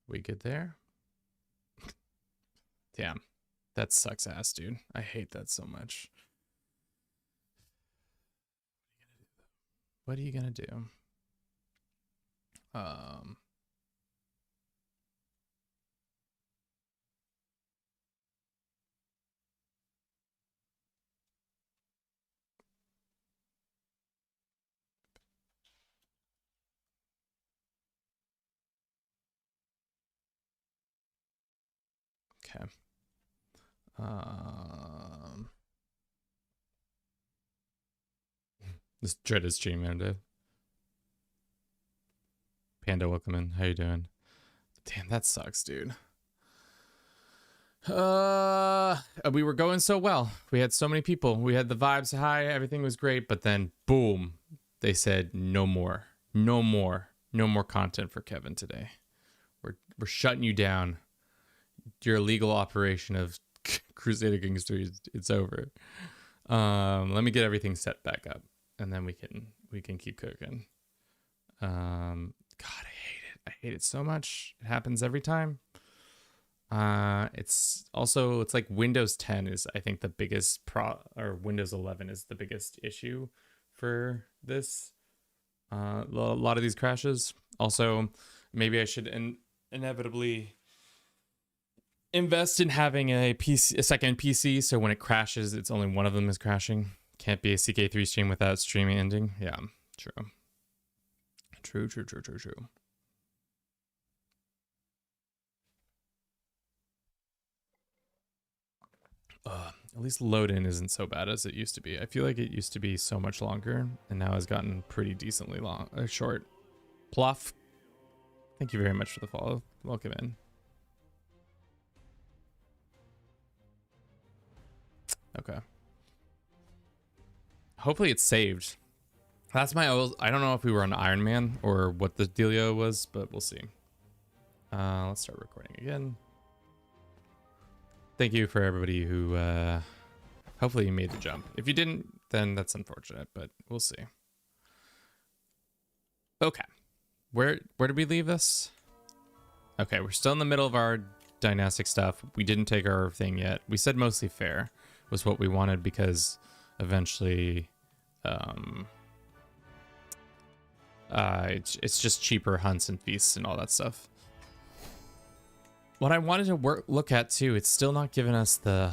We get there? Damn. That sucks ass, dude. I hate that so much. What are you gonna do? Okay. This dreaded stream, Amanda. Panda, welcome in. How you doing? Damn, that sucks, dude. We were going so well. We had so many people. We had the vibes high. Everything was great. But then, boom, they said no more, no more, no more content for Kevin today. We're shutting you down. Your illegal operation of Crusader Kings 3, it's over. Let me get everything set back up, and then we can keep cooking. God, I hate it. I hate it so much. It happens every time. It's like Windows 10 is, I think, the biggest or Windows 11 is the biggest issue for this. A lot of these crashes. Also, maybe I should inevitably invest in having a second PC, so when it crashes, it's only one of them is crashing. Can't be a CK3 stream without streaming ending. Yeah, true. True. At least load-in isn't so bad as it used to be. I feel like it used to be so much longer, and now it's gotten pretty decently short. Pluff, thank you very much for the follow. Welcome in. Okay. Hopefully it's saved. That's my I don't know if we were on Iron Man or what the dealio was, but we'll see. Let's start recording again. Thank you for everybody who hopefully you made the jump. If you didn't, then that's unfortunate, but we'll see. Okay. Where did we leave this? Okay, we're still in the middle of our dynastic stuff. We didn't take our thing yet. We said mostly fair was what we wanted because eventually it's just cheaper hunts and feasts and all that stuff. What I wanted to look at too, it's still not giving us the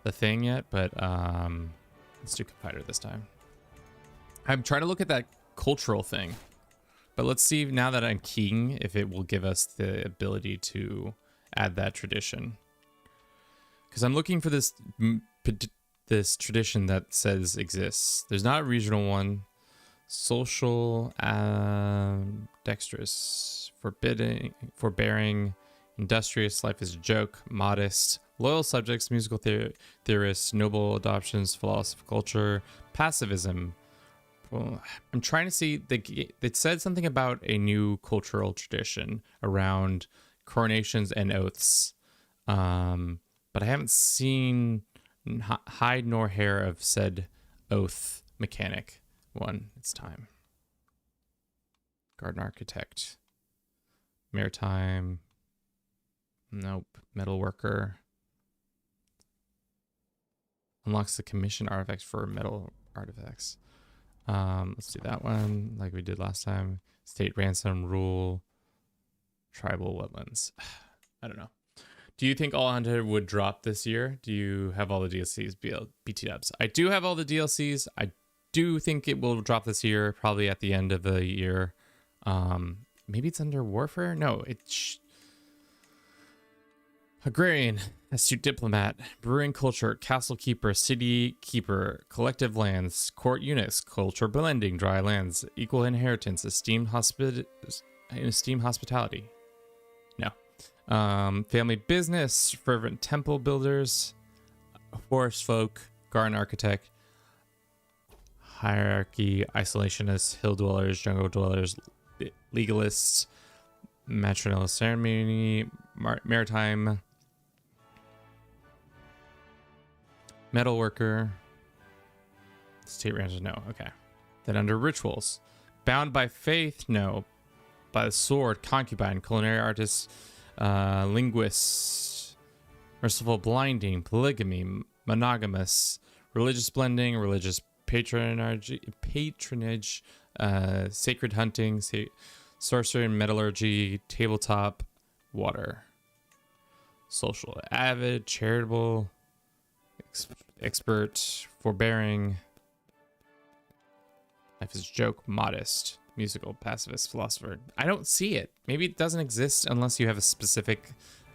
thing yet, but let's do Confiter this time. I'm trying to look at that cultural thing, but let's see now that I'm king if it will give us the ability to add that tradition. Because I'm looking for this tradition that says exists. There's not a regional one. Social, dexterous, forbearing, industrious, life is a joke, modest, loyal subjects, musical theorists, noble adoptions, philosophy, culture, pacifism. Well, I'm trying to see, it said something about a new cultural tradition around coronations and oaths, but I haven't seen hide nor hair of said oath mechanic one. It's time. Garden architect, maritime. Nope. Metal worker. Unlocks the commission artifacts for metal artifacts. Let's do that one like we did last time. State ransom rule. Tribal wetlands. I don't know. Do you think All Hunter would drop this year? Do you have all the DLCs, BT dubs? I do have all the DLCs. I do think it will drop this year, probably at the end of the year. Maybe it's under warfare? No, it's agrarian, astute diplomat, brewing culture, castle keeper, city keeper, collective lands, court units, culture blending, dry lands, equal inheritance, esteemed hospitality. No. Family business, fervent temple builders, forest folk, garden architect, hierarchy, isolationists, hill dwellers, jungle dwellers, legalists, matronal ceremony, maritime, metal worker, State ranches, no. Okay. Then under rituals, bound by faith, no. By the sword, concubine, culinary artist, linguist, merciful blinding, polygamy, monogamous, religious blending, religious patronage, sacred hunting, sorcery and metallurgy, tabletop, water, social, avid, charitable, expert, forbearing, life is a joke, modest, musical, pacifist, philosopher. I don't see it. Maybe it doesn't exist unless you have a specific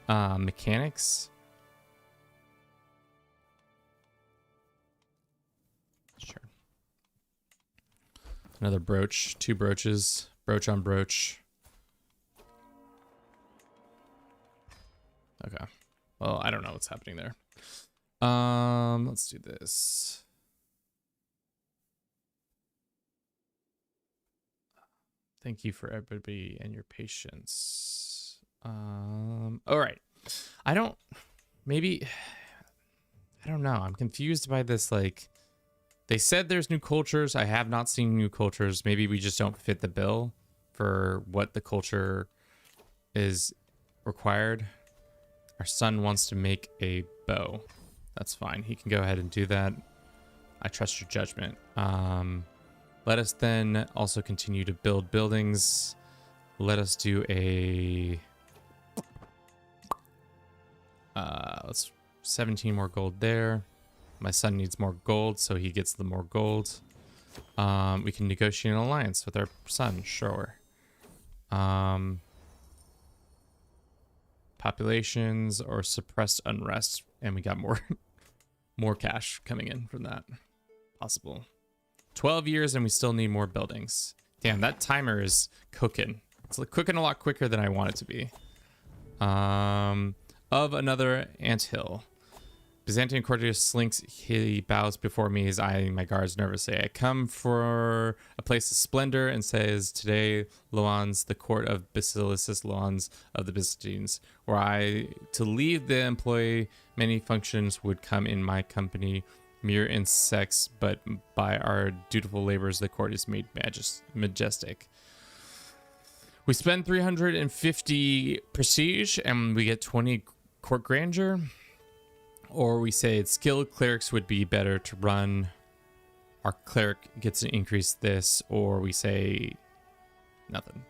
mechanics. Sure. Another brooch, 2 brooches, brooch on brooch. Okay. Well, I don't know what's happening there. Let's do this. Thank you for everybody and your patience. All right. I don't know. I'm confused by this. Like, they said there's new cultures. I have not seen new cultures. Maybe we just don't fit the bill for what the culture is required. Our son wants to make a bow. That's fine. He can go ahead and do that. I trust your judgment. Let us then also continue to build buildings. Let us do a... let's 17 more gold there. My son needs more gold, so he gets the more gold. We can negotiate an alliance with our son, sure. Populations or suppressed unrest, and we got more more cash coming in from that. Possible. 12 years and we still need more buildings. Damn, that timer is cooking. It's like cooking a lot quicker than I want it to be. Of another anthill. Byzantine courtier slinks, he bows before me, his eyeing my guards nervously. I come for a place of splendor and says, today, Loans, the court of Basilicus Loans of the Byzantines, were I to leave the employ, many functions would come in my company, mere insects, but by our dutiful labors, the court is made majestic. We spend 350 prestige and we get 20 court grandeur. Or we say skilled clerics would be better to run. Our cleric gets an increase this, or we say nothing.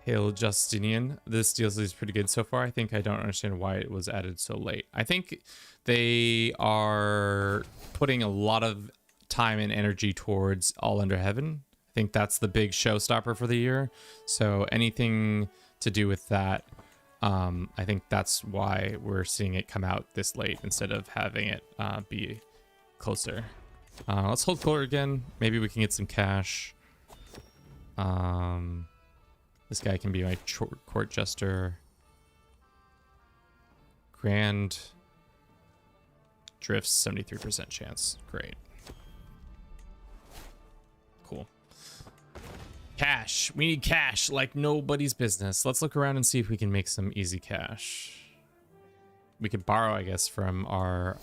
Hail Justinian. This DLC is pretty good so far. I think I don't understand why it was added so late. I think they are putting a lot of time and energy towards All Under Heaven. I think that's the big showstopper for the year. So anything to do with that, I think that's why we're seeing it come out this late instead of having it be closer. Let's hold court again. Maybe we can get some cash. This guy can be my court jester. Grand drifts, 73% chance. Great. Cool. Cash. We need cash like nobody's business. Let's look around and see if we can make some easy cash. We could borrow, I guess, from our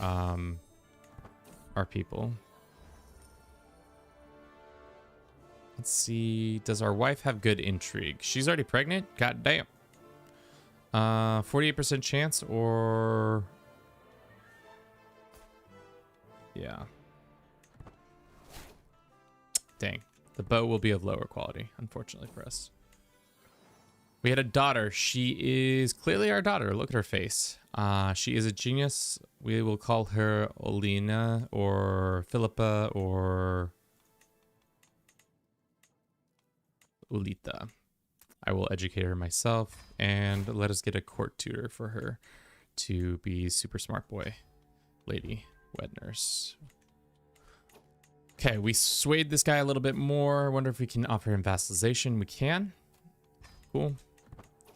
people. Let's see. Does our wife have good intrigue? She's already pregnant? God damn. 48% chance or... Yeah. Dang. The bow will be of lower quality, unfortunately for us. We had a daughter. She is clearly our daughter. Look at her face. She is a genius. We will call her Olina or Philippa or Ulita. I will educate her myself and let us get a court tutor for her to be super smart boy, lady, wed nurse. Okay, we swayed this guy a little bit more. Wonder if we can offer him vassalization. We can. Cool.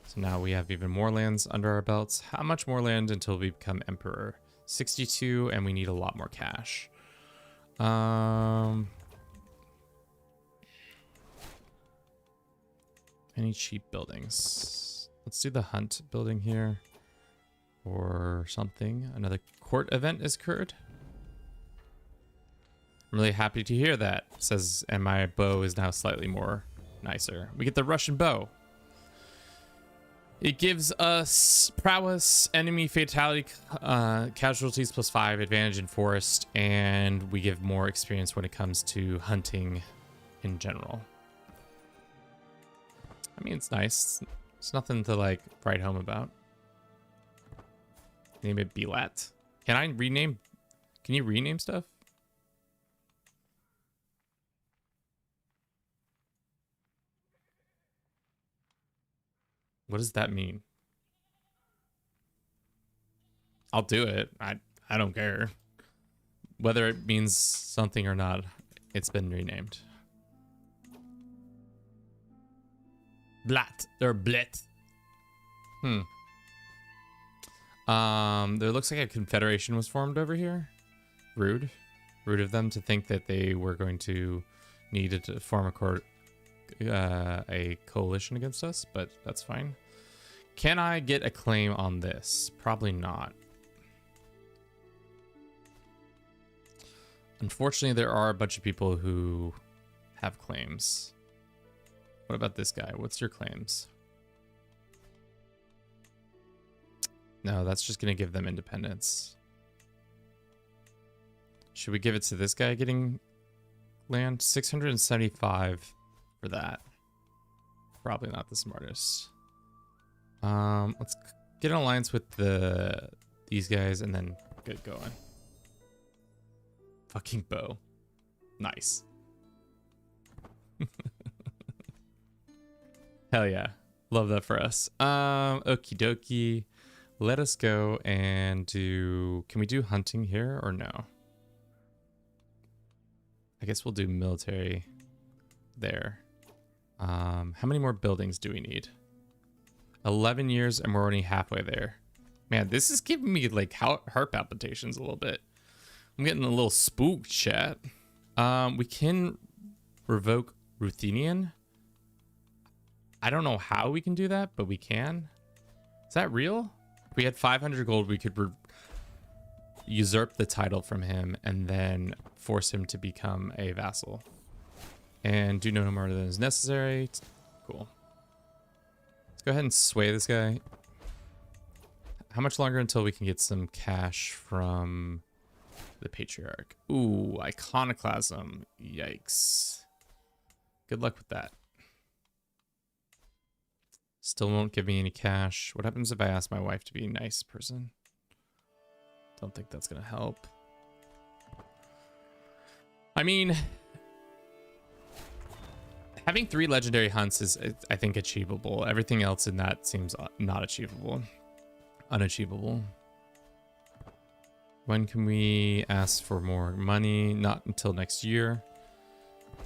So now we have even more lands under our belts. How much more land until we become emperor? 62, and we need a lot more cash. Any cheap buildings? Let's do the hunt building here. Or something. Another court event is occurred. I'm really happy to hear that. It says, and my bow is now slightly more nicer. We get the Russian bow. It gives us prowess, enemy fatality, casualties +5, advantage in forest, and we give more experience when it comes to hunting in general. I mean, it's nice. It's nothing to like write home about. Name it Belat. Can I rename? Can you rename stuff? What does that mean? I'll do it. I don't care. Whether it means something or not, it's been renamed. Blat or Blit. There looks like a confederation was formed over here. Rude. Rude of them to think that they were going to need to form a coalition against us, but that's fine. Can I get a claim on this? Probably not. Unfortunately, there are a bunch of people who have claims. What about this guy? What's your claims? No, that's just going to give them independence. Should we give it to this guy getting land? 675 for that. Probably not the smartest. Let's get an alliance with these guys and then get going. Fucking bow. Nice. Hell yeah. Love that for us. Okie dokie. Let us go and do... Can we do hunting here or no? I guess we'll do military there. How many more buildings do we need? 11 years and we're only halfway there. Man, this is giving me like heart palpitations a little bit. I'm getting a little spooked, chat. We can revoke Ruthenian. I don't know how we can do that, but we can. Is that real? If we had 500 gold, we could usurp the title from him and then force him to become a vassal. And do no more than is necessary. Cool. Let's go ahead and sway this guy. How much longer until we can get some cash from the patriarch? Ooh, iconoclasm. Yikes. Good luck with that. Still won't give me any cash. What happens if I ask my wife to be a nice person? Don't think that's gonna help. I mean, having 3 legendary hunts is, I think, achievable. Everything else in that seems not achievable. Unachievable. When can we ask for more money? Not until next year.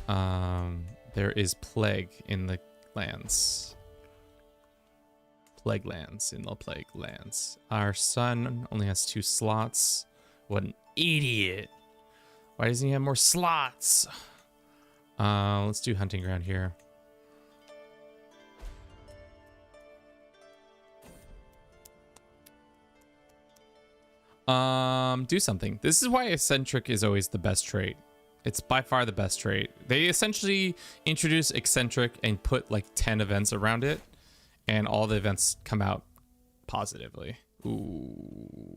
There is plague in the lands. Plague lands in the plague lands. Our son only has 2 slots. What an idiot. Why doesn't he have more slots? Let's do hunting ground here. Do something. This is why eccentric is always the best trait. It's by far the best trait. They essentially introduce eccentric and put like 10 events around it, and all the events come out positively. Ooh.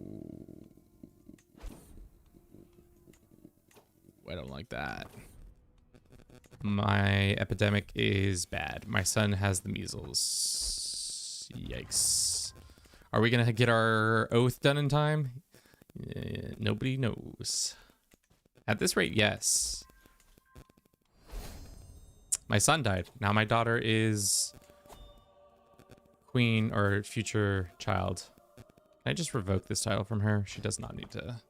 I don't like that. My epidemic is bad. My son has the measles. Yikes. Are we gonna get our oath done in time? Nobody knows. At this rate, yes. My son died. Now my daughter is queen or future child. Can I just revoke this title from her? She does not need to.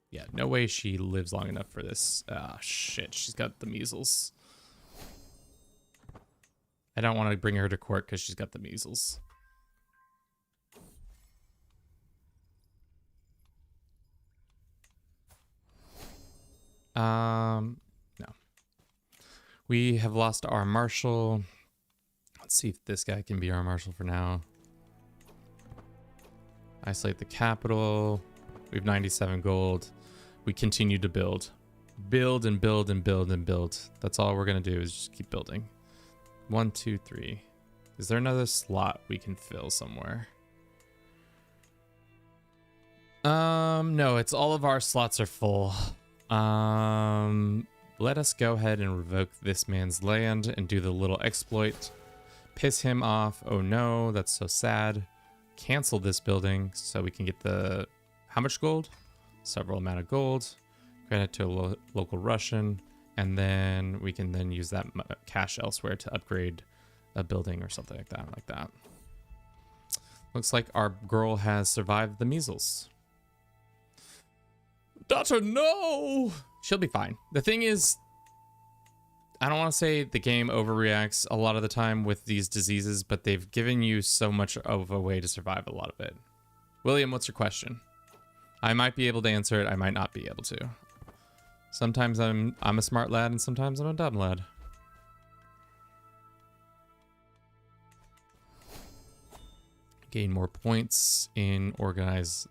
Yeah, no way she lives long enough for this. Ah, shit, she's got the measles. I don't want to bring her to court because she's got the measles. No. We have lost our marshal. Let's see if this guy can be our marshal for now. Isolate the capital. We have 97 gold. We continue to build. Build and build and build and build. That's all we're going to do is just keep building. 1, 2, 3. Is there another slot we can fill somewhere? No, it's all of our slots are full. Let us go ahead and revoke this man's land and do the little exploit. Piss him off. Oh no, that's so sad. Cancel this building so we can get the... How much gold? Several amount of gold. Grant it to a local Russian. And then we can then use that cash elsewhere to upgrade a building or something like that. Looks like our girl has survived the measles. Daughter, no! She'll be fine. The thing is, I don't want to say the game overreacts a lot of the time with these diseases, but they've given you so much of a way to survive a lot of it. William, what's your question? I might be able to answer it. I might not be able to. Sometimes I'm a smart lad and sometimes I'm a dumb lad. Gain more points in organized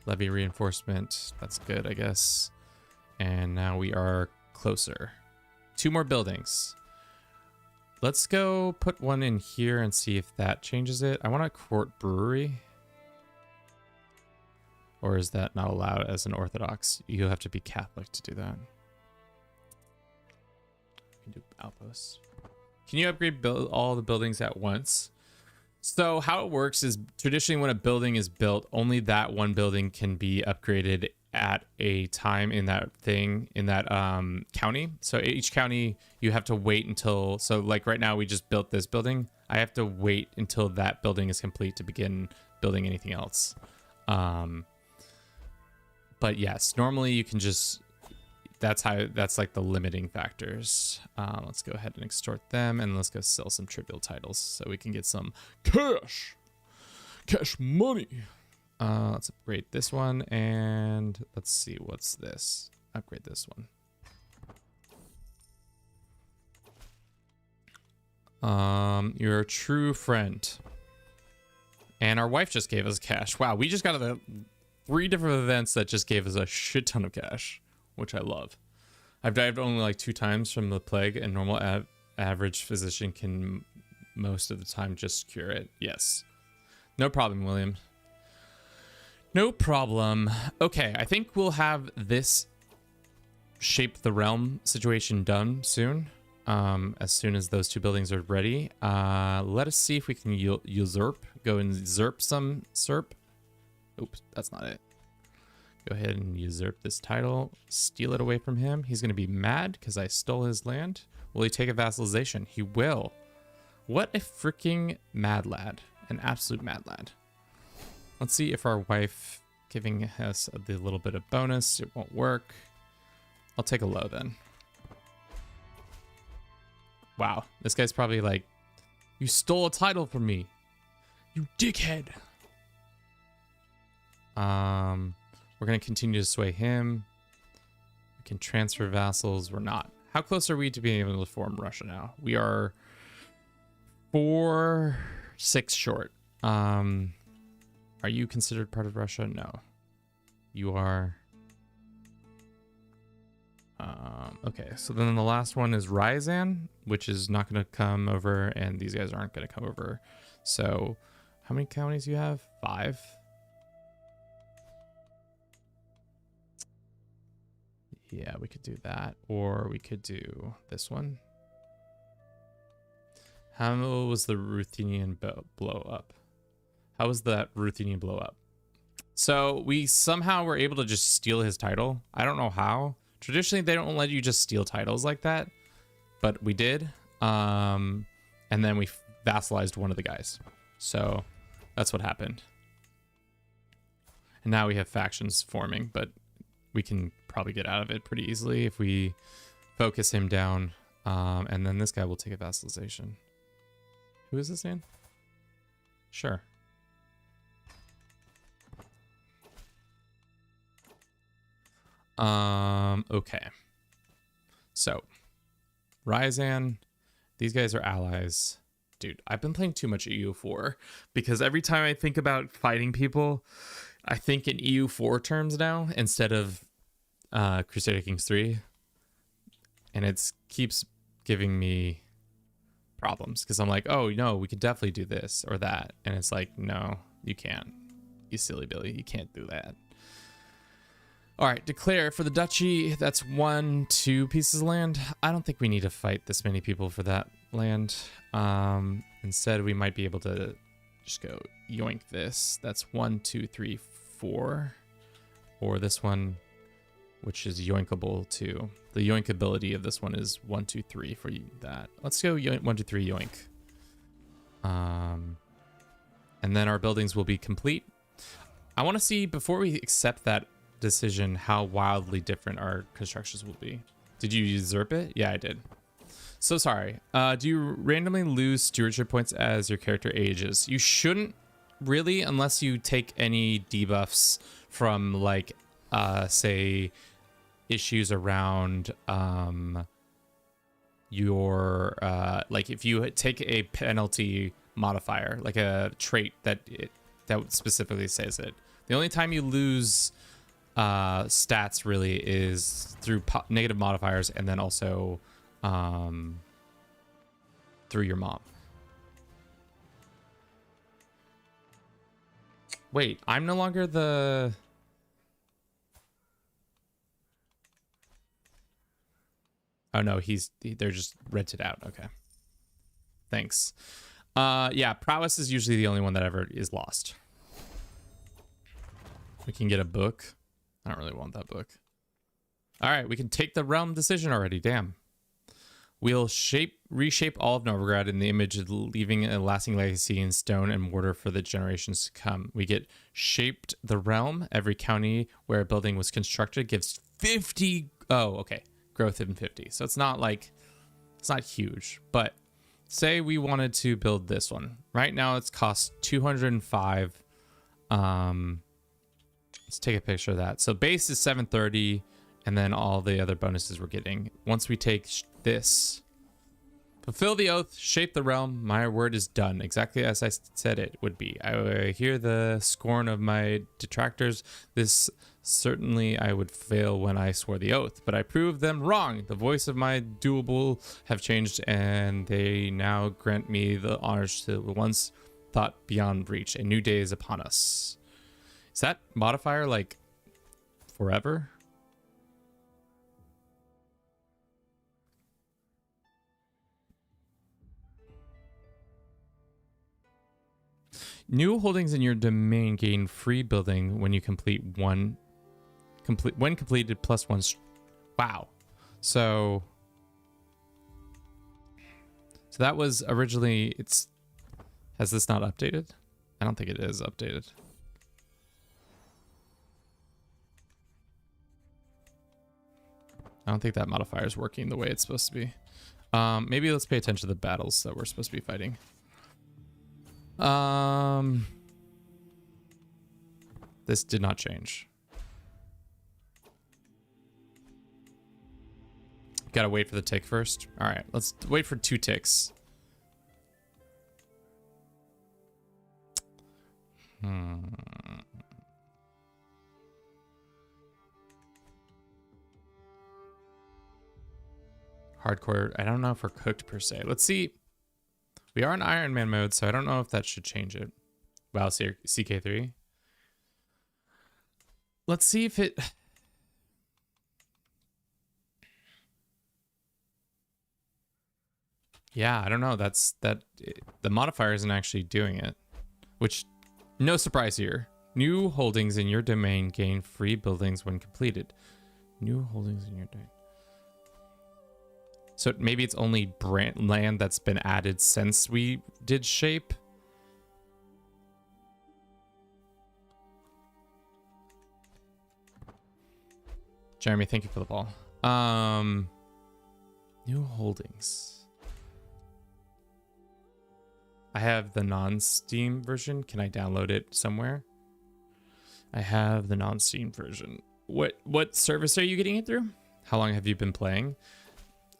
levy reinforcement. That's good, I guess. And now we are closer. 2 more buildings. Let's go put one in here and see if that changes it. I want a court brewery. Or is that not allowed as an Orthodox? You have to be Catholic to do that. You can do outposts. Can you upgrade all the buildings at once? So how it works is traditionally when a building is built, only that one building can be upgraded at a time in that thing, in that county. So each county you have to wait until, so like right now we just built this building. I have to wait until that building is complete to begin building anything else. But yes, normally you can just, that's like the limiting factors. Let's go ahead and extort them and let's go sell some trivial titles so we can get some cash money. Let's upgrade this one and let's see, what's this? Upgrade this one. You're a true friend. And our wife just gave us cash. Wow, we just got the 3 different events that just gave us a shit ton of cash, which I love. I've died only like 2 times from the plague, and normal average physician can most of the time just cure it. Yes. No problem, William. No problem. Okay, I think we'll have this shape the realm situation done soon. As soon as those 2 buildings are ready. Let us see if we can usurp. Go and usurp some SERP. Oops, that's not it. Go ahead and usurp this title. Steal it away from him. He's going to be mad because I stole his land. Will he take a vassalization? He will. What a freaking mad lad. An absolute mad lad. Let's see if our wife giving us the little bit of bonus. It won't work. I'll take a low then. Wow. This guy's probably like, you stole a title from me. You dickhead. We're going to continue to sway him. We can transfer vassals. We're not. How close are we to being able to form Russia now? We are 4-6 short. Are you considered part of Russia? No. You are. Okay, so then the last one is Ryazan, which is not going to come over, and these guys aren't going to come over. So how many counties do you have? 5? Yeah, we could do that, or we could do this one. How was the Ruthenian blow up? How was that Ruthenian blow up? So we somehow were able to just steal his title. I don't know how. Traditionally, they don't let you just steal titles like that, but we did. And then we vassalized one of the guys. So that's what happened. And now we have factions forming, but we can probably get out of it pretty easily if we focus him down. And then this guy will take a vassalization. Who is this man? Sure. Okay. So, Ryazan, these guys are allies. Dude, I've been playing too much EU4 because every time I think about fighting people, I think in EU4 terms now instead of Crusader Kings 3. And it keeps giving me problems because I'm like, oh, no, we could definitely do this or that. And it's like, no, you can't. You silly Billy, you can't do that. All right, declare for the duchy. That's 2 pieces of land. I don't think we need to fight this many people for that land. Instead, we might be able to just go yoink this. That's 1, 2, 3, 4. Or this one, which is yoinkable too. The yoinkability of this one is 1, 2, 3 for that. Let's go 1, 2, 3 yoink. And then our buildings will be complete. I want to see, before we accept that decision, how wildly different our constructions will be. Did you usurp it? Yeah, I did. So sorry. Do you randomly lose stewardship points as your character ages? You shouldn't really, unless you take any debuffs from, like, say, issues around your like if you take a penalty modifier, like a trait that specifically says it. The only time you lose stats really is through negative modifiers, and then also through your mom. Wait, I'm no longer the... Oh no, they're just rented out. Okay. Thanks. Yeah, prowess is usually the only one that ever is lost. We can get a book. I don't really want that book. All right, we can take the realm decision already. Damn. We'll reshape all of Novigrad in the image, leaving a lasting legacy in stone and mortar for the generations to come. We get shaped the realm. Every county where a building was constructed gives 50. Oh, okay. Growth in 50. So it's not like, it's not huge, but say we wanted to build this one. Right now it's cost 205. Let's take a picture of that. So base is 730, and then all the other bonuses we're getting. Once we take this, fulfill the oath, shape the realm, my word is done, exactly as I said it would be. I hear the scorn of my detractors. This certainly I would fail when I swore the oath, but I proved them wrong. The voice of my doable have changed, and they now grant me the honors to once thought beyond reach. A new day is upon us. Is that modifier like forever? New holdings in your domain gain free building when you complete one. When completed +1. Wow. So that was originally. Has this not updated? I don't think it is updated. I don't think that modifier is working the way it's supposed to be. Maybe let's pay attention to the battles that we're supposed to be fighting. This did not change. Gotta wait for the tick first. All right, let's wait for 2 ticks. Hardcore. I don't know if we're cooked per se. Let's see. We are in Iron Man mode, so I don't know if that should change it. Wow, CK3. Let's see if it... Yeah, I don't know. The modifier isn't actually doing it, which no surprise here. New holdings in your domain gain free buildings when completed. New holdings in your domain. So maybe it's only brand land that's been added since we did shape. Jeremy, thank you for the ball. New holdings. I have the non-Steam version. Can I download it somewhere? I have the non-Steam version. What service are you getting it through? How long have you been playing?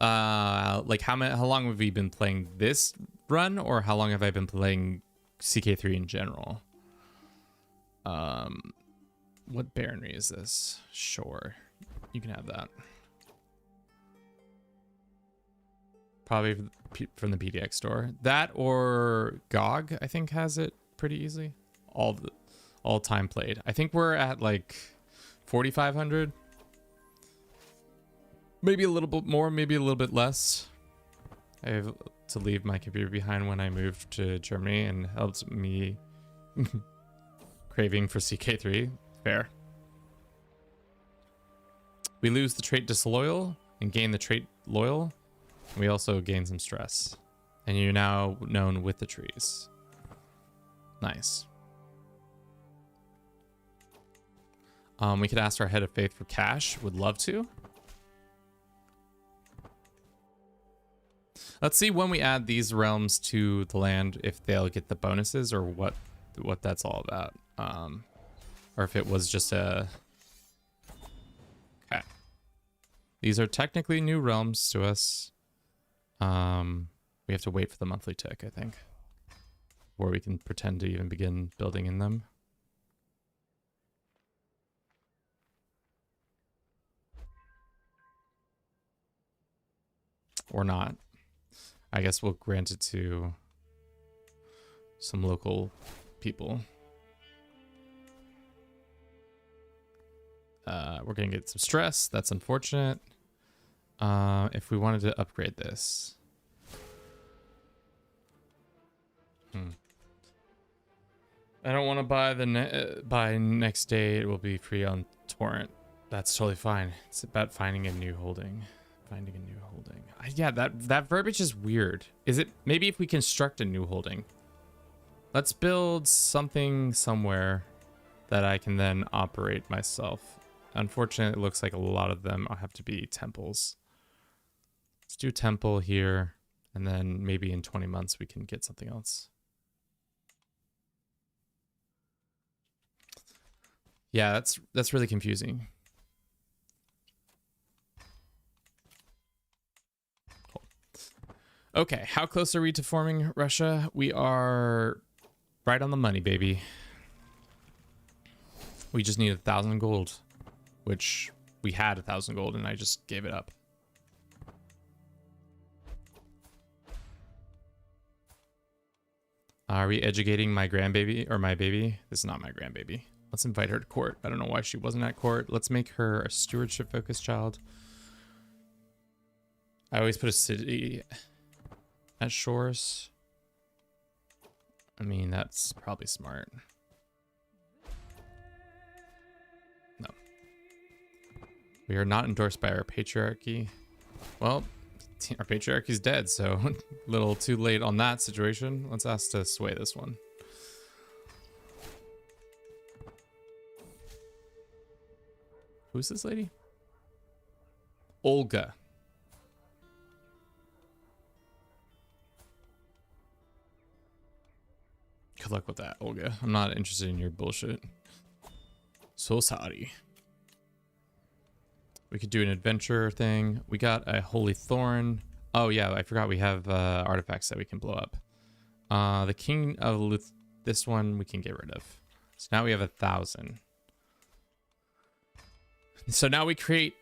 Like how long have we been playing this run, or how long have I been playing CK3 in general? What baronry is this? Sure, you can have that. Probably from the PDX store. That or GOG, I think, has it pretty easily. All time played. I think we're at like 4,500. Maybe a little bit more, maybe a little bit less. I have to leave my computer behind when I moved to Germany, and helped me craving for CK3. Fair. We lose the trait disloyal and gain the trait loyal. We also gain some stress. And you're now known with the trees. Nice. We could ask our head of faith for cash. Would love to. Let's see when we add these realms to the land if they'll get the bonuses, or what that's all about. Or if it was just a... Okay. These are technically new realms to us. We have to wait for the monthly tick, I think, before we can pretend to even begin building in them. Or not. I guess we'll grant it to some local people. We're gonna get some stress. That's unfortunate. If we wanted to upgrade this. I don't want to buy by next day. It will be free on torrent. That's totally fine. It's about finding a new holding. Finding a new holding. Yeah, that verbiage is weird. Is it maybe if we construct a new holding? Let's build something somewhere that I can then operate myself. Unfortunately, it looks like a lot of them have to be temples. Let's do temple here, and then maybe in 20 months we can get something else. Yeah, that's really confusing. Cool. Okay, how close are we to forming Russia? We are right on the money, baby. We just need 1,000 gold, which we had 1,000 gold and I just gave it up. Are we educating my grandbaby or my baby? This is not my grandbaby. Let's invite her to court. I don't know why she wasn't at court. Let's make her a stewardship focused child. I always put a city at shores. I mean, that's probably smart. No. We are not endorsed by our patriarchy. Well, our patriarchy's dead, so a little too late on that situation. Let's ask to sway this one. Who's this lady? Olga. Good luck with that, Olga. I'm not interested in your bullshit. So sorry. We could do an adventure thing. We got a holy thorn. Oh yeah, I forgot we have artifacts that we can blow up. The king of Luth, this one we can get rid of. So now we have 1,000. So now we create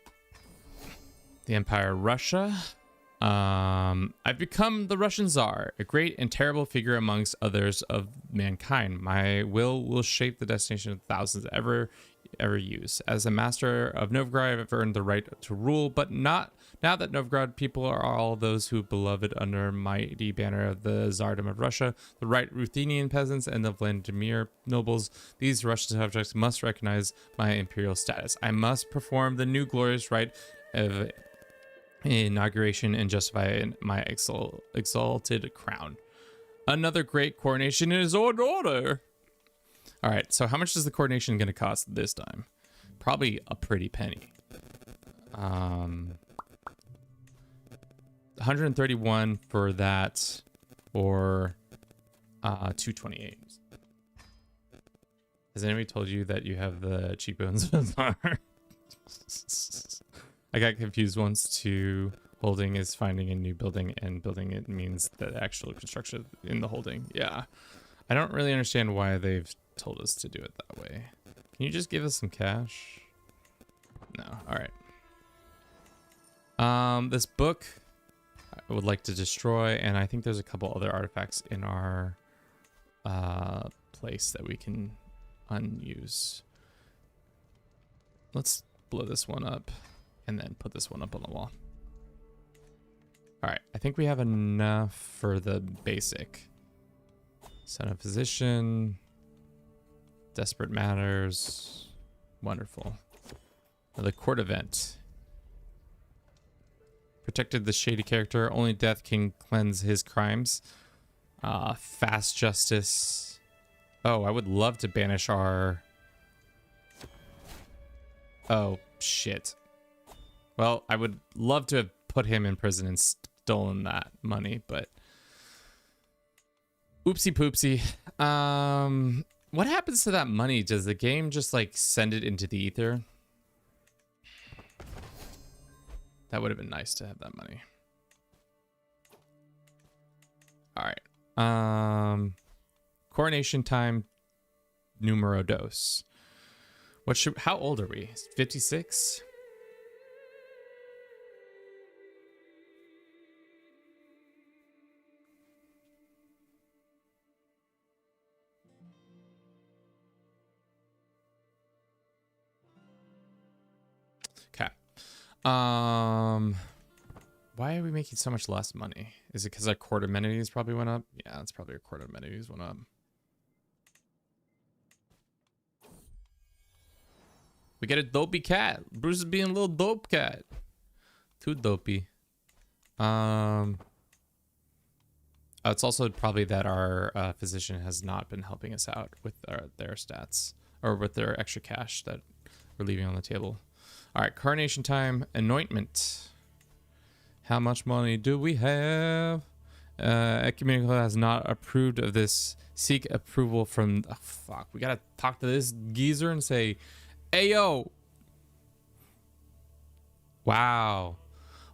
the Empire of Russia. I've become the Russian Tsar, a great and terrible figure amongst others of mankind. My will shape the destination of thousands ever use. As a master of Novgorod, I've earned the right to rule, but not now that Novgorod people are all those who beloved under mighty banner of the Tsardom of Russia, the right Ruthenian peasants and the Vladimir nobles. These Russian subjects must recognize my imperial status. I must perform the new glorious rite of inauguration and justify my exalted crown. Another great coronation is on order. All right, so how much is the coronation going to cost this time? Probably a pretty penny. 131 for that, or 228. Has anybody told you that you have the cheekbones of a Tsar? I got confused once too. Holding is finding a new building, and building it means the actual construction in the holding. Yeah. I don't really understand why they've told us to do it that way. Can you just give us some cash? No. All right. This book I would like to destroy, and I think there's a couple other artifacts in our place that we can unuse. Let's blow this one up and then put this one up on the wall. All right, I think we have enough for the basic. Son of Physician, Desperate Matters, wonderful. The court event. Protected the shady character. Only death can cleanse his crimes. Fast justice. Oh, I would love to banish our... Oh, shit. Well, I would love to have put him in prison and stolen that money, but... Oopsie poopsie. What happens to that money? Does the game just, like, send it into the ether? That would have been nice to have that money. All right. Coronation time numero dos. How old are we? 56? Okay. Why are we making so much less money? Is it because our court amenities probably went up? Yeah, that's probably our court amenities went up. We get a dopey cat. Bruce is being a little dope cat. Too dopey. Oh, it's also probably that our physician has not been helping us out with their stats, or with their extra cash that we're leaving on the table. All right, coronation time. Anointment. How much money do we have? Ecumenical has not approved of this. Seek approval from... Oh, fuck. We gotta talk to this geezer and say, Ayo. Wow.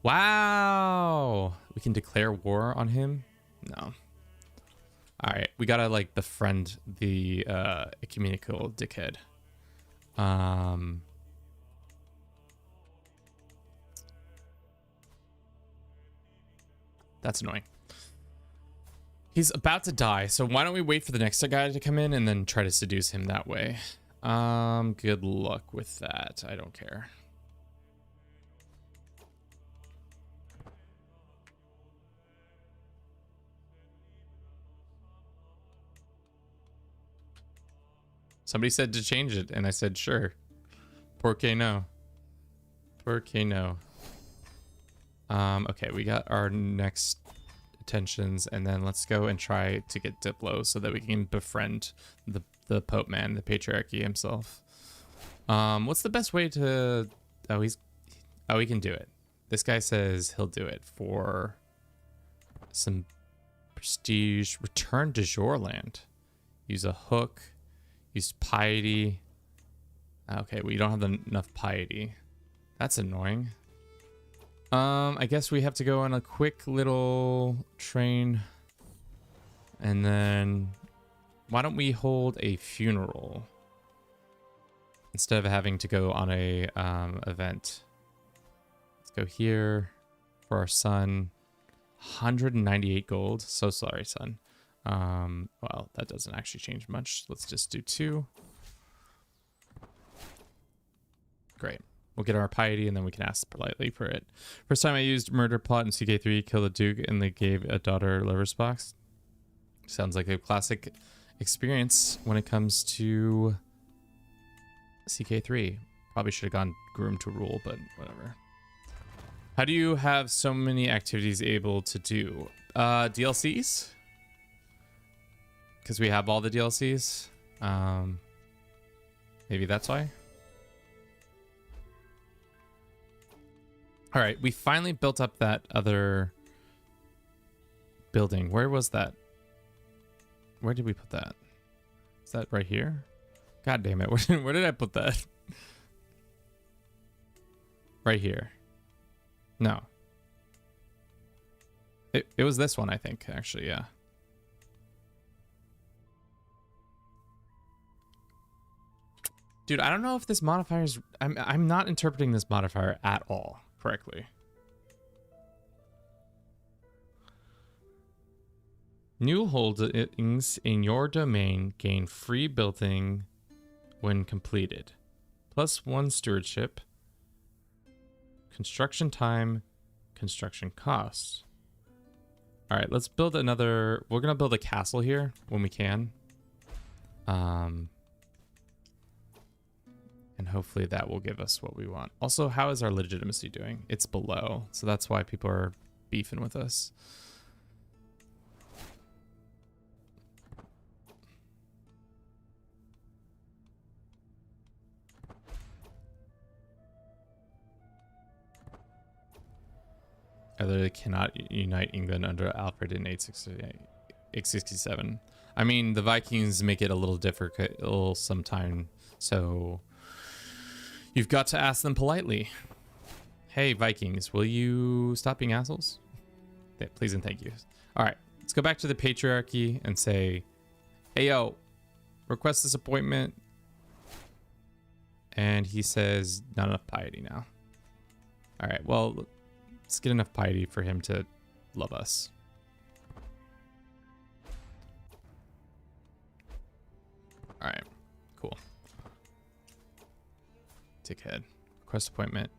Wow. We can declare war on him? No. All right. We gotta, like, befriend the ecumenical dickhead. That's annoying. He's about to die, so why don't we wait for the next guy to come in and then try to seduce him that way? Good luck with that. I don't care. Somebody said to change it, and I said, sure. Por qué no? Por qué no? Okay, we got our next attentions, and then let's go and try to get Diplo so that we can befriend the Pope man, the patriarchy himself. What's the best way to... Oh, he can do it. This guy says he'll do it for some prestige. Return de jour land. Use a hook. Use piety. Okay, we don't have enough piety. That's annoying. I guess we have to go on a quick little train. And then why don't we hold a funeral instead of having to go on a event? Let's go here for our son. 198 gold. So sorry, son. Well, that doesn't actually change much. Let's just do 2. Great. We'll get our piety, and then we can ask politely for it. First time I used murder plot in CK3, kill the Duke, and they gave a daughter liver's box. Sounds like a classic experience when it comes to CK3. Probably should have gone groom to rule, but whatever. How do you have so many activities able to do? DLCs? Because we have all the DLCs. Maybe that's why. All right, we finally built up that other building. Where was that? Where did we put that? Is that right here? God damn it. Where did I put that? Right here. No. It was this one, I think, actually, yeah. Dude, I don't know if this modifier is... I'm not interpreting this modifier at all correctly. New holdings in your domain gain free building when completed. +1 stewardship. Construction time. Construction costs. All right, let's build another... We're going to build a castle here when we can. And hopefully that will give us what we want. Also, how is our legitimacy doing? It's below, so that's why people are beefing with us. I literally cannot unite England under Alfred in 867. I mean, the Vikings make it a little difficult sometime, so you've got to ask them politely. Hey, Vikings, will you stop being assholes? Please and thank you. All right, let's go back to the patriarchy and say, hey, yo, request this appointment. And he says, not enough piety now. All right, well... Let's get enough piety for him to love us. All right, cool. Dickhead. Request appointment.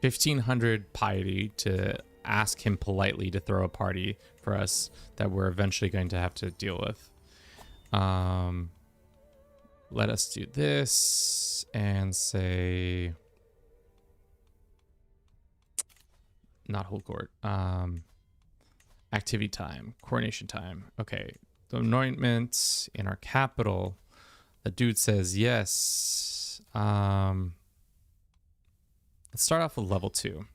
1,500 piety to ask him politely to throw a party for us that we're eventually going to have to deal with. Let us do this and say... Not hold court. Activity time. Coronation time. Okay. The anointment in our capital. The dude says yes. Let's start off with level 2.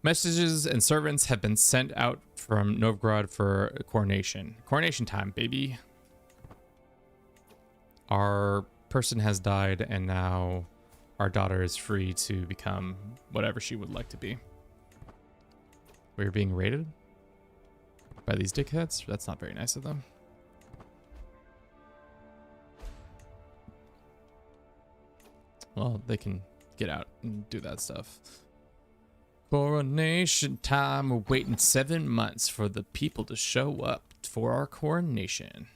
Messages and servants have been sent out from Novgorod for coronation. Coronation time, baby. Our person has died and now... Our daughter is free to become whatever she would like to be. We're being raided by these dickheads? That's not very nice of them. Well, they can get out and do that stuff. Coronation time. We're waiting 7 months for the people to show up for our coronation.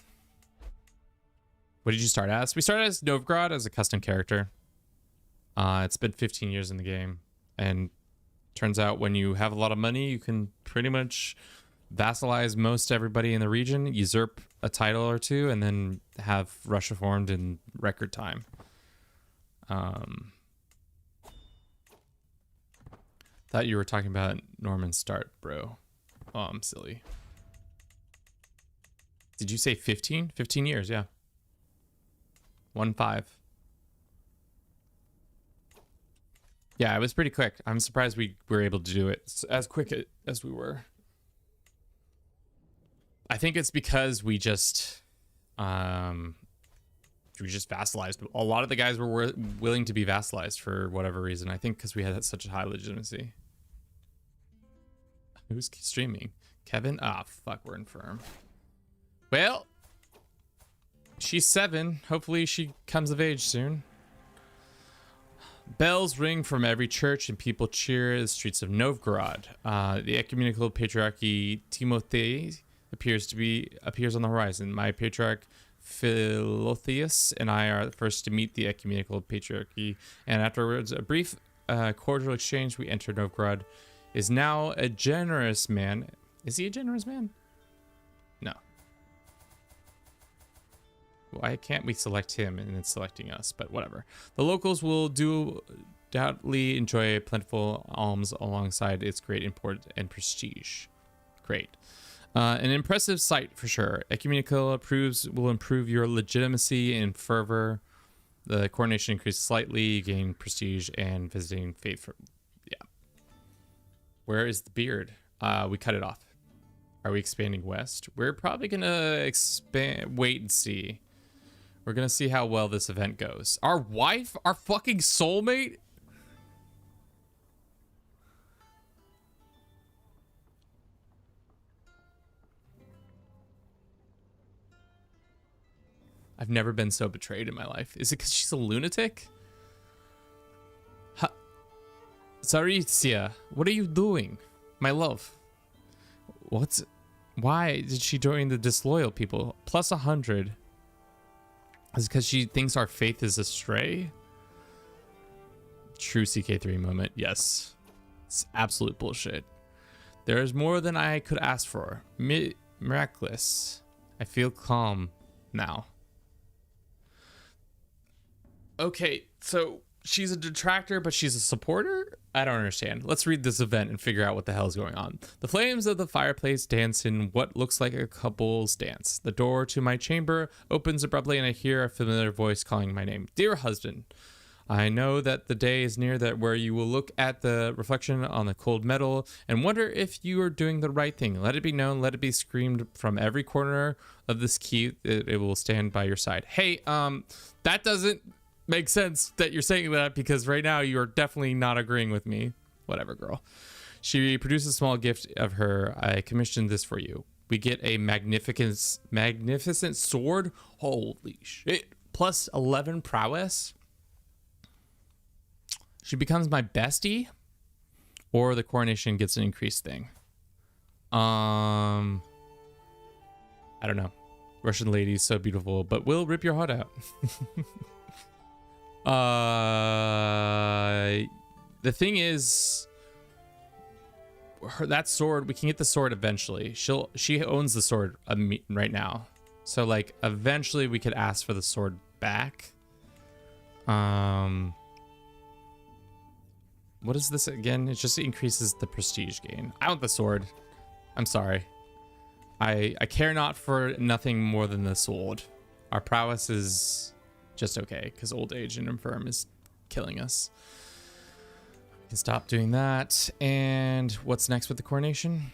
What did you start as? We started as Novgorod as a custom character. It's been 15 years in the game, and turns out when you have a lot of money, you can pretty much vassalize most everybody in the region, usurp a title or two, and then have Russia formed in record time. Thought you were talking about Norman Start, bro. Oh, I'm silly. Did you say 15? 15 years, yeah. 1-5. Yeah, it was pretty quick. I'm surprised we were able to do it as quick as we were. I think it's because we just vassalized. A lot of the guys were willing to be vassalized for whatever reason. I think because we had such a high legitimacy. Who's streaming? Kevin? Ah, fuck, we're infirm. Well, she's 7. Hopefully she comes of age soon. Bells ring from every church and people cheer the streets of Novgorod. The ecumenical patriarchy Timothy appears on the horizon. My patriarch Philotheus and I are the first to meet the ecumenical patriarchy, and afterwards a brief cordial exchange, we enter Novgorod. Is now a generous man. Is he a generous man? No. Why can't we select him and then selecting us? But whatever. The locals will doubtly enjoy plentiful alms alongside its great import and prestige. Great. An impressive sight for sure. Ecumenical will improve your legitimacy and fervor. The coronation increases slightly. You gain prestige and visiting faith. Yeah. Where is the beard? We cut it off. Are we expanding west? We're probably gonna expand. Wait and see. We're gonna see how well this event goes. Our wife? Our fucking soulmate? I've never been so betrayed in my life. Is it because she's a lunatic? Saricia, what are you doing? My love. Why did she join the disloyal people? Plus 100. Is it because she thinks our faith is astray? True CK3 moment. Yes. It's absolute bullshit. There is more than I could ask for. Miraculous. I feel calm now. Okay, so she's a detractor, but she's a supporter? I don't understand. Let's read this event and figure out what the hell is going on. The flames of the fireplace dance in what looks like a couple's dance. The door to my chamber opens abruptly and I hear a familiar voice calling my name. Dear husband, I know that the day is near that where you will look at the reflection on the cold metal and wonder if you are doing the right thing. Let it be known, let it be screamed from every corner of this key. It will stand by your side. Hey, that doesn't make sense that you're saying that because right now you're definitely not agreeing with me. Whatever, girl. She produced a small gift of her. I commissioned this for you. We get a magnificent sword. Holy shit. Plus 11 prowess. She becomes my bestie, or the coronation gets an increased thing. I don't know. Russian lady, so beautiful, but will rip your heart out. The thing is, that sword, we can get the sword eventually. She owns the sword right now, so like eventually we could ask for the sword back. What is this again? It just increases the prestige gain. I want the sword. I'm sorry. I care not for nothing more than the sword. Our prowess is just okay because old age and infirm is killing us. We can stop doing that. And what's next with the coronation?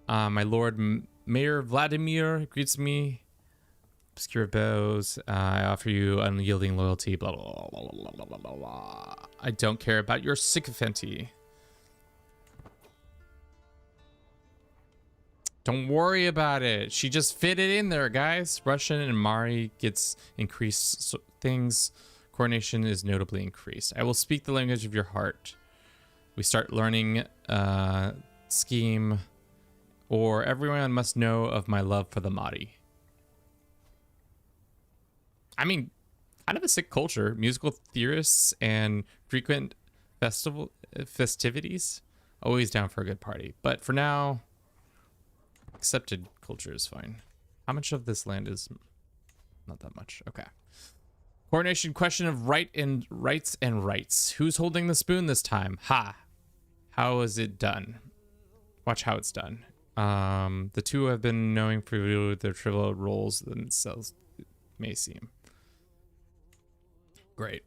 My lord Mayor Vladimir greets me. Obscure bows. I offer you unyielding loyalty. Blah, blah, blah, blah, blah, blah, blah, blah. I don't care about your sycophancy. Don't worry about it. She just fit it in there, guys. Russian and Mari gets increased things. Coronation is notably increased. I will speak the language of your heart. We start learning scheme, or everyone must know of my love for the Mahdi. I mean, kind of a sick culture. Musical theorists and frequent festivities. Always down for a good party. But for now, accepted culture is fine. How much of this land is... Not that much. Okay. Coronation, question of rights and rights. Who's holding the spoon this time? Ha. How is it done? Watch how it's done. The two have been knowing for their trivial roles themselves may seem. Great.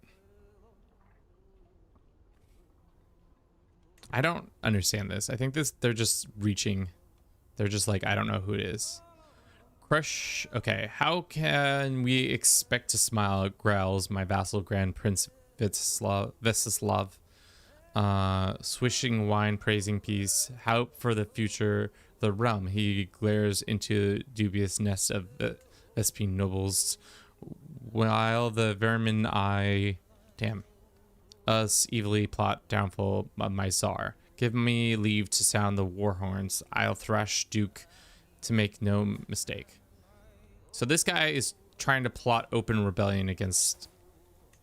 I don't understand this. I think they're just reaching. They're just like, I don't know who it is. Crush. Okay. How can we expect to smile? Growls my vassal Grand Prince Vesislav. Swishing wine, praising peace. Hope for the future. The realm. He glares into dubious nest of SP nobles. While the vermin us evilly plot downfall of my czar. Give me leave to sound the war horns. I'll thrash Duke to make no mistake. So this guy is trying to plot open rebellion against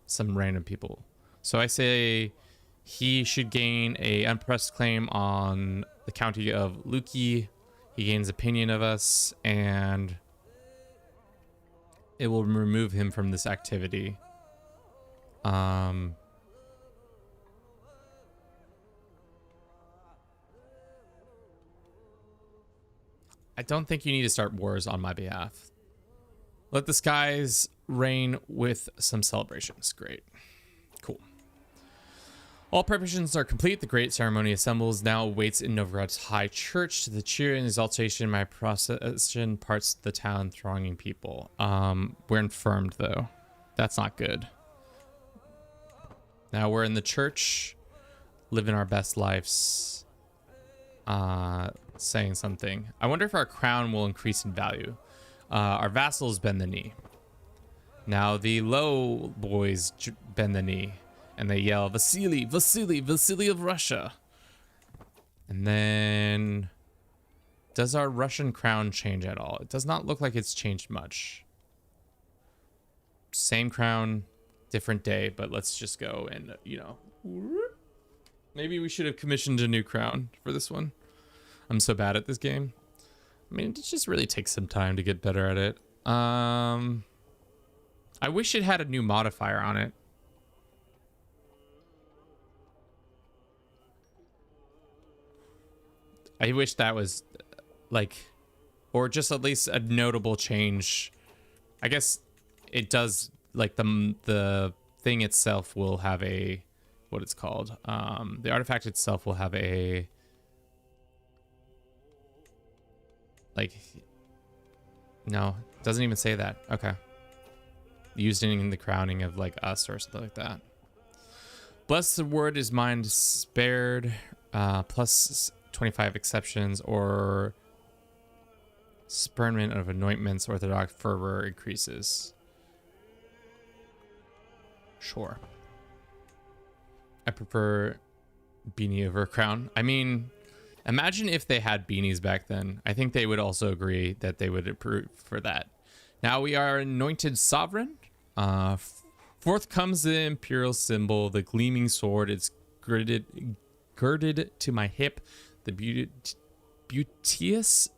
some random people. So I say he should gain a unpressed claim on the county of Luki. He gains opinion of us and it will remove him from this activity. I don't think you need to start wars on my behalf. Let the skies reign with some celebrations. Great. Cool. All preparations are complete. The great ceremony assembles now awaits in Novgorod's high church. To the cheer and exaltation, my procession parts the town, thronging people. We're infirmed, though. That's not good. Now we're in the church, living our best lives, saying something. I wonder if our crown will increase in value. Our vassals bend the knee. Now the low boys bend the knee and they yell, Vasily, Vasily, Vasily of Russia. And then, does our Russian crown change at all? It does not look like it's changed much. Same crown, different day, but let's just go and, you know, maybe we should have commissioned a new crown for this one. I'm so bad at this game. I mean, it just really takes some time to get better at it. I wish it had a new modifier on it. I wish that was like, or just at least a notable change. I guess it does, like the thing itself will have a, what it's called. The artifact itself will have a, like, no, it doesn't even say that. Okay. Used in the crowning of like us or something like that. Blessed word is mine spared, plus 25 exceptions, or spurnment of anointments, orthodox fervor increases. Sure. I prefer beanie over crown. I mean, imagine if they had beanies back then. I think they would also agree that they would approve for that. Now we are anointed sovereign. Forth comes the imperial symbol, the gleaming sword. It's girded to my hip. The beauteous,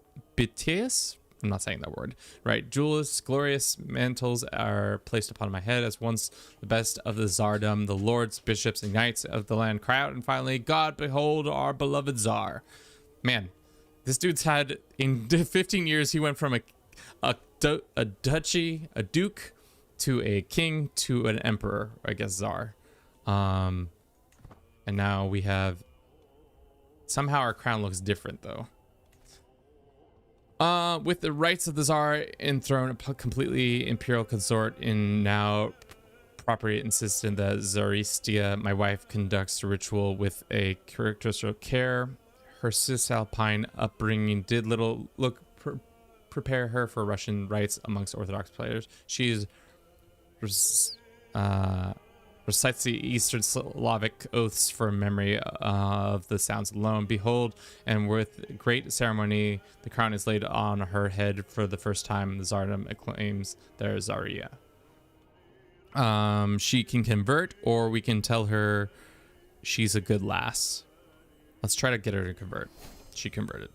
I'm not saying that word, right? Jewelous, glorious mantles are placed upon my head as once the best of the czardom, the lords, bishops, and knights of the land cry out, and finally, God, behold our beloved czar. Man, this dude's had, in 15 years, he went from a duchy, a duke, to a king, to an emperor, I guess czar. And now we have, somehow our crown looks different though. With the rights of the czar enthroned, a completely imperial consort in now property insistent that Zaristia, my wife, conducts a ritual with a characteristic care. Her cisalpine upbringing did little prepare her for Russian rights amongst Orthodox players. She is recites the Eastern Slavic oaths for memory of the sounds alone. Behold, and with great ceremony, the crown is laid on her head for the first time. The Tsardom acclaims their Zaria. She can convert, or we can tell her she's a good lass. Let's try to get her to convert. She converted.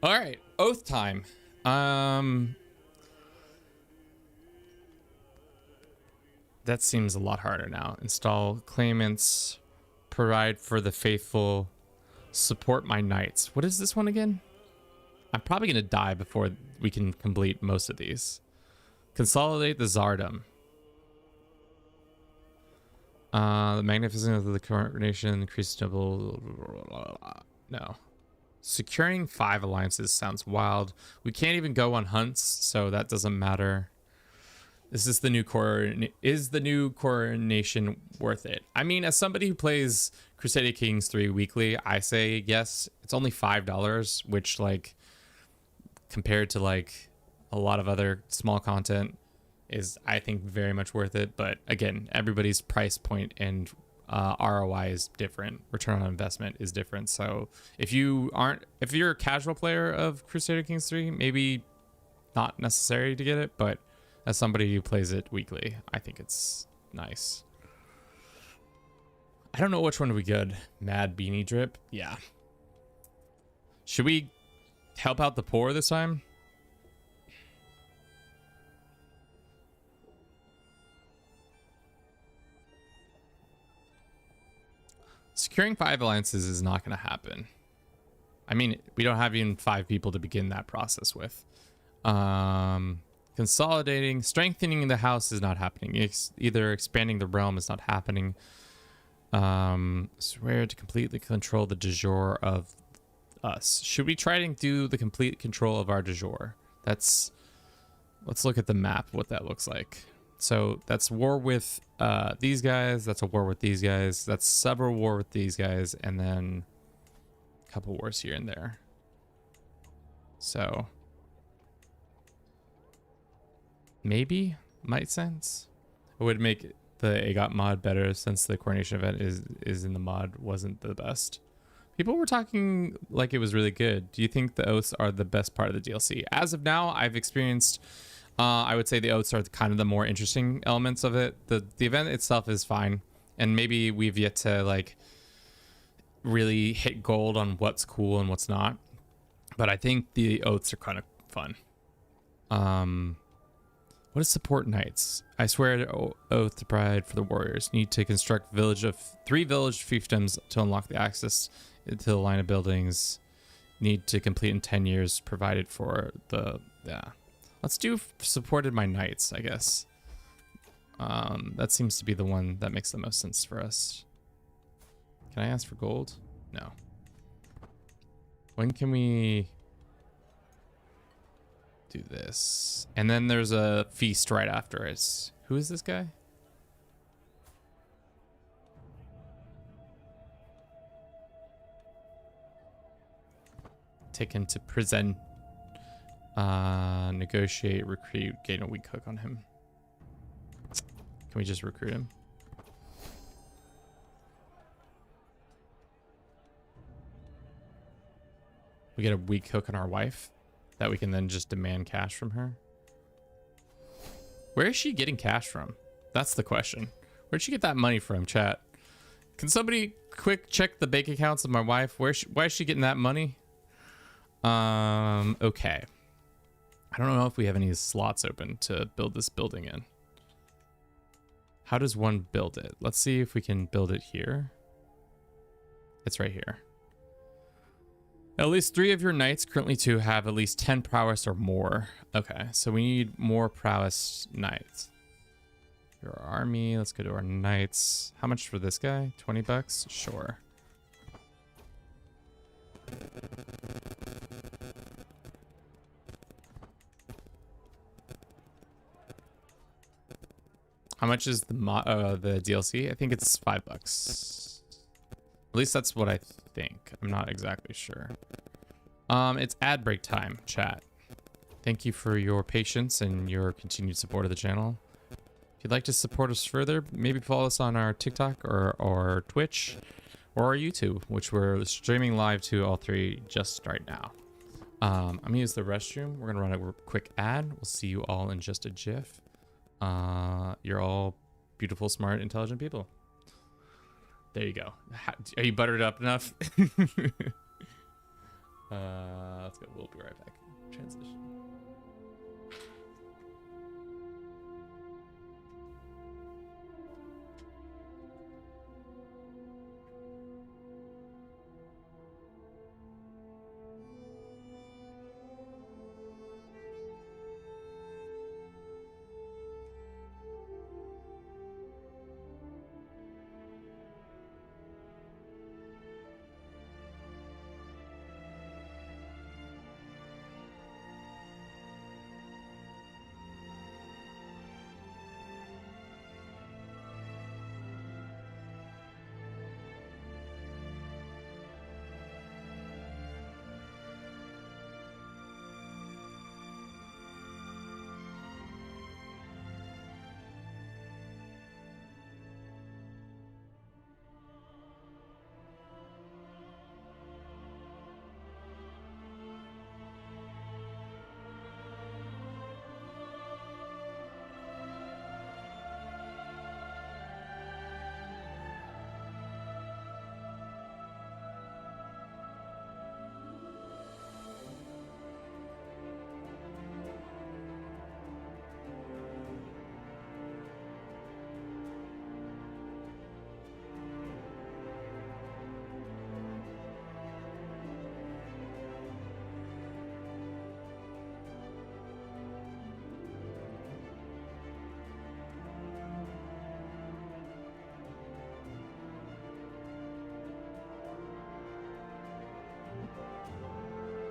All right, oath time. That seems a lot harder now. Install claimants, provide for the faithful, support my knights. What is this one again? I'm probably going to die before we can complete most of these. Consolidate the czardom. The magnificence of the coronation, increased double. No. Securing 5 alliances sounds wild. We can't even go on hunts, so that doesn't matter. Is the new coronation worth it? I mean, as somebody who plays Crusader Kings 3 weekly, I say yes. It's only $5, which, like, compared to like a lot of other small content, is, I think, very much worth it. But again, everybody's price point and ROI is different. Return on investment is different. So if you're a casual player of Crusader Kings 3, maybe not necessary to get it, but as somebody who plays it weekly, I think it's nice. I don't know which one would be good. Mad Beanie Drip? Yeah. Should we help out the poor this time? Securing 5 alliances is not going to happen. I mean, we don't have even 5 people to begin that process with. Consolidating, strengthening the house is not happening. Either expanding the realm is not happening. Swear to completely control the de jure of us. Should we try to do the complete control of our de jure? Let's look at the map, what that looks like. So that's war with these guys. That's a war with these guys. That's several war with these guys, and then a couple wars here and there. So maybe might sense. It would make the AGOT mod better since the coronation event is in the mod wasn't the best. People were talking like it was really good. Do you think the oaths are the best part of the DLC? As of now, I've experienced, I would say the oaths are kind of the more interesting elements of it. The event itself is fine. And maybe we've yet to like really hit gold on what's cool and what's not. But I think the oaths are kind of fun. What is support knights? I swear to oath to pride for the warriors. Need to construct 3 village fiefdoms to unlock the access to the line of buildings. Need to complete in 10 years provided for the, yeah. Let's do supported by knights, I guess. That seems to be the one that makes the most sense for us. Can I ask for gold? No. When can we do this? And then there's a feast right after us. Who is this guy? Taken to prison. Negotiate, recruit, gain a weak hook on him. Can we just recruit him? We get a weak hook on our wife that we can then just demand cash from her. Where is she getting cash from? That's the question. Where'd she get that money from, chat? Can somebody quick check the bank accounts of my wife? Why is she getting that money? Okay. I don't know if we have any slots open to build this building in. How does one build it? Let's see if we can build it here. It's right here. At least 3 of your knights, currently 2, have at least 10 prowess or more. Okay, so we need more prowess knights. Your army, let's go to our knights. How much for this guy? 20 bucks? Sure. How much is the DLC? I think it's $5. At least that's what I think. I'm not exactly sure. It's ad break time, chat. Thank you for your patience and your continued support of the channel. If you'd like to support us further, maybe follow us on our TikTok or Twitch or our YouTube, which we're streaming live to all 3 just right now. I'm gonna use the restroom. We're gonna run a quick ad. We'll see you all in just a jiff. You're all beautiful, smart, intelligent people. There you go. Are you buttered up enough? Let's go. We'll be right back. Transition.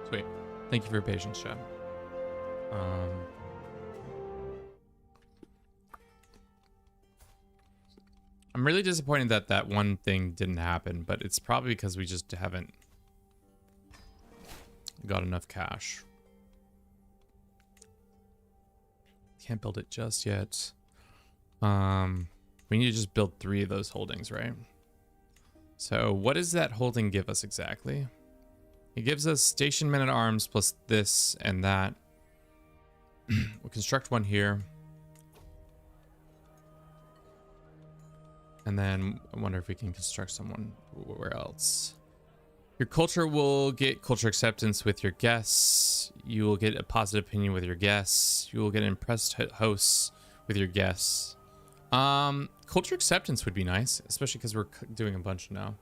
Sweet. Thank you for your patience, chat. I'm really disappointed that that one thing didn't happen, but it's probably because we just haven't got enough cash. Can't build it just yet. We need to just build 3 of those holdings, right? So what does that holding give us exactly? It gives us station men-at-arms plus this and that. We'll construct one here. And then I wonder if we can construct someone where else. Your culture will get culture acceptance with your guests. You will get a positive opinion with your guests. You will get impressed hosts with your guests. Culture acceptance would be nice, especially because we're doing a bunch now.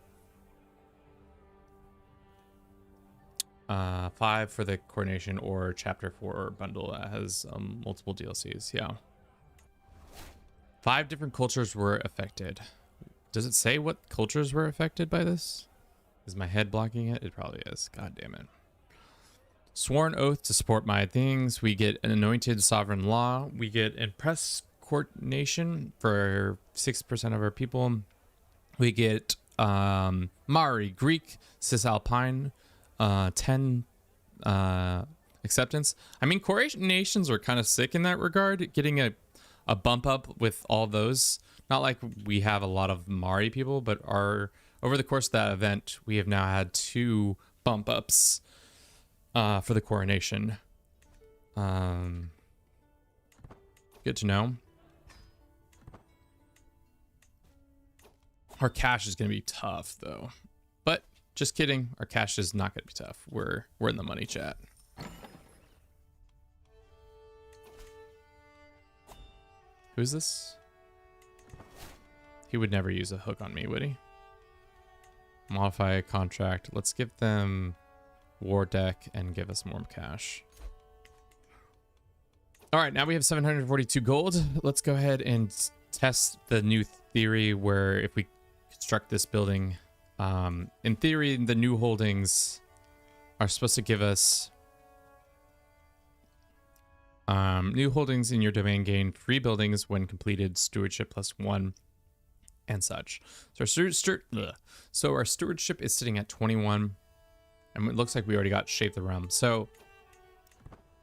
5 for the coronation or chapter 4 bundle that has multiple DLCs. Yeah. 5 different cultures were affected. Does it say what cultures were affected by this? Is my head blocking it? It probably is. God damn it. Sworn oath to support my things. We get an anointed sovereign law. We get impress coronation for 6% of our people. We get Mari, Greek, Cisalpine, 10 acceptance. I mean, coronations are kind of sick in that regard. Getting a bump up with all those. Not like we have a lot of Mari people, but over the course of that event, we have now had 2 bump ups for the coronation. Good to know. Our cash is going to be tough, though. But just kidding. Our cash is not going to be tough. We're in the money chat. Who's this? He would never use a hook on me, would he? Modify a contract. Let's give them war deck and give us more cash. All right, now we have 742 gold. Let's go ahead and test the new theory where if we construct this building, in theory, the new holdings are supposed to give us new holdings in your domain gain free buildings when completed, stewardship +1 and such. So our stewardship is sitting at 21 and it looks like we already got Shape the Realm. So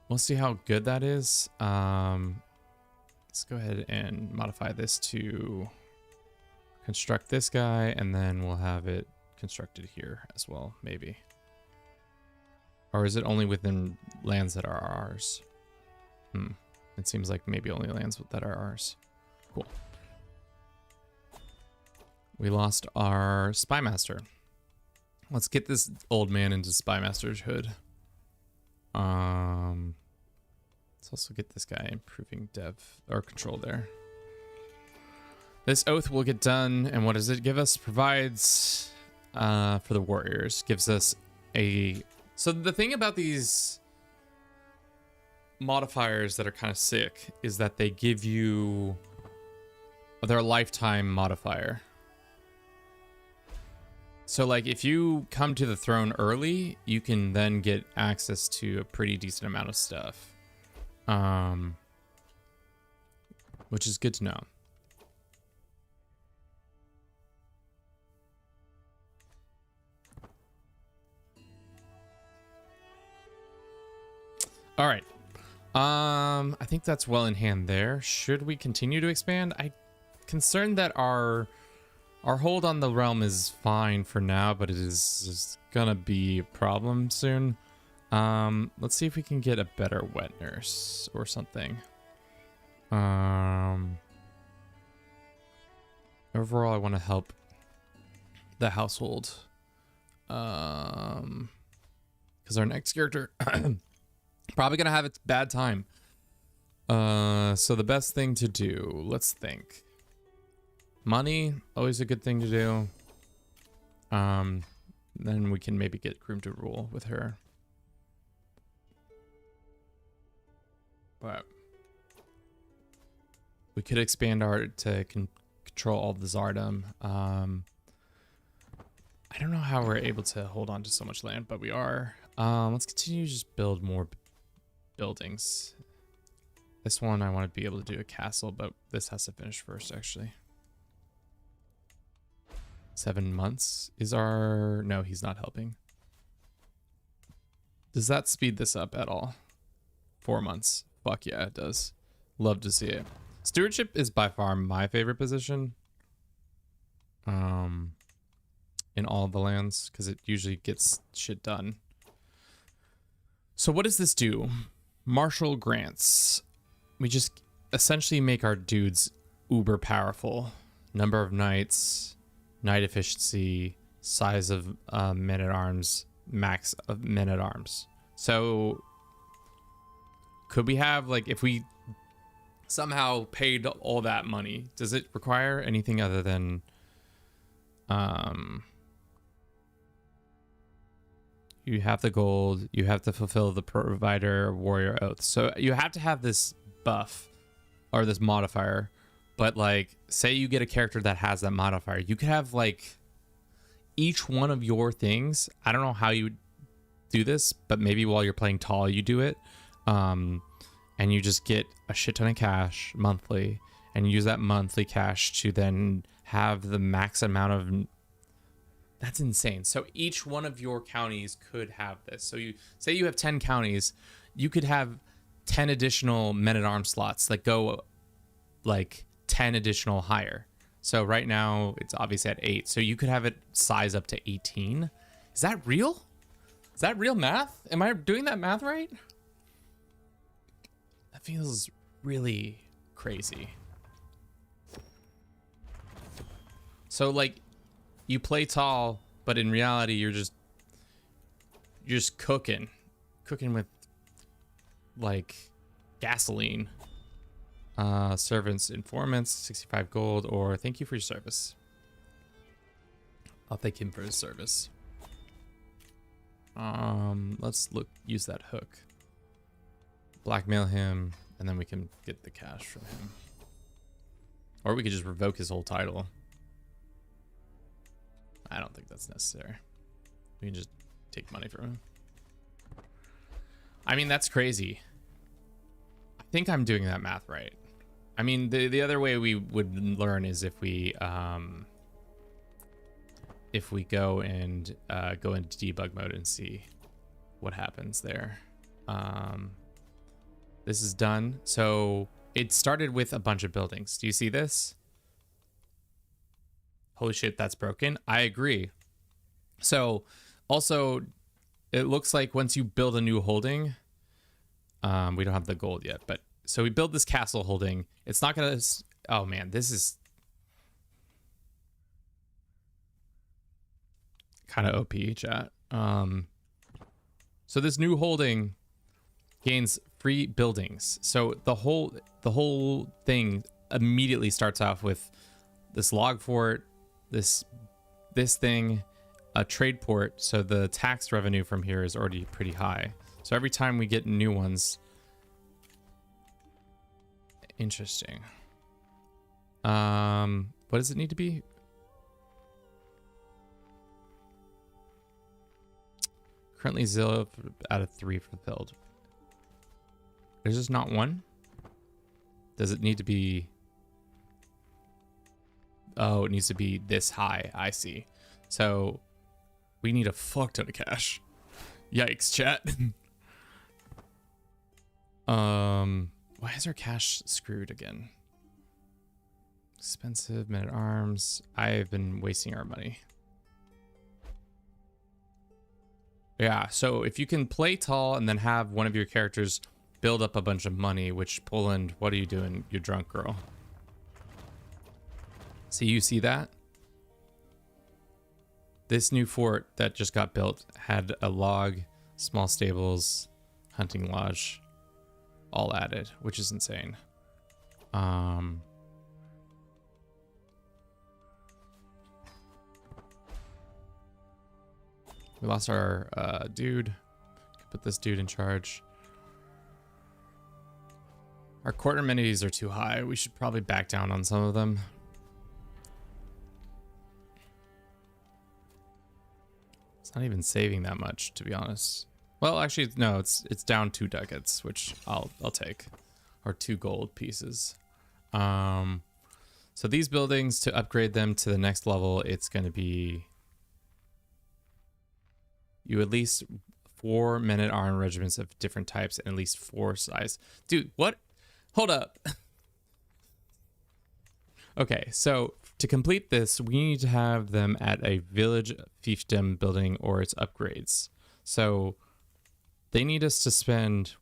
we'll see how good that is. Let's go ahead and modify this to construct this guy, and then we'll have it constructed here as well, maybe. Or is it only within lands that are ours? It seems like maybe only lands that are ours. Cool. We lost our Spy Master. Let's get this old man into Spy Master's hood. Let's also get this guy improving dev or control there. This oath will get done, and what does it give us? Provides for the warriors. Gives us a... So the thing about these modifiers that are kind of sick is that they give you their lifetime modifier. So like if you come to the throne early, you can then get access to a pretty decent amount of stuff. Which is good to know. All right. I think that's well in hand there. Should we continue to expand? I'm concerned that our hold on the realm is fine for now, but it is gonna be a problem soon. Let's see if we can get a better wet nurse or something. Overall, I want to help the household. Because our next character probably gonna have a bad time. So the best thing to do, let's think. Money, always a good thing to do. Then we can maybe get Groom to rule with her. But we could expand our to control all the Tsardom. I don't know how we're able to hold on to so much land, but we are. Let's continue to just build more buildings. This one I want to be able to do a castle, but this has to finish first, actually. 7 months is our... No, he's not helping. Does that speed this up at all? 4 months. Fuck yeah, it does. Love to see it. Stewardship is by far my favorite position. In all the lands, because it usually gets shit done. So what does this do? Martial grants. We just essentially make our dudes uber powerful. Number of knights, knight efficiency, size of men-at-arms, max of men-at-arms. So could we have, like, if we somehow paid all that money, does it require anything other than you have the gold, you have to fulfill the provider warrior oath. So you have to have this buff or this modifier. But like, say you get a character that has that modifier, you could have like each one of your things. I don't know how you would do this, but maybe while you're playing tall, you do it. And you just get a shit ton of cash monthly and use that monthly cash to then have the max amount of. That's insane. So each one of your counties could have this. So you say you have 10 counties, you could have 10 additional men-at-arms slots that go like 10 additional higher. So right now it's obviously at 8. So you could have it size up to 18. Is that real? Is that real math? Am I doing that math right? That feels really crazy. So like, you play tall, but in reality, you're just cooking with like gasoline. Servants, informants, 65 gold, or thank you for your service. I'll thank him for his service. Let's use that hook. Blackmail him, and then we can get the cash from him. Or we could just revoke his whole title. I don't think that's necessary. We can just take money from him. I mean, that's crazy. I think I'm doing that math right. I mean, the other way we would learn is if we go and go into debug mode and see what happens there. This is done. So it started with a bunch of buildings. Do you see this? Holy shit, that's broken. I agree. So also, it looks like once you build a new holding, we don't have the gold yet, but so we build this castle holding. It's not gonna, oh man, this is kind of OP, chat. So this new holding gains free buildings. So the whole thing immediately starts off with this log fort, this thing, a trade port. So the tax revenue from here is already pretty high. So every time we get new ones, interesting. What does it need to be? Currently 0 out of 3 fulfilled. There's just not one. Does it need to be? Oh, it needs to be this high. I see. So we need a fuck ton of cash. Yikes, chat. Why is our cash screwed again? Expensive men-at-arms. I've been wasting our money. Yeah, so if you can play tall and then have one of your characters build up a bunch of money, which Poland, what are you doing, you drunk girl? So you see that? This new fort that just got built had a log, small stables, hunting lodge, all added, which is insane. We lost our dude. Put this dude in charge. Our court amenities are too high. We should probably back down on some of them. It's not even saving that much, to be honest. Well, actually, no, it's down 2 ducats, which I'll take, or 2 gold pieces. So these buildings, to upgrade them to the next level, it's going to be you at least 4 men-at-arms regiments of different types and at least 4 size. Dude, what? Hold up. Okay, so to complete this, we need to have them at a village fiefdom building or its upgrades. So they need us to spend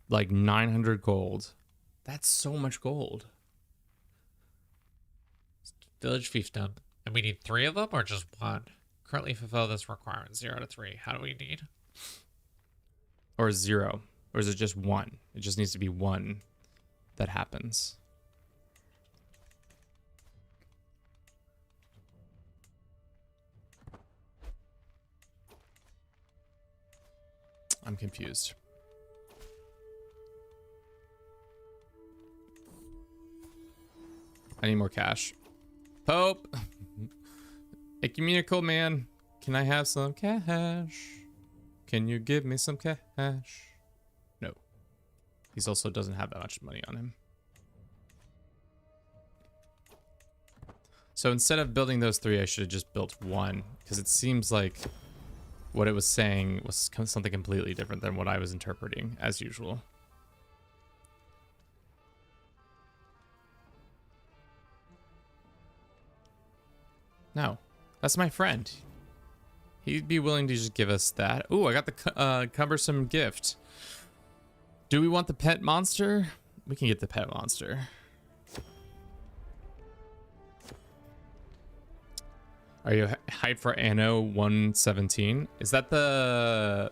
like 900 gold. That's so much gold. Village fiefdom. And we need 3 of them or just 1? Currently fulfill this requirement. 0 to 3. How do we need? Or 0. Or is it just 1? It just needs to be 1 that happens. I'm confused. I need more cash. Pope! Ecumenical man, can I have some cash? Can you give me some cash? No. He also doesn't have that much money on him. So instead of building those 3, I should have just built 1, because it seems like what it was saying was something completely different than what I was interpreting, as usual. No, that's my friend. He'd be willing to just give us that. Ooh, I got the cumbersome gift. Do we want the pet monster? We can get the pet monster. Are you hyped for Anno 117? Is that the...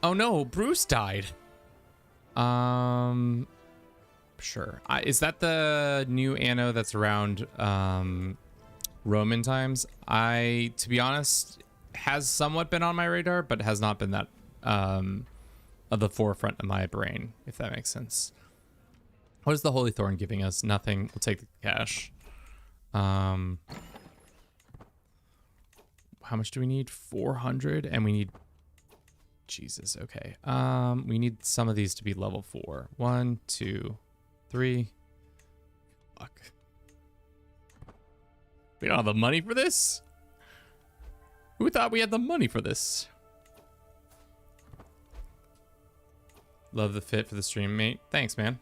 Oh no, Bruce died. Sure. Is that the new Anno that's around Roman times? To be honest, has somewhat been on my radar, but has not been that of the forefront of my brain, if that makes sense. What is the Holy Thorn giving us? Nothing. We'll take the cash. How much do we need? 400, and we need... Jesus, okay. We need some of these to be level 4. 1, 2, 3. Fuck. We don't have the money for this? Who thought we had the money for this? Love the fit for the stream, mate. Thanks, man.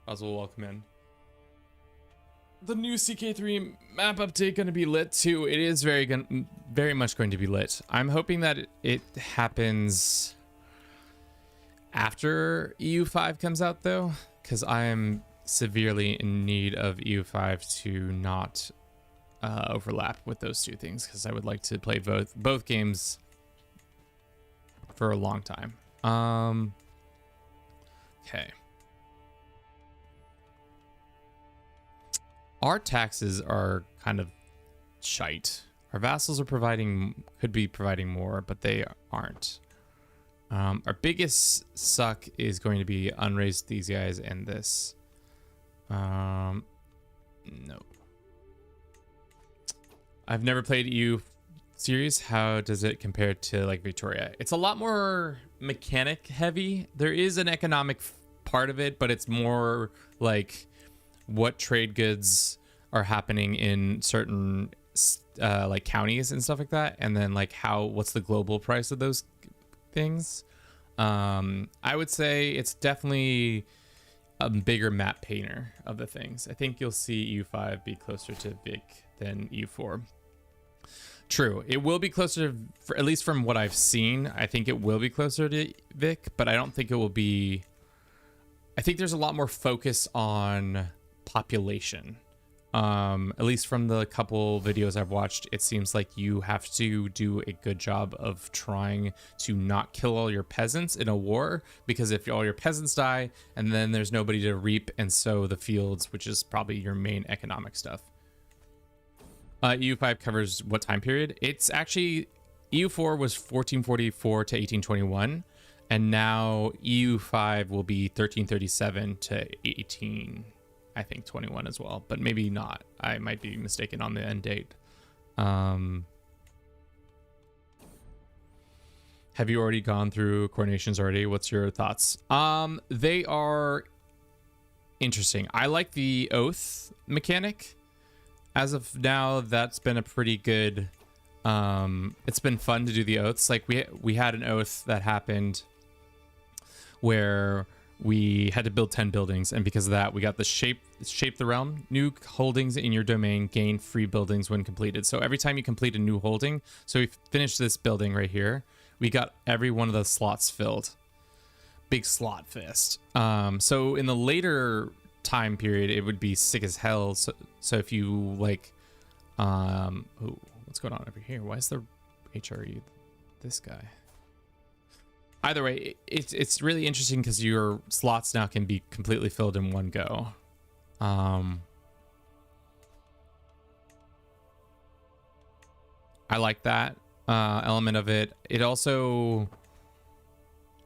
Oswald, welcome in. The new CK3 map update going to be lit too. It is very much going to be lit. I'm hoping that it happens after EU5 comes out though, because I am severely in need of EU5 to not overlap with those two things, because I would like to play both games for a long time. Okay. Our taxes are kind of shite. Our vassals are could be providing more, but they aren't. Our biggest suck is going to be unraised these guys and this. No. I've never played EU series. How does it compare to like Victoria? It's a lot more mechanic heavy. There is an economic part of it, but it's more like what trade goods are happening in certain like counties and stuff like that, and then like what's the global price of those things. I would say it's definitely a bigger map painter of the things. I think you'll see EU5 be closer to Vic than EU4. True, it will be closer to, at least from what I've seen, I think it will be closer to Vic, but I don't think it will be. I think there's a lot more focus on population. At least from the couple videos I've watched, it seems like you have to do a good job of trying to not kill all your peasants in a war, because if all your peasants die and then there's nobody to reap and sow the fields, which is probably your main economic stuff. EU5 covers what time period? It's actually, EU4 was 1444 to 1821, and now EU5 will be 1337 to 18, I think 21 as well, but maybe not. I might be mistaken on the end date. Have you already gone through coronations already? What's your thoughts? They are interesting. I like the oath mechanic. As of now, that's been a pretty good, it's been fun to do the oaths. Like we had an oath that happened where we had to build 10 buildings, and because of that, we got the shape the realm. New holdings in your domain gain free buildings when completed. So every time you complete a new holding, so we finished this building right here, we got every one of the slots filled. Big slot fest. So in the later time period, it would be sick as hell. So if you like, oh, what's going on over here? Why is the HRE this guy? Either way, it's really interesting because your slots now can be completely filled in one go. I like that element of it. It also,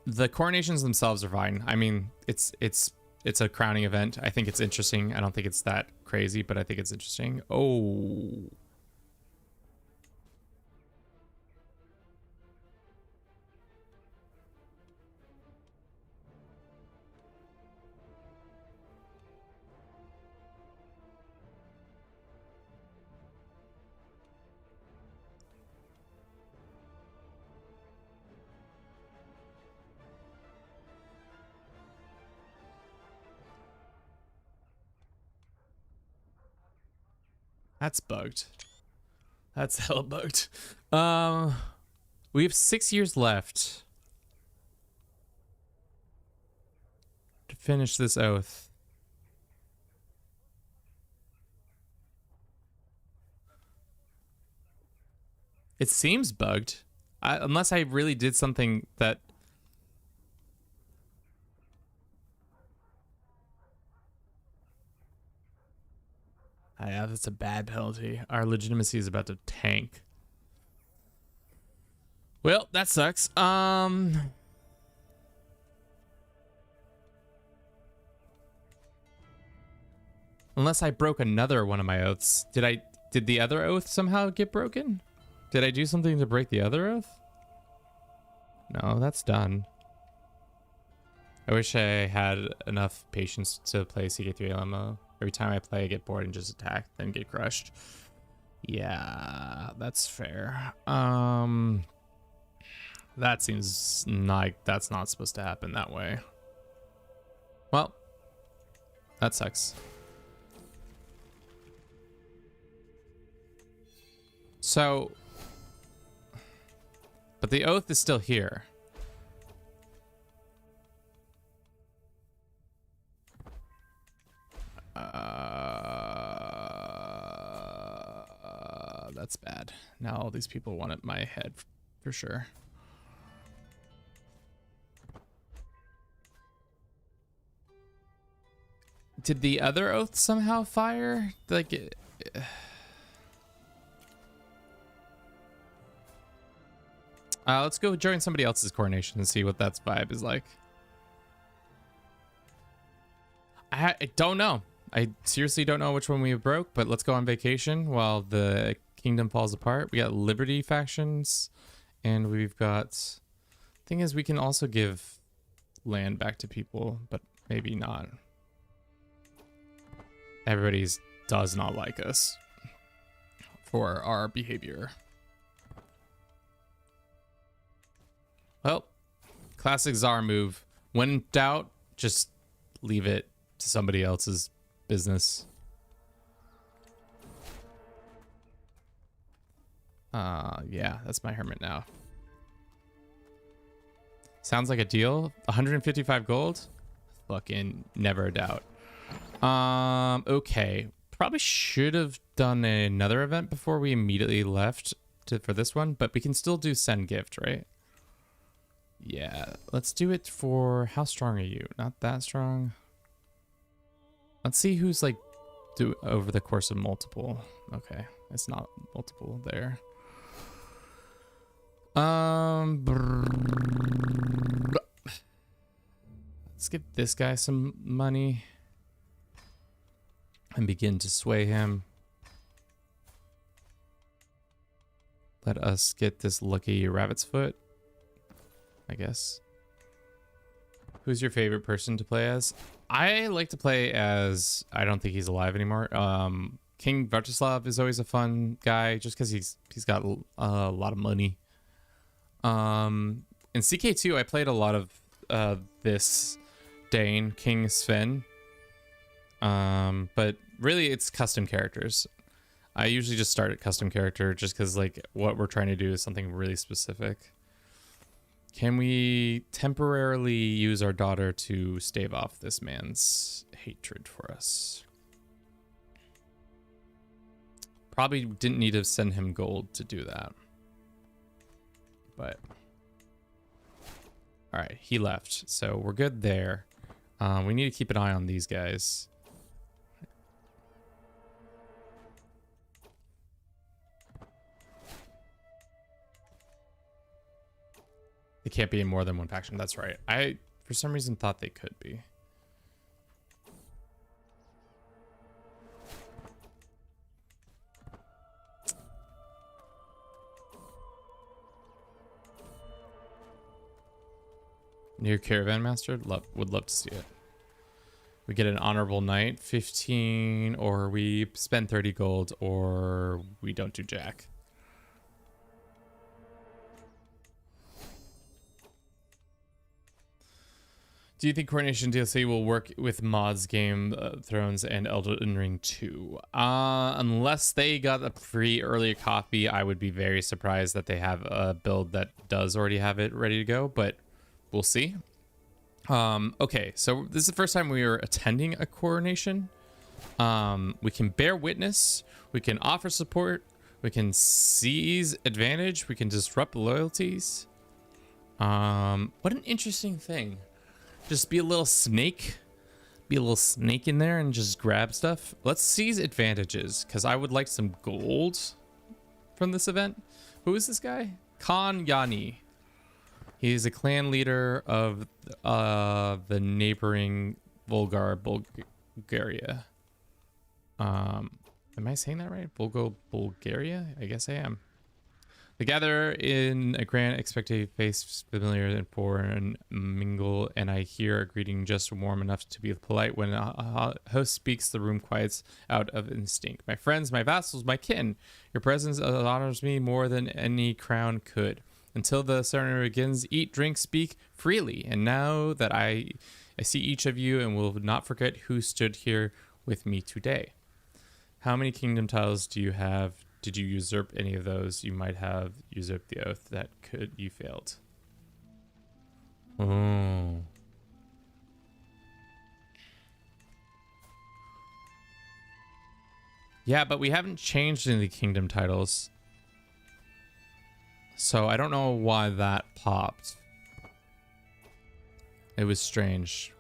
the coronations themselves are fine. I mean, it's a crowning event. I think it's interesting. I don't think it's that crazy, but I think it's interesting. Oh. That's bugged. That's hella bugged. We have 6 years left to finish this oath. It seems bugged. Unless I really did something that... Yeah, that's a bad penalty. Our legitimacy is about to tank. Well, that sucks. Unless I broke another one of my oaths. Did the other oath somehow get broken? Did I do something to break the other oath? No, that's done. I wish I had enough patience to play CK3 LMO. Every time I play, I get bored and just attack, then get crushed. Yeah, that's fair. That seems like that's not supposed to happen that way. Well, that sucks. So, but the oath is still here. That's bad. Now all these people want my head for sure. Did the other oath somehow fire? Like, let's go join somebody else's coronation and see what that vibe is like. I don't know. I seriously don't know which one we broke, but let's go on vacation while the kingdom falls apart. We got Liberty factions, and we've got... Thing is, we can also give land back to people, but maybe not. Everybody does not like us for our behavior. Well, classic Czar move. When in doubt, just leave it to somebody else's business. Yeah, that's my hermit now. Sounds like a deal. 155 gold? Fucking never a doubt. Okay. Probably should have done another event before we immediately left for this one, but we can still do send gift, right? Yeah, let's do it for... How strong are you? Not that strong. Let's see who's like do over the course of multiple. Okay, it's not multiple there. Let's give this guy some money and begin to sway him. Let us get this lucky rabbit's foot, I guess. Who's your favorite person to play as? I like to play as... I don't think he's alive anymore. King Vartislav is always a fun guy, just because he's got a lot of money. In CK2, I played a lot of this Dane, King Sven. But really it's custom characters. I usually just start at custom character just because like what we're trying to do is something really specific. Can we temporarily use our daughter to stave off this man's hatred for us? Probably didn't need to send him gold to do that. But all right, he left, so we're good there. We need to keep an eye on these guys. They can't be in more than one faction. That's right. I, for some reason, thought they could be. Near Caravan Master? Would love to see it. We get an honorable knight, 15, or we spend 30 gold, or we don't do jack. Do you think Coronation DLC will work with mods, Game Thrones, and Elden Ring 2? Unless they got a free early copy, I would be very surprised that they have a build that does already have it ready to go, but we'll see. Okay, so this is the first time we are attending a coronation. We can bear witness, we can offer support, we can seize advantage, we can disrupt loyalties. What an interesting thing. Just be a little snake. Be a little snake in there and just grab stuff. Let's seize advantages, because I would like some gold from this event. Who is this guy? Khan Yani. He's a clan leader of the neighboring Bulgaria. Am I saying that right? Bulgaria? I guess I am. They gather in a grand expected face familiar and foreign mingle, and I hear a greeting just warm enough to be polite. When a host speaks, the room quiets out of instinct. My friends, my vassals, my kin, your presence honors me more than any crown could. Until the ceremony begins, eat, drink, speak freely. And now that I see each of you and will not forget who stood here with me today. How many kingdom titles do you have? Did you usurp any of those? You might have usurped the oath that you failed. Oh. Yeah, but we haven't changed any kingdom titles. So I don't know why that popped. It was strange.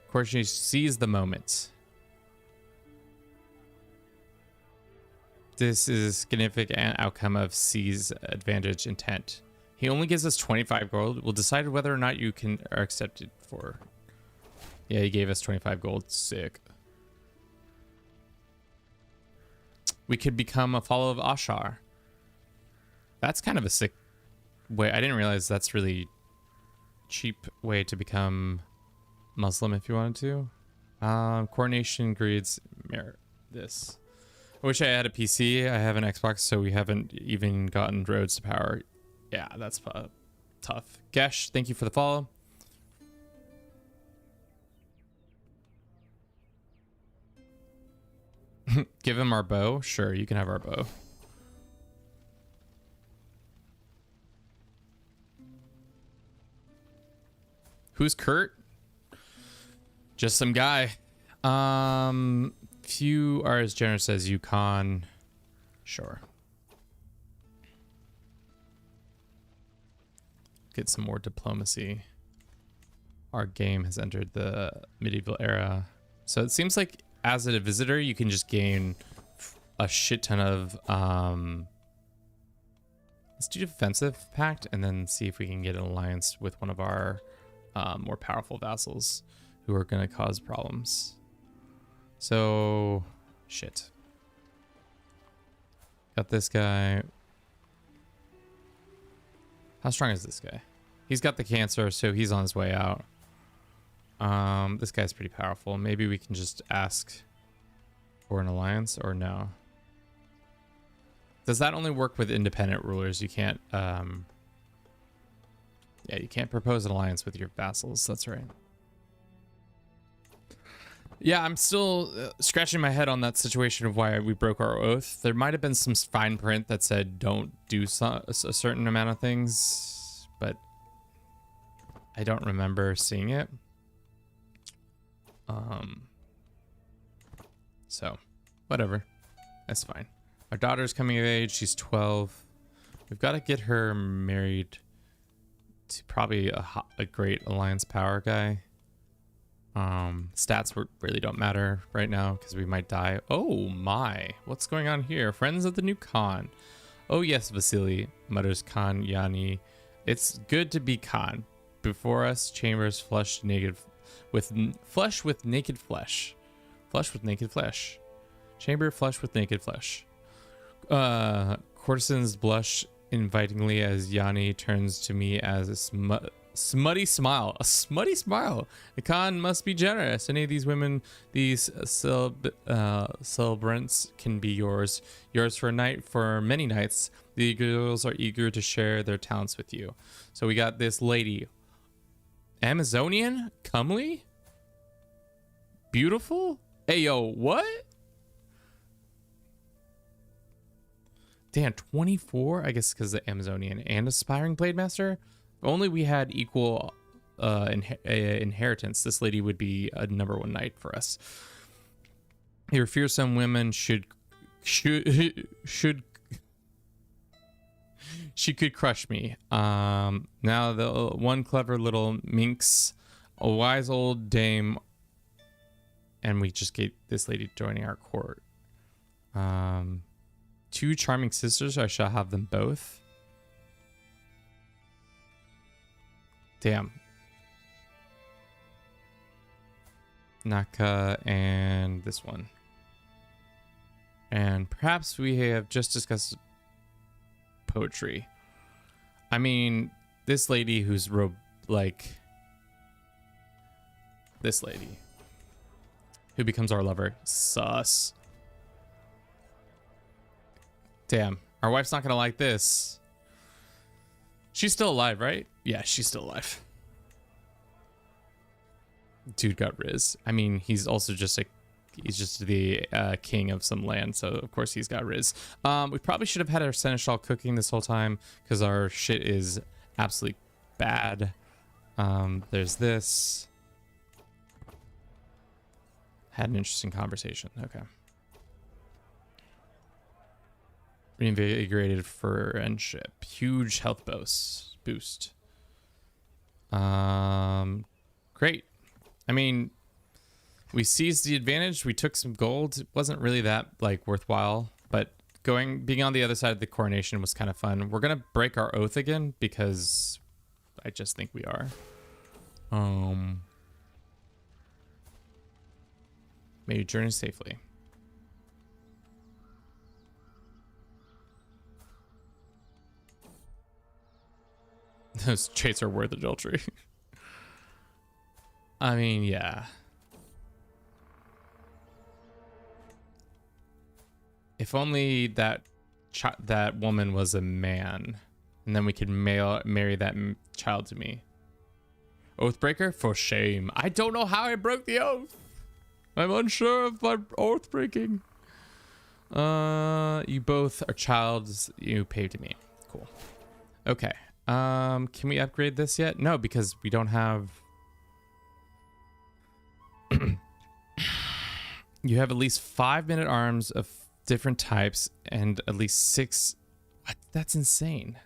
Of course, she sees the moment. This is a significant outcome of C's advantage intent. He only gives us 25 gold. We'll decide whether or not you are accepted for. Yeah, he gave us 25 gold. Sick. We could become a follower of Ashar. That's kind of a sick way. I didn't realize that's really cheap way to become Muslim if you wanted to. Coronation greeds merit this. I wish I had a PC. I have an Xbox, so we haven't even gotten Roads to Power. Yeah, that's tough. Gesh, thank you for the follow. Give him our bow. Sure, you can have our bow. Who's Kurt? Just some guy. Few are as generous as Yukon. Sure. Get some more diplomacy. Our game has entered the medieval era. So it seems like as a visitor, you can just gain a shit ton of... let's do defensive pact and then see if we can get an alliance with one of our more powerful vassals who are going to cause problems. So, shit. Got this guy. How strong is this guy? He's got the cancer, so he's on his way out. This guy's pretty powerful. Maybe we can just ask for an alliance, or no? Does that only work with independent rulers? You can't Yeah, you can't propose an alliance with your vassals. That's right. Yeah, I'm still scratching my head on that situation of why we broke our oath. There might have been some fine print that said don't do a certain amount of things, but I don't remember seeing it. So, whatever. That's fine. Our daughter's coming of age. She's 12. We've got to get her married to probably a great alliance power guy. Stats really don't matter right now because we might die. Oh my, what's going on here? Friends of the new Khan. Oh yes, Vasily, mutters Khan Yani. It's good to be Khan. Before us, chambers flushed naked with flesh with naked flesh. Flush with naked flesh. Chamber flush with naked flesh. Courtesans blush invitingly as Yanni turns to me as a smutty smile. A smutty smile. The Khan must be generous. Any of these women, these celebrants can be yours. Yours for a night, for many nights. The girls are eager to share their talents with you. So we got this lady. Amazonian? Comely? Beautiful? Hey, yo, what? Damn, 24? I guess because the Amazonian and aspiring blade master. If only we had equal inheritance, this lady would be a #1 knight for us. Your fearsome women should she could crush me. Now the one clever little minx, a wise old dame, and we just get this lady joining our court. 2 charming sisters, I shall have them both. Damn. Naka and this one. And perhaps we have just discussed poetry. I mean, this lady who's like this lady who becomes our lover. Sus. Damn, our wife's not gonna like this. She's still alive, right? Yeah, she's still alive. Dude got Riz. I mean, he's also just he's just the king of some land, so of course he's got Riz. We probably should have had our seneschal cooking this whole time because our shit is absolutely bad. There's this. Had an interesting conversation. Okay. Reinvigorated friendship. Huge health boost. Great. I mean, we seized the advantage. We took some gold. It wasn't really that like worthwhile, but being on the other side of the coronation was kind of fun. We're gonna break our oath again because I just think we are. May you journey safely. Those traits are worth adultery. I mean, yeah. If only that woman was a man, and then we could marry that child to me. Oathbreaker? For shame. I don't know how I broke the oath. I'm unsure of my oath breaking. You both are childs you paid to me. Cool. Okay. Can we upgrade this yet? No, because we don't have... You have at least 5 minute arms of different types and at least 6... What? That's insane.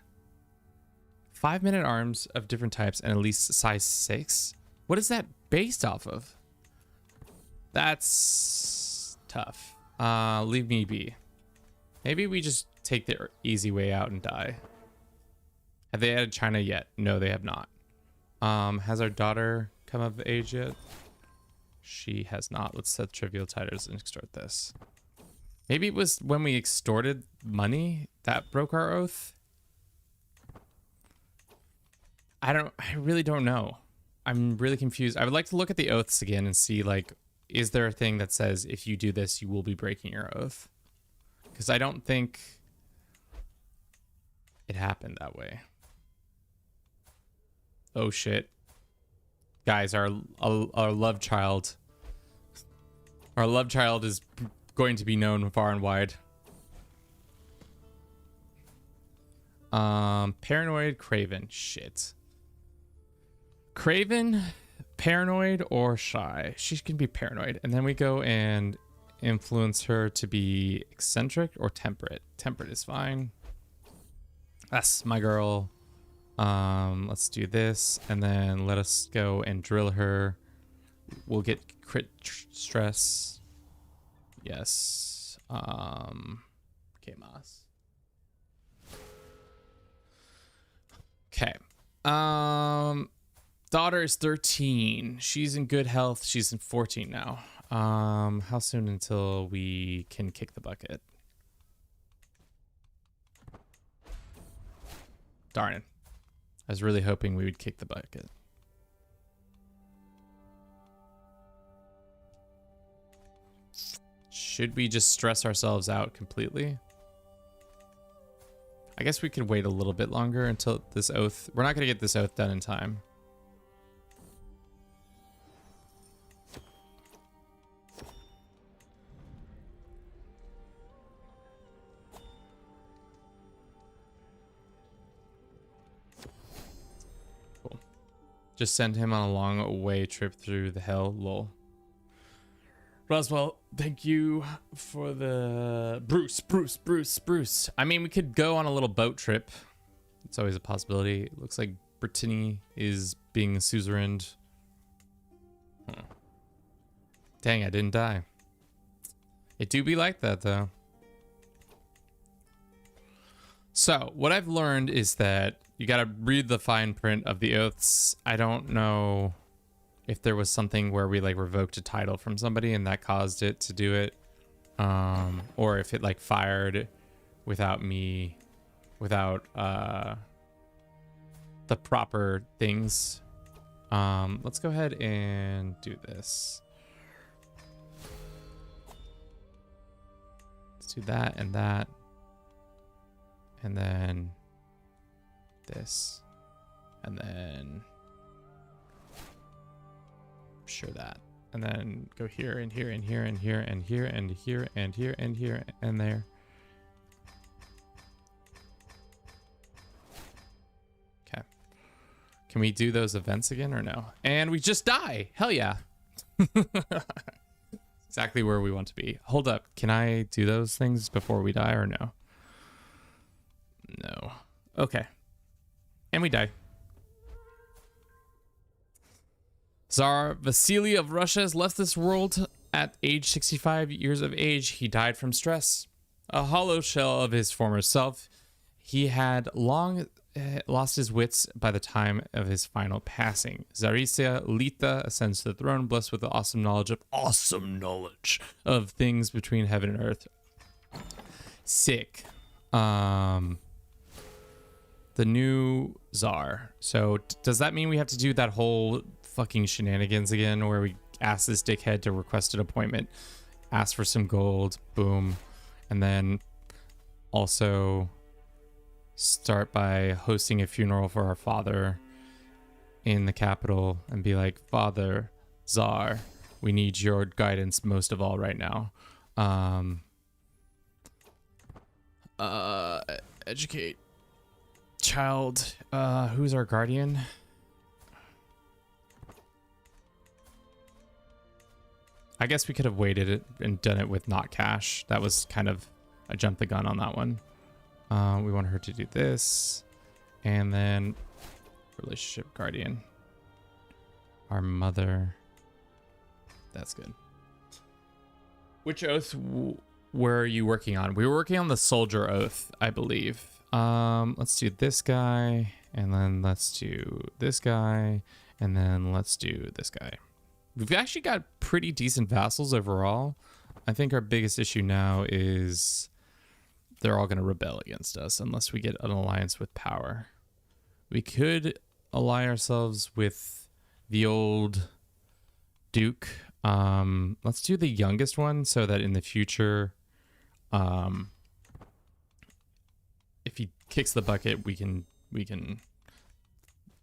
5 minute arms of different types and at least size 6? What is that based off of? That's tough. Leave me be. Maybe we just take the easy way out and die. Have they added China yet? No, they have not. Has our daughter come of age yet? She has not. Let's set trivial titles and extort this. Maybe it was when we extorted money that broke our oath. I really don't know. I'm really confused. I would like to look at the oaths again and see, like, is there a thing that says if you do this, you will be breaking your oath? Because I don't think it happened that way. Oh shit. Guys, our love child. Our love child is going to be known far and wide. Paranoid, Craven. Shit. Craven, paranoid, or shy? She can be paranoid. And then we go and influence her to be eccentric or temperate. Temperate is fine. That's my girl. Let's do this. And then let us go and drill her. We'll get crit stress. Yes. Okay, Moss. Okay. Daughter is 13. She's in good health. She's in 14 now. How soon until we can kick the bucket? Darn it. I was really hoping we would kick the bucket. Should we just stress ourselves out completely? I guess we could wait a little bit longer until this oath... We're not going to get this oath done in time. Cool. Just send him on a long away trip through the hell, lol. Roswell, thank you for the... Bruce. I mean, we could go on a little boat trip. It's always a possibility. It looks like Brittany is being suzerained. Dang, I didn't die. It do be like that, though. So, what I've learned is that you gotta read the fine print of the oaths. I don't know... if there was something where we like revoked a title from somebody and that caused it to do it, or if it like fired without the proper things. Let's go ahead and do this. Let's do that, and then this, and then sure that, and then go here and here and here and here and here and here and here and here and there. Okay, can we do those events again or no? And we just die. Hell yeah. Exactly where we want to be. Hold up, can I do those things before we die or no? No. Okay, and we die. Tsar Vasily of Russia has left this world at age 65 years of age. He died from stress. A hollow shell of his former self, he had long lost his wits by the time of his final passing. Tsaritsa Lita ascends to the throne, blessed with the awesome knowledge of things between heaven and earth. Sick. The new Tsar. So does that mean we have to do that whole fucking shenanigans again where we ask this dickhead to request an appointment, ask for some gold, boom, and then also start by hosting a funeral for our father in the capital and be like, Father Tsar, we need your guidance most of all right now. Educate child. Who's our guardian? I guess we could have waited it and done it with not cash. That was kind of, I jumped the gun on that one. We want her to do this, and then relationship guardian. Our mother. That's good. Which oath were you working on? We were working on the soldier oath, I believe. Let's do this guy, and then let's do this guy, and then let's do this guy. We've actually got pretty decent vassals overall. I think our biggest issue now is they're all going to rebel against us unless we get an alliance with power. We could ally ourselves with the old Duke. Let's do the youngest one so that in the future, if he kicks the bucket, we can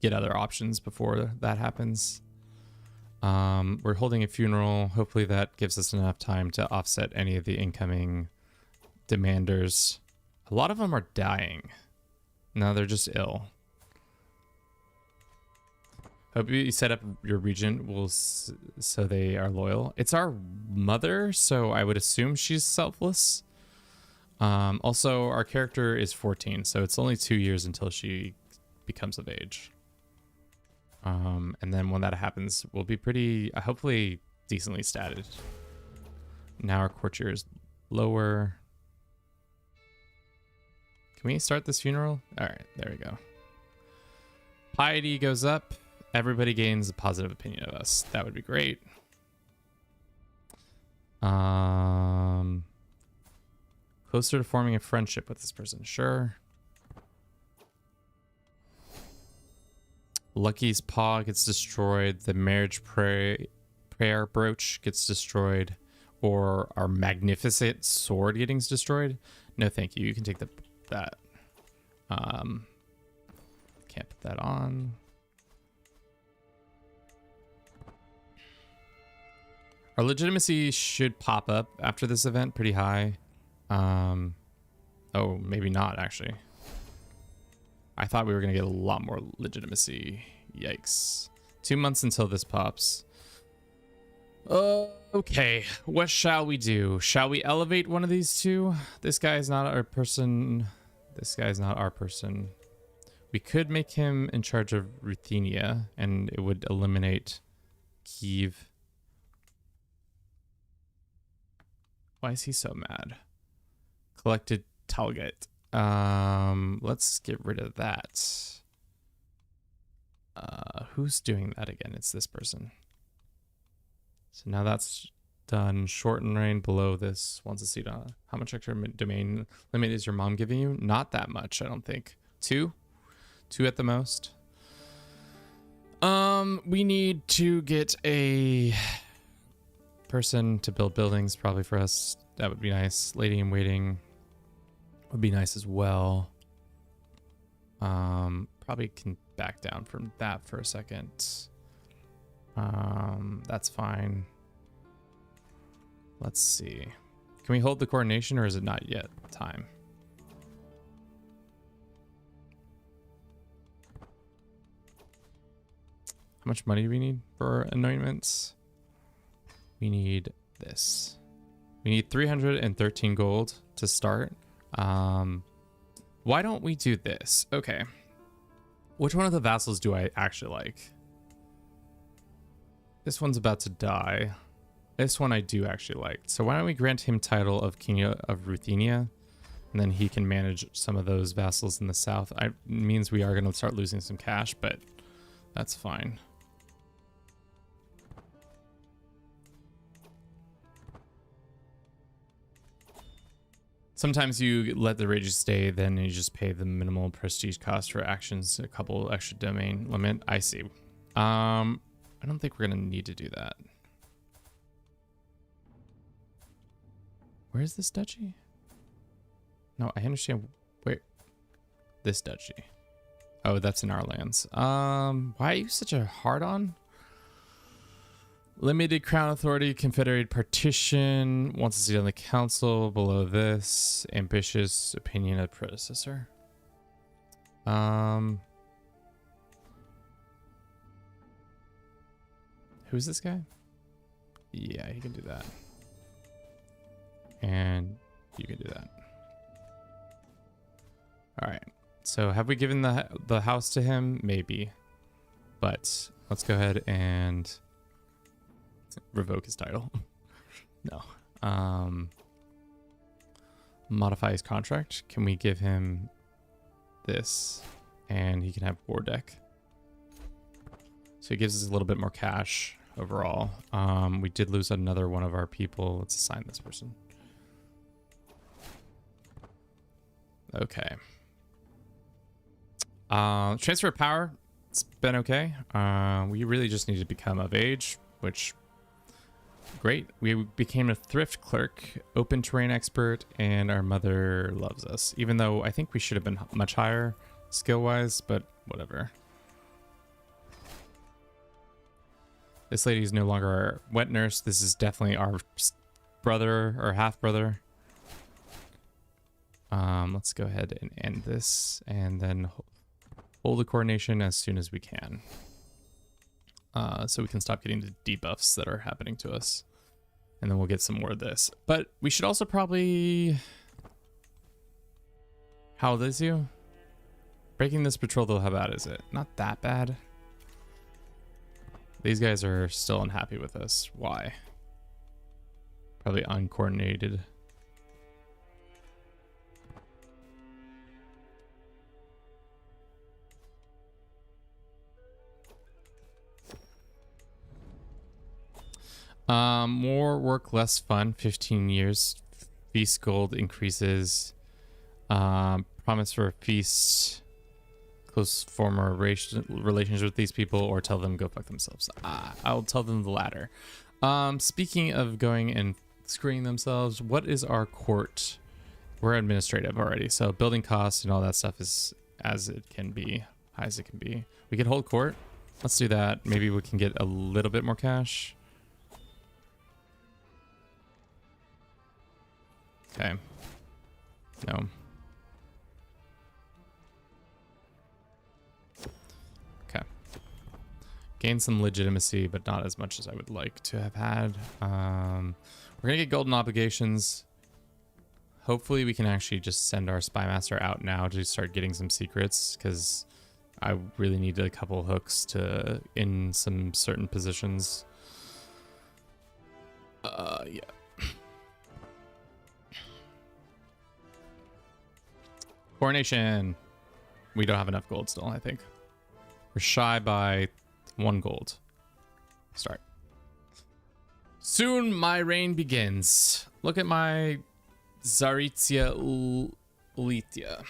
get other options before that happens. We're holding a funeral. Hopefully that gives us enough time to offset any of the incoming demanders. A lot of them are dying. No, they're just ill. Hope you set up your regent so they are loyal. It's our mother, so I would assume she's selfless. Also, our character is 14, so it's only 2 years until she becomes of age. And then when that happens, we'll be pretty, hopefully, decently statted. Now our courtier is lower. Can we start this funeral? All right, there we go. Piety goes up. Everybody gains a positive opinion of us. That would be great. Closer to forming a friendship with this person. Sure. Lucky's paw gets destroyed. The marriage prayer brooch gets destroyed. Or our magnificent sword getting destroyed. No, thank you. You can take that. Can't put that on. Our legitimacy should pop up after this event pretty high. Oh, maybe not actually. I thought we were gonna get a lot more legitimacy. Yikes. 2 months until this pops. Okay, what shall we do? Shall we elevate one of these two? This guy is not our person. This guy is not our person. We could make him in charge of Ruthenia, and it would eliminate Kiev. Why is he so mad? Collected Talget. Let's get rid of that. Who's doing that again? It's this person. So now that's done. Shorten reign below this. Wants to see how much extra domain limit is your mom giving you? Not that much, I don't think. 2 at the most. We need to get a person to build buildings probably for us. That would be nice. Lady in waiting would be nice as well. Probably can back down from that for a second. That's fine. Let's see. Can we hold the coronation or is it not yet time? How much money do we need for anointments? We need this. We need 313 gold to start. Why don't we do this? Okay. Which one of the vassals do I actually like? This one's about to die. This one I do actually like. So why don't we grant him title of King of Ruthenia, and then he can manage some of those vassals in the south. It means we are going to start losing some cash, but that's fine. Sometimes you let the rages stay, then you just pay the minimal prestige cost for actions, a couple extra domain limit. I see. I don't think we're gonna need to do that. Where's this duchy? No, I understand. Where? This duchy. Oh, that's in our lands. Why are you such a hard-on? Limited crown authority, confederated partition, wants to sit on the council. Below this, ambitious opinion of predecessor. Who's this guy? Yeah, he can do that. And you can do that. All right. So have we given the house to him? Maybe. But let's go ahead and revoke his title. No. Modify his contract. Can we give him this? And he can have war deck. So it gives us a little bit more cash overall. We did lose another one of our people. Let's assign this person. Okay. Transfer of power. It's been okay. We really just need to become of age, which great. We became a thrift clerk, open terrain expert, and our mother loves us. Even though I think we should have been much higher skill-wise, but whatever. This lady is no longer our wet nurse. This is definitely our brother or half brother. Let's go ahead and end this and then hold the coronation as soon as we can. So we can stop getting the debuffs that are happening to us. And then we'll get some more of this. But we should also probably... How old is you? Breaking this patrol though, how bad is it? Not that bad. These guys are still unhappy with us. Why? Probably uncoordinated. More work, less fun. 15 years. Feast gold increases. Promise for a feast. Close former relations with these people, or tell them go fuck themselves. I'll tell them the latter. Speaking of going and screwing themselves, what is our court? We're administrative already, so building costs and all that stuff is as it can be, high as it can be. We could hold court. Let's do that. Maybe we can get a little bit more cash. Okay. No. Okay. Gain some legitimacy, but not as much as I would like to have had. We're gonna get golden obligations. Hopefully we can actually just send our spy master out now to start getting some secrets, because I really need a couple hooks to in some certain positions. Yeah. Coronation. We don't have enough gold still, I think. We're shy by 1 gold. Start. Soon my reign begins. Look at my Zaritia Ulitia.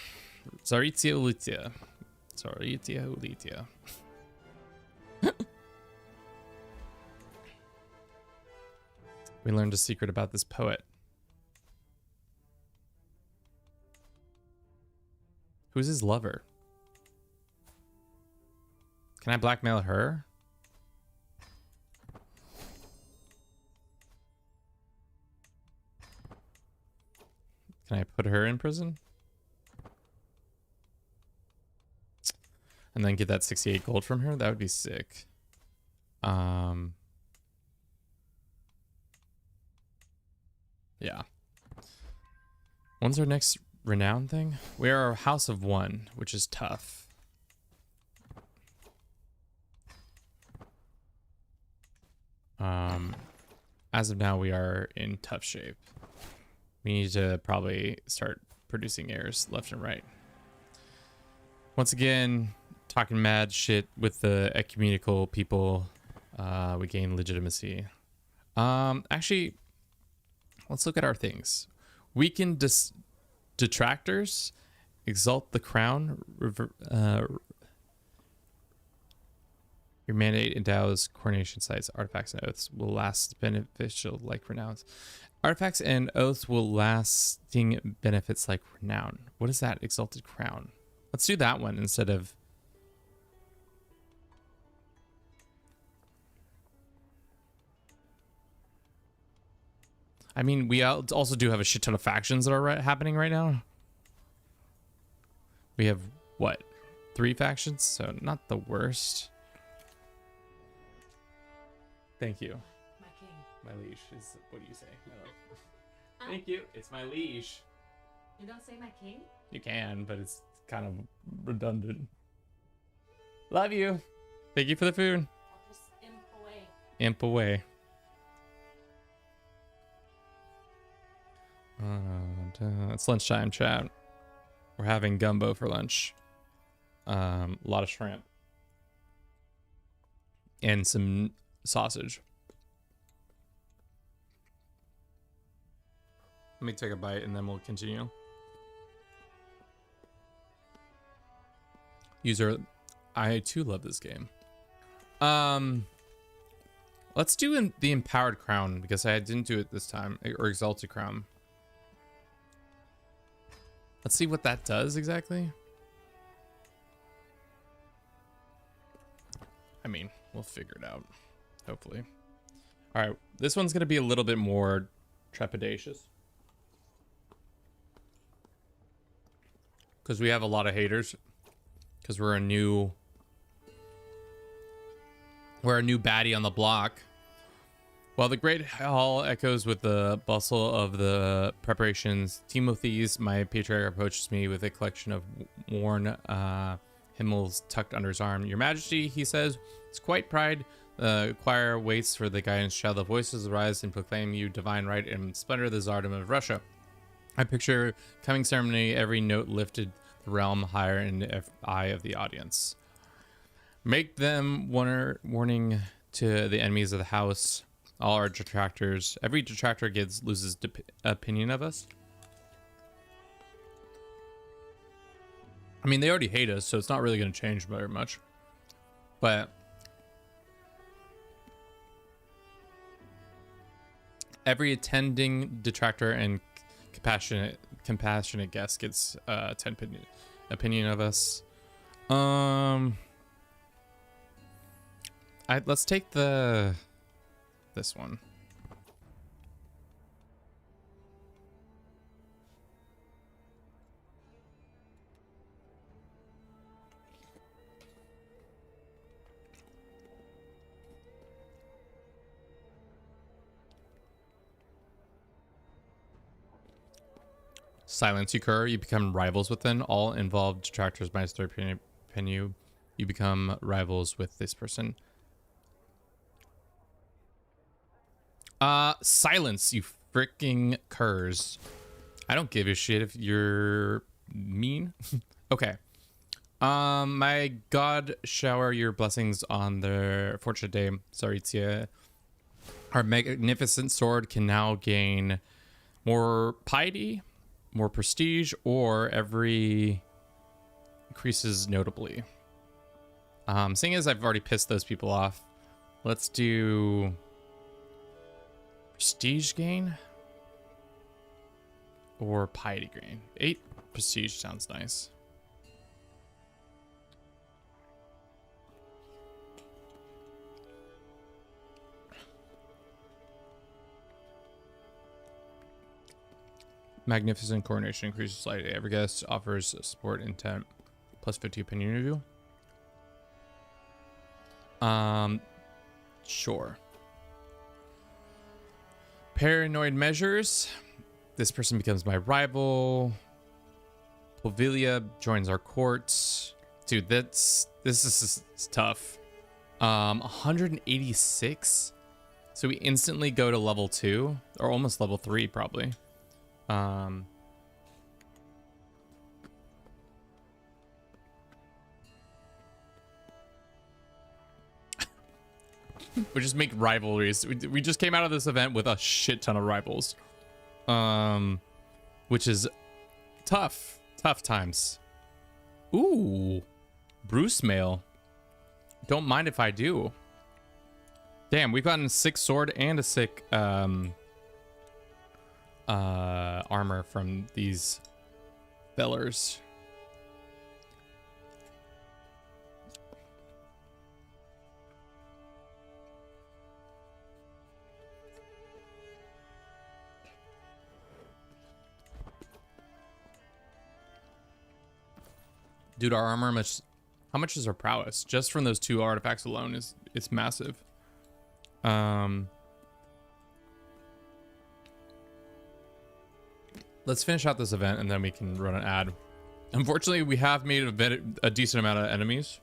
Zaritia Ulitia. Zaritia Ulitia. We learned a secret about this poet. Who's his lover? Can I blackmail her? Can I put her in prison? And then get that 68 gold from her? That would be sick. Yeah. When's our next renown thing? We are a house of 1, which is tough. As of now, we are in tough shape. We need to probably start producing heirs left and right. Once again, talking mad shit with the ecumenical people. We gain legitimacy. Actually, let's look at our things. Weaken detractors, exalt the crown, your mandate endows coronation sites, artifacts, and oaths will last beneficial like renowns. Artifacts and oaths will lasting benefits like renown. What is that? Exalted crown. Let's do that one instead of... I mean, we also do have a shit ton of factions that are happening right now. We have, what, 3 factions? So not the worst. Thank you. My king. My liege is, what do you say? My love. Thank you. It's my liege. You don't say my king? You can, but it's kind of redundant. Love you. Thank you for the food. I'll just imp away. Imp away. It's lunchtime, chat. We're having gumbo for lunch. A lot of shrimp. And some sausage. Let me take a bite and then we'll continue. User, I too love this game. Let's do the empowered crown because I didn't do it this time, or exalted crown. Let's see what that does exactly. I mean, we'll figure it out. hopefully. All right, this one's gonna be a little bit more trepidatious because we have a lot of haters because we're a new baddie on the block. While the great hall echoes with the bustle of the preparations, Timothy's, my patriarch, approaches me with a collection of worn hymnals tucked under his arm. Your Majesty, he says, it's quite pride. The choir waits for the guidance. Shall the voices arise and proclaim you divine right and splendor the Tsardom of Russia? I picture coming ceremony, every note lifted the realm higher in the eye of the audience. Make them warning to the enemies of the house. All our detractors. Every detractor loses opinion of us. I mean, they already hate us, so it's not really going to change very much. But every attending detractor and compassionate guest gets 10 opinion of us. Let's take this one. Silence occur. You become rivals within all involved detractors minus their opinion. You become rivals with this person. Silence, you freaking curs. I don't give a shit if you're mean. Okay. My god, shower your blessings on their fortunate day, Tsaritia. Our magnificent sword can now gain more piety, more prestige, or every increases notably. Seeing as I've already pissed those people off, let's do prestige gain or piety gain. 8 prestige sounds nice. Magnificent coronation increases slightly. Every guest offers support intent plus 50 opinion review. Sure. Paranoid measures. This person becomes my rival. Povilia joins our court. Dude, this is tough. 186. So we instantly go to level 2 or almost level 3 probably. We just make rivalries. We just came out of this event with a shit ton of rivals. Which is tough times. Ooh, Bruce mail. Don't mind if I do. Damn, we've gotten a sick sword and a sick armor from these fellers. Dude, our armor how much is our prowess? Just from those 2 artifacts alone it's massive. Let's finish out this event and then we can run an ad. Unfortunately, we have made a decent amount of enemies.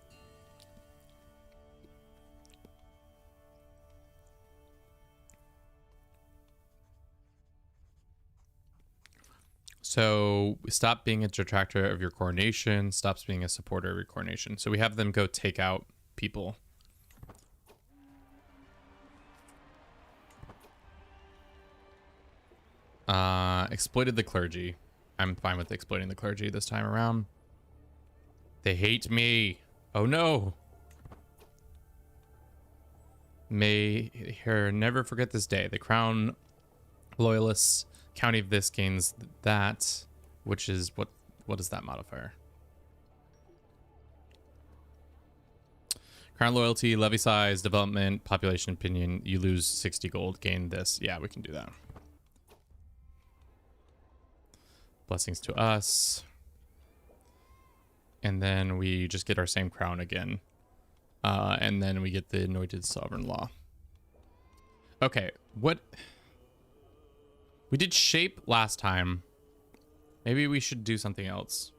So stop being a detractor of your coronation, stops being a supporter of your coronation. So we have them go take out people. Exploited the clergy. I'm fine with exploiting the clergy this time around. They hate me. Oh no. May her never forget this day. The crown loyalists county of this gains that, which is what is that modifier? Crown loyalty, levy size, development, population opinion. You lose 60 gold, gain this. Yeah, we can do that. Blessings to us. And then we just get our same crown again. And then we get the anointed sovereign law. Okay, what? We did shape last time. Maybe we should do something else.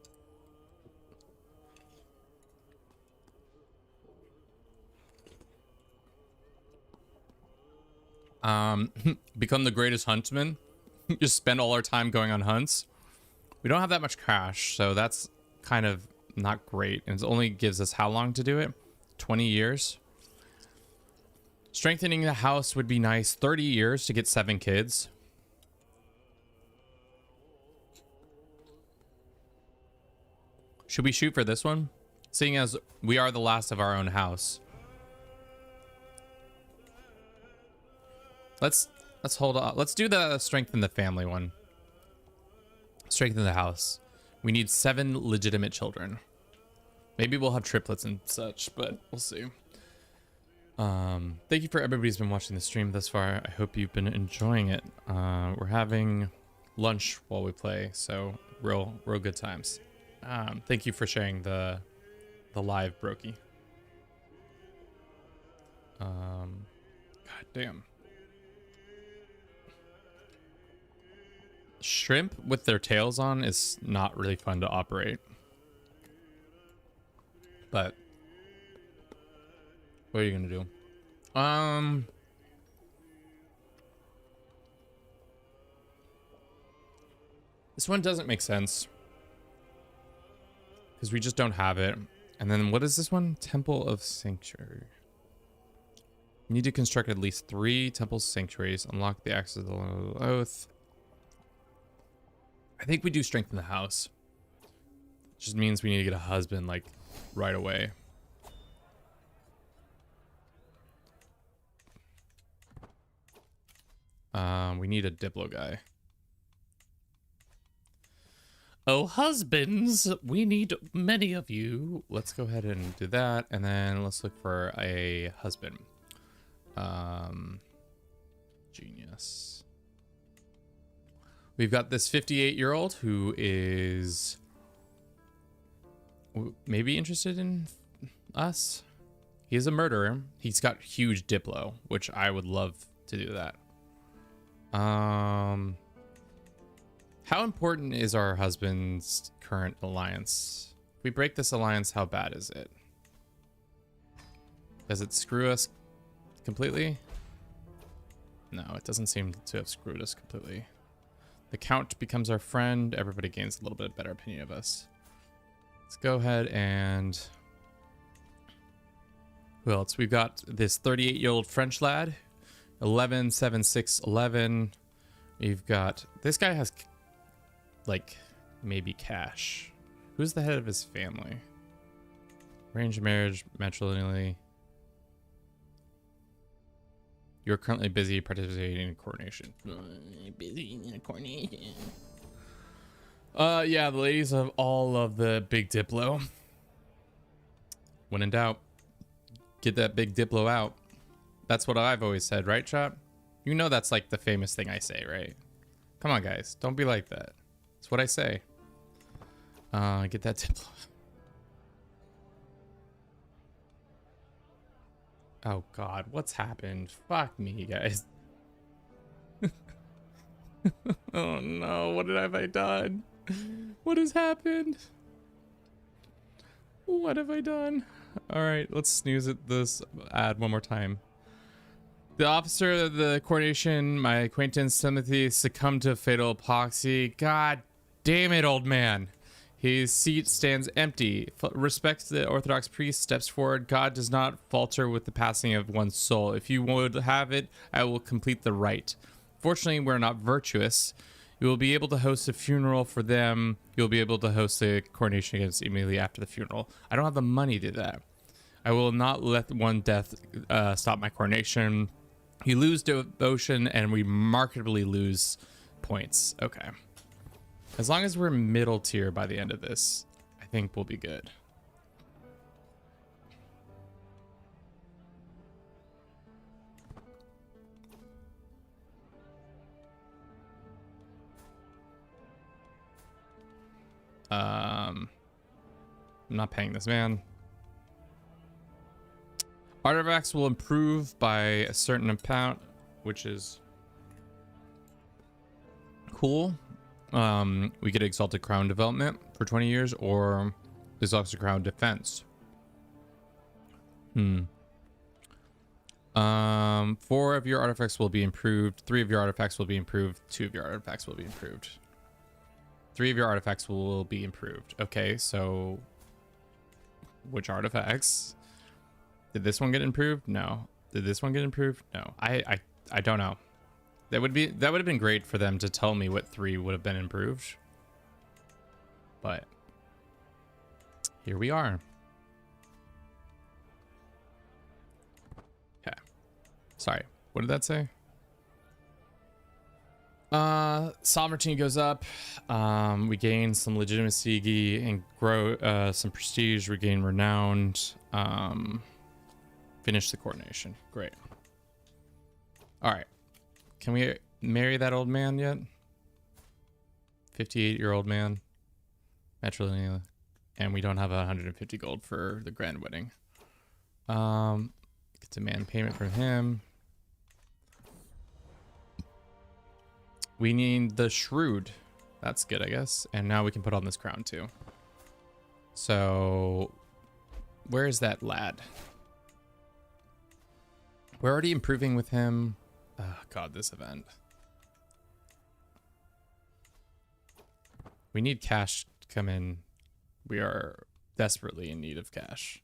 Become the greatest huntsman. Just spend all our time going on hunts. We don't have that much cash, so that's kind of not great. And it only gives us how long to do it? 20 years. Strengthening the house would be nice. 30 years to get 7 kids. Should we shoot for this one? Seeing as we are the last of our own house. Let's hold on. Let's do the strengthen the family one. Strengthen the house. We need 7 legitimate children. Maybe we'll have triplets and such, but we'll see. Thank you for everybody who's been watching the stream thus far. I hope you've been enjoying it. We're having lunch while we play, so real good times. Thank you for sharing the live, Brokey. God damn. Shrimp with their tails on is not really fun to operate. But what are you gonna do? This one doesn't make sense because we just don't have it. And then what is this one? Temple of Sanctuary. We need to construct at least 3 temple sanctuaries. Unlock the access of the oath. I think we do strengthen the house. It just means we need to get a husband like right away. We need a Diplo guy. Oh, husbands, we need many of you. Let's go ahead and do that. And then let's look for a husband. Genius. We've got this 58-year-old who is maybe interested in us. He is a murderer. He's got huge Diplo, which I would love to do that. How important is our husband's current alliance? If we break this alliance, how bad is it? Does it screw us completely? No, it doesn't seem to have screwed us completely. The Count becomes our friend. Everybody gains a little bit better opinion of us. Let's go ahead and... Who else? We've got this 38-year-old French lad. 11, 7, 6, 11. We've got... This guy has, like, maybe cash. Who's the head of his family? Arranged marriage, matrilineally. You're currently busy participating in coronation. Busy in a coronation. Yeah, the ladies of all of the big Diplo. When in doubt, get that big Diplo out. That's what I've always said, right, Chop? You know that's like the famous thing I say, right? Come on, guys. Don't be like that. That's what I say. Get that Diplo. Oh God, what's happened? Fuck me, guys. Oh no, what have I done? What has happened? What have I done? All right, let's snooze at this ad one more time. The officer of the coronation, my acquaintance Timothy, succumbed to fatal epoxy. God damn it, old man. His seat stands empty. Respects the Orthodox priest, steps forward. God does not falter with the passing of one's soul. If you would have it, I will complete the rite. Fortunately, we're not virtuous. You will be able to host a funeral for them. You'll be able to host a coronation against immediately after the funeral. I don't have the money to do that. I will not let one death stop my coronation. You lose devotion, and we markedly lose points. Okay. As long as we're middle tier by the end of this, I think we'll be good. I'm not paying this man. Artifacts will improve by a certain amount, which is cool. We get Exalted Crown development for 20 years or Exalted Crown defense. 4 of your artifacts will be improved. 3 of your artifacts will be improved. 2 of your artifacts will be improved. 3 of your artifacts will be improved. Okay, so which artifacts? Did this one get improved? No. Did this one get improved? No. I don't know. That would have been great for them to tell me what 3 would have been improved. But here we are. Okay. Sorry. What did that say? Sovereignty goes up. We gain some legitimacy and grow some prestige. We gain renowned. Finish the coronation. Great. All right. Can we marry that old man yet? 58-year-old man. Matrilineal. And we don't have 150 gold for the grand wedding. Demand payment from him. We need the shrewd. That's good, I guess. And now we can put on this crown too. So where is that lad? We're already improving with him. Oh god, this event. We need cash to come in. We are desperately in need of cash.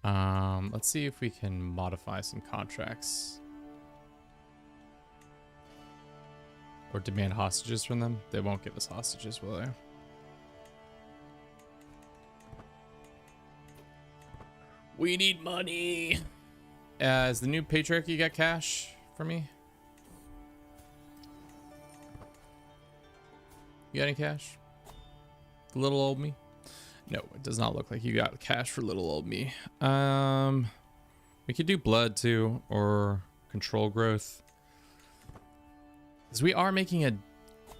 Let's see if we can modify some contracts. Or demand hostages from them. They won't give us hostages, will they? We need money. As the new patriarch, you got cash for me? You got any cash? Little old me? No, it does not look like you got cash for little old me. We could do blood too, or control growth. Because we are making a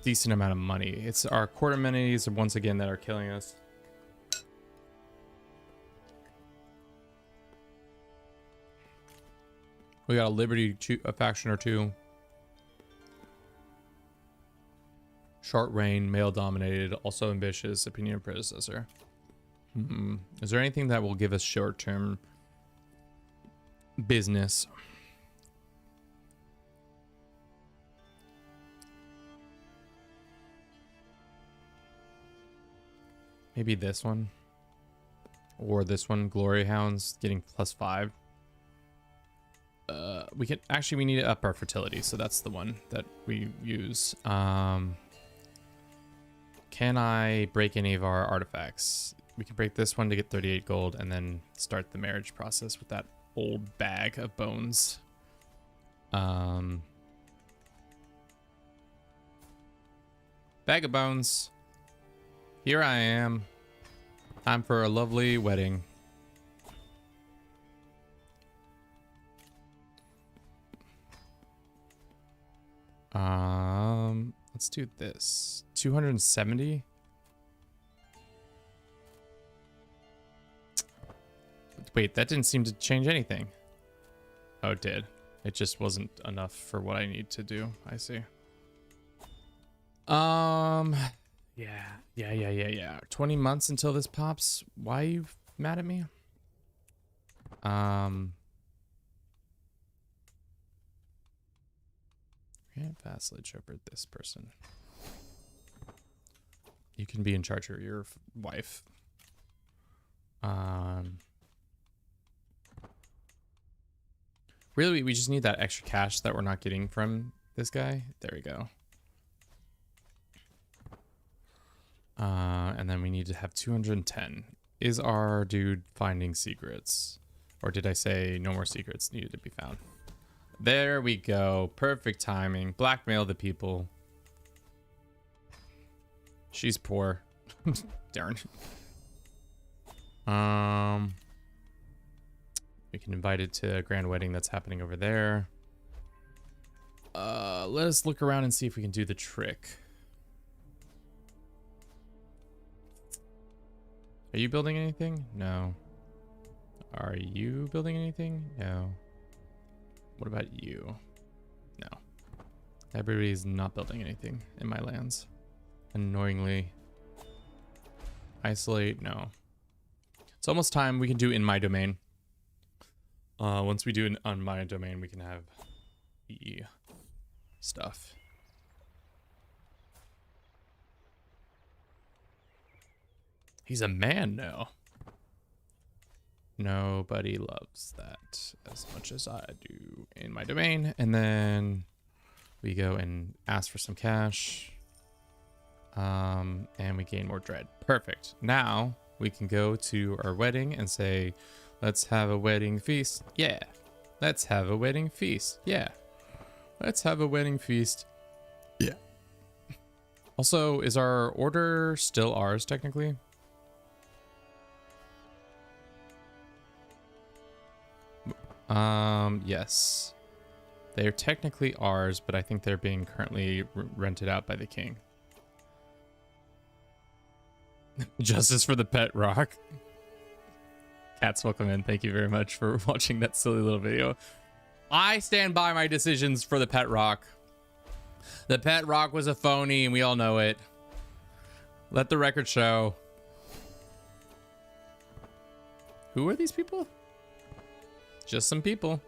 decent amount of money. It's our court amenities once again that are killing us. We got a Liberty a faction or two. Short reign, male dominated, also ambitious, opinion predecessor. Is there anything that will give us short-term business? Maybe this one. Or this one, Glory Hounds, getting +5. We need to up our fertility, so that's the one that we use. Can I break any of our artifacts? We can break this one to get 38 gold and then start the marriage process with that old bag of bones. Bag of bones. Here I am. Time for a lovely wedding. Let's do this. 270. Wait, that didn't seem to change anything. Oh, it did. It just wasn't enough for what I need to do. I see. Yeah. 20 months until this pops. Why are you mad at me? Grant vassalage over this person. You can be in charge of your wife. Really, we just need that extra cash that we're not getting from this guy. There we go. And then we need to have 210. Is our dude finding secrets? Or did I say no more secrets needed to be found? There we go. Perfect timing. Blackmail the people. She's poor. Darn. We can invite it to a grand wedding that's happening over there. Let us look around and see if we can do the trick. Are you building anything? No. Are you building anything? No. What about you? No. Everybody's not building anything in my lands. Annoyingly. Isolate? No. It's almost time we can do in my domain. Once we do it on my domain, we can have the stuff. He's a man now. Nobody loves that as much as I do in my domain. And then we go and ask for some cash. And we gain more dread. Perfect. Now we can go to our wedding and say, let's have a wedding feast. Yeah. Let's have a wedding feast. Yeah. Let's have a wedding feast. Yeah. Also, is our order still ours technically? Yes. They're technically ours, but I think they're being currently rented out by the king. Justice for the pet rock. Cats, welcome in. Thank you very much for watching that silly little video. I stand by my decisions for the pet rock. The pet rock was a phony and we all know it. Let the record show. Who are these people? Just some people.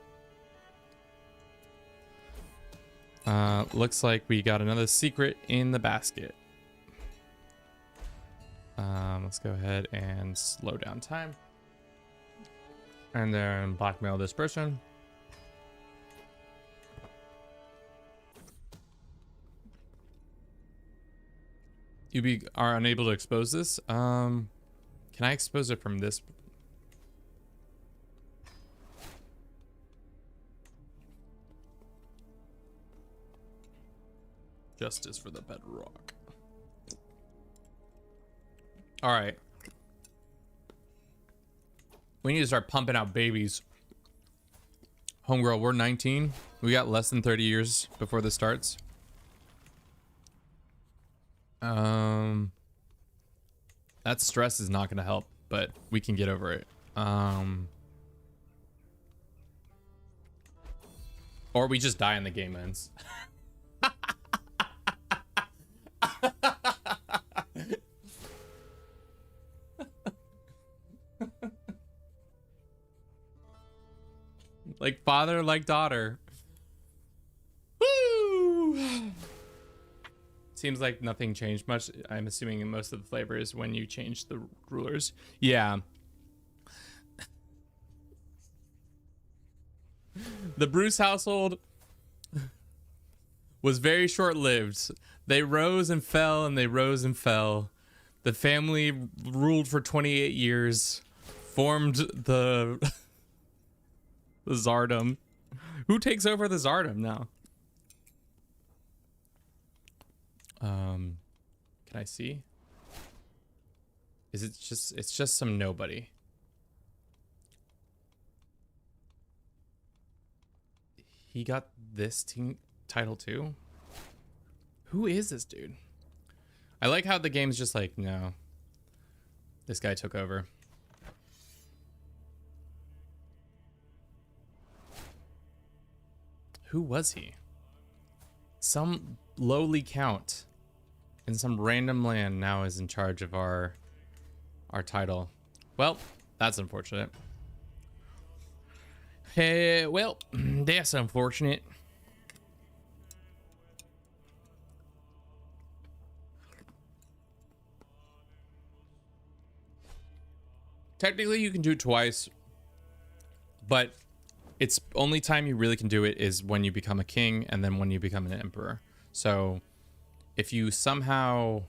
Looks like we got another secret in the basket. Let's go ahead and slow down time. And then blackmail this person. You are unable to expose this. Can I expose it from this? Justice for the bedrock. All right. We need to start pumping out babies. Homegirl, we're 19. We got less than 30 years before this starts. That stress is not going to help, but we can get over it. Or we just die and the game ends. Like father, like daughter. Woo! Seems like nothing changed much. I'm assuming most of the flavor is when you change the rulers. Yeah. The Bruce household was very short-lived. They rose and fell and they rose and fell. The family ruled for 28 years, formed the the Tsardom. Who takes over the Tsardom now? Can I see? Is it just, it's just some nobody. He got this team title too? Who is this dude? I like how the game's just like, no. This guy took over. Who was he? Some lowly count in some random land now is in charge of our title. Well, that's unfortunate. Hey, well, that's unfortunate. Technically, you can do it twice, but it's only time you really can do it is when you become a king and then when you become an emperor. So if you somehow...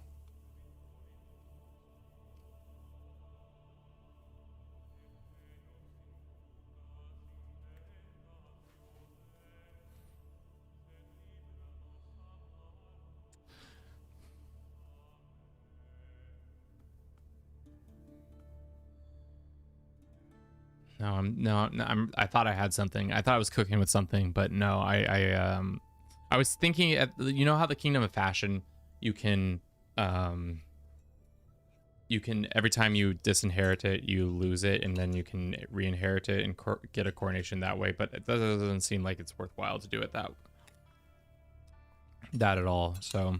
I thought I had something. I thought I was cooking with something, but no, I was thinking, you know how the Kingdom of Fashion, you can you can, every time you disinherit it, you lose it, and then you can re-inherit it and get a coronation that way. But it doesn't seem like it's worthwhile to do it that at all. So,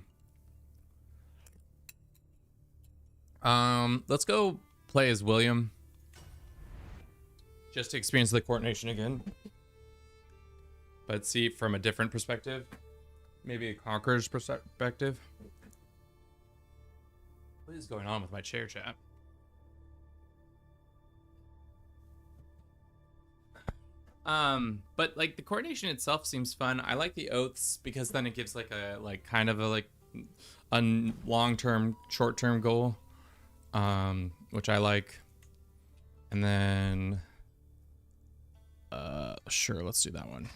let's go play as William, just to experience the coronation again, but see it from a different perspective, maybe a conqueror's perspective. What is going on with my chair, chat? But like the coronation itself seems fun. I like the oaths because then it gives like a kind of a long-term, short-term goal, which I like. And then, sure, let's do that one.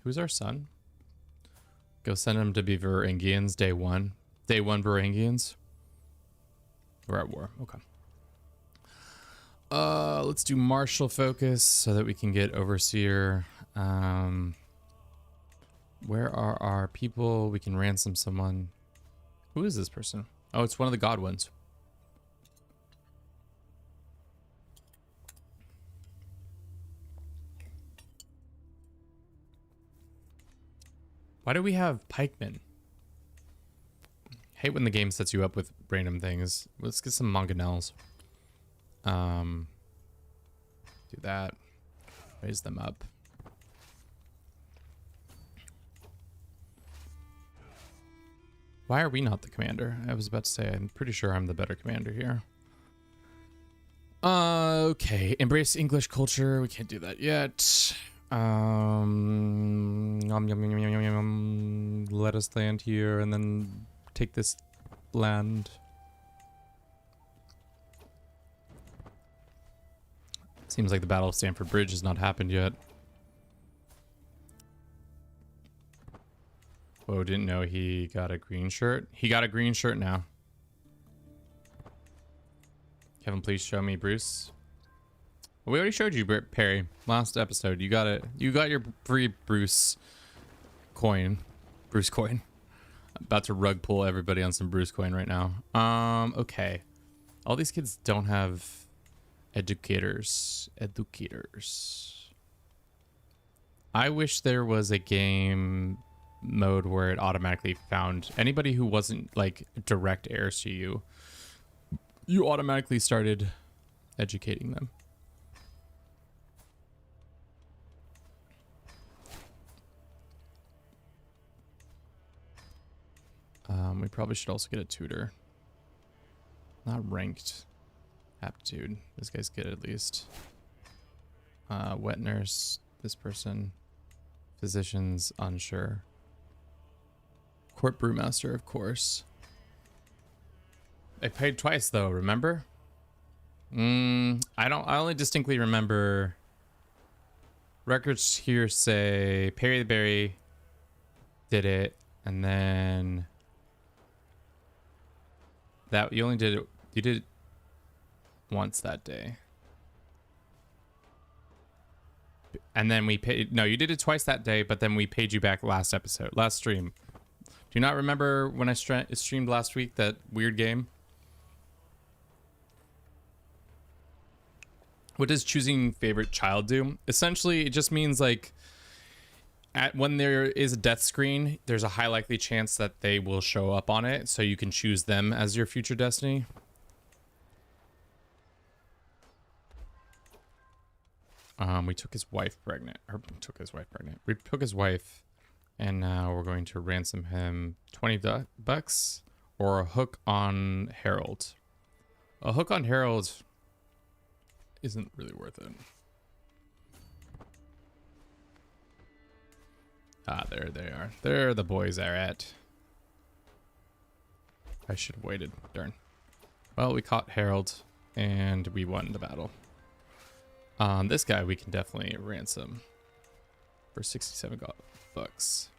Who's our son? Go send him to be Varangians day one. Day one Varangians. We're at war. Okay. Let's do martial focus so that we can get overseer. Where are our people? We can ransom someone. Who is this person? Oh, it's one of the god ones. Why do we have pikemen? Hate when the game sets you up with random things. Let's get some mangonels. Do that. Raise them up. Why are we not the commander? I was about to say, I'm pretty sure I'm the better commander here. Okay. Embrace English culture. We can't do that yet. Let us land here and then take this land. Seems like the Battle of Stamford Bridge has not happened yet. Whoa, didn't know he got a green shirt. He got a green shirt now. Kevin, please show me Bruce. We already showed you Perry last episode. You got it. You got your free Bruce coin. Bruce coin. I'm about to rug pull everybody on some Bruce coin right now. Okay. All these kids don't have educators. I wish there was a game mode where it automatically found anybody who wasn't like direct heirs to you. You automatically started educating them. We probably should also get a tutor. Not ranked. Aptitude. This guy's good at least. Wet nurse. This person. Physicians. Unsure. Court brewmaster, of course. I paid twice though, remember? I only distinctly remember records here say Perry the Berry did it, and then that you did it once that day. And then we paid, no, you did it twice that day, but then we paid you back last stream. Do you not remember when I streamed last week, that weird game? What does choosing favorite child do? Essentially, it just means like when there is a death screen, there's a high likely chance that they will show up on it, so you can choose them as your future destiny. We took his wife pregnant. We took his wife, and now we're going to ransom him 20 bucks or a hook on Harold. A hook on Harold isn't really worth it. Ah, there they are. There the boys are at. I should have waited. Darn. Well, we caught Harold, and we won the battle. This guy we can definitely ransom for 67 bucks.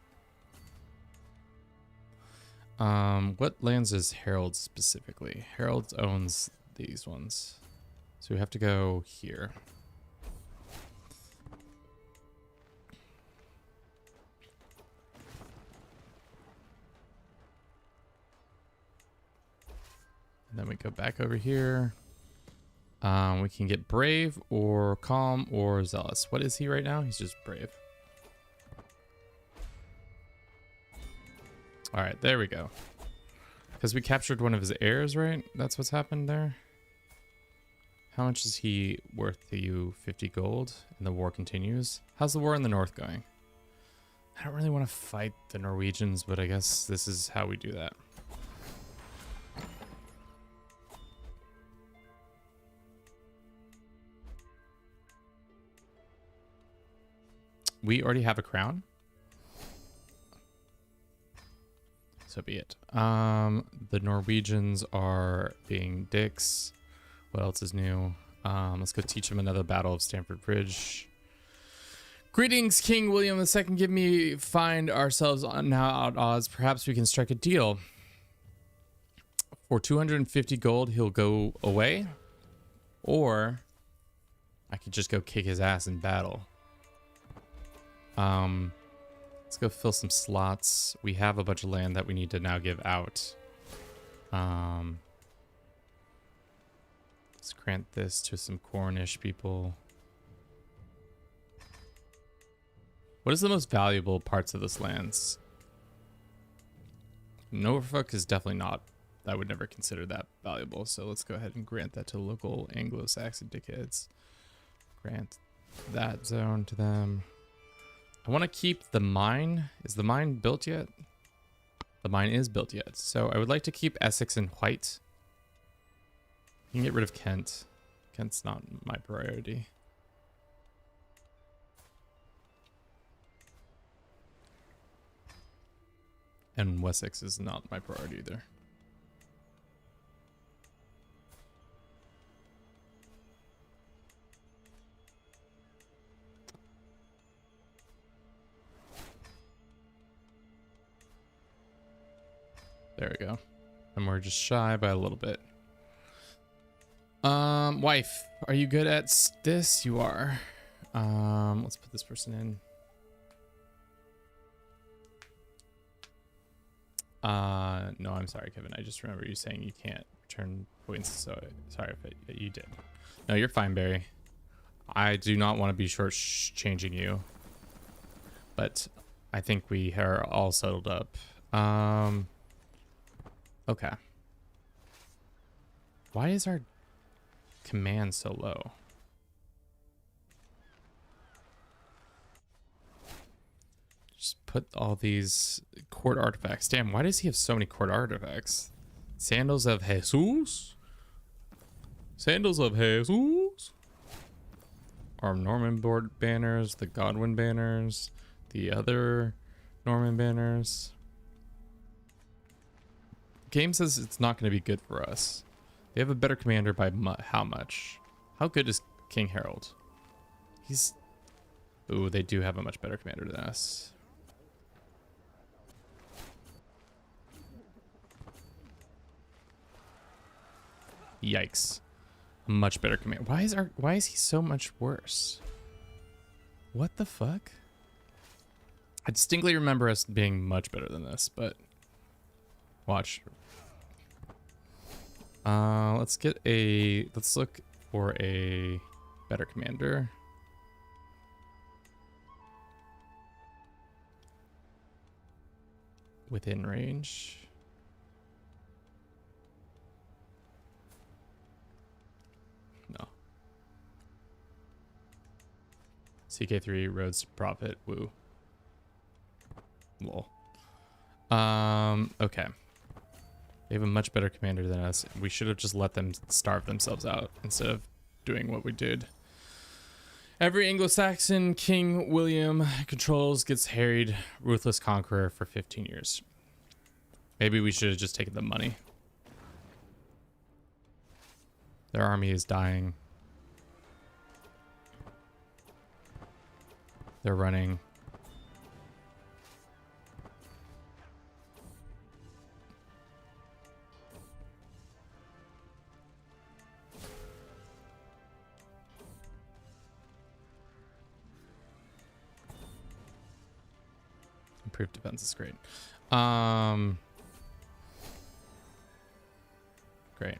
What lands is Harold specifically? Harold owns these ones. So we have to go here. Then we go back over here. We can get brave or calm or zealous. What is he right now? He's just brave. All right, there we go. Because we captured one of his heirs, right? That's what's happened there. How much is he worth to you? 50 gold, and the war continues. How's the war in the north going? I don't really want to fight the Norwegians, but I guess this is how we do that. We already have a crown. So be it. The Norwegians are being dicks. What else is new? Let's go teach them another battle of Stamford Bridge. Greetings, King William II. Give me find ourselves now at odds. Perhaps we can strike a deal. For 250 gold, he'll go away. Or I could just go kick his ass in battle. Let's go fill some slots. We have a bunch of land that we need to now give out. Let's grant this to some Cornish people. What is the most valuable parts of this lands? Norfolk is definitely not. I would never consider that valuable. So let's go ahead and grant that to local Anglo-Saxon dickheads. Grant that zone to them. I want to keep the mine. Is the mine built yet? The mine is built yet. So I would like to keep Essex and White. You can get rid of Kent. Kent's not my priority. And Wessex is not my priority either. There we go. And we're just shy by a little bit. Wife, are you good at this? You are. Let's put this person in. No, I'm sorry, Kevin. I just remember you saying you can't return points. So sorry if you did. No, you're fine, Barry. I do not want to be short-changing you. But I think we are all settled up. Okay. Why is our command so low? Just put all these court artifacts. Damn, why does he have so many court artifacts? Sandals of Jesus? Sandals of Jesus? Our Norman board banners, the Godwin banners, the other Norman banners. Game says it's not going to be good for us. They have a better commander by how much? How good is King Harold? He's... Ooh, they do have a much better commander than us. Yikes. Much better commander. Why is he so much worse? What the fuck? I distinctly remember us being much better than this, but watch. Let's look for a better commander. Within range. No. CK3 roads to profit. Woo. Lol. Okay. They have a much better commander than us. We should have just let them starve themselves out instead of doing what we did. Every Anglo-Saxon King William controls gets harried, ruthless conqueror for 15 years. Maybe we should have just taken the money. Their army is dying. They're running. Improved defense is great. Great.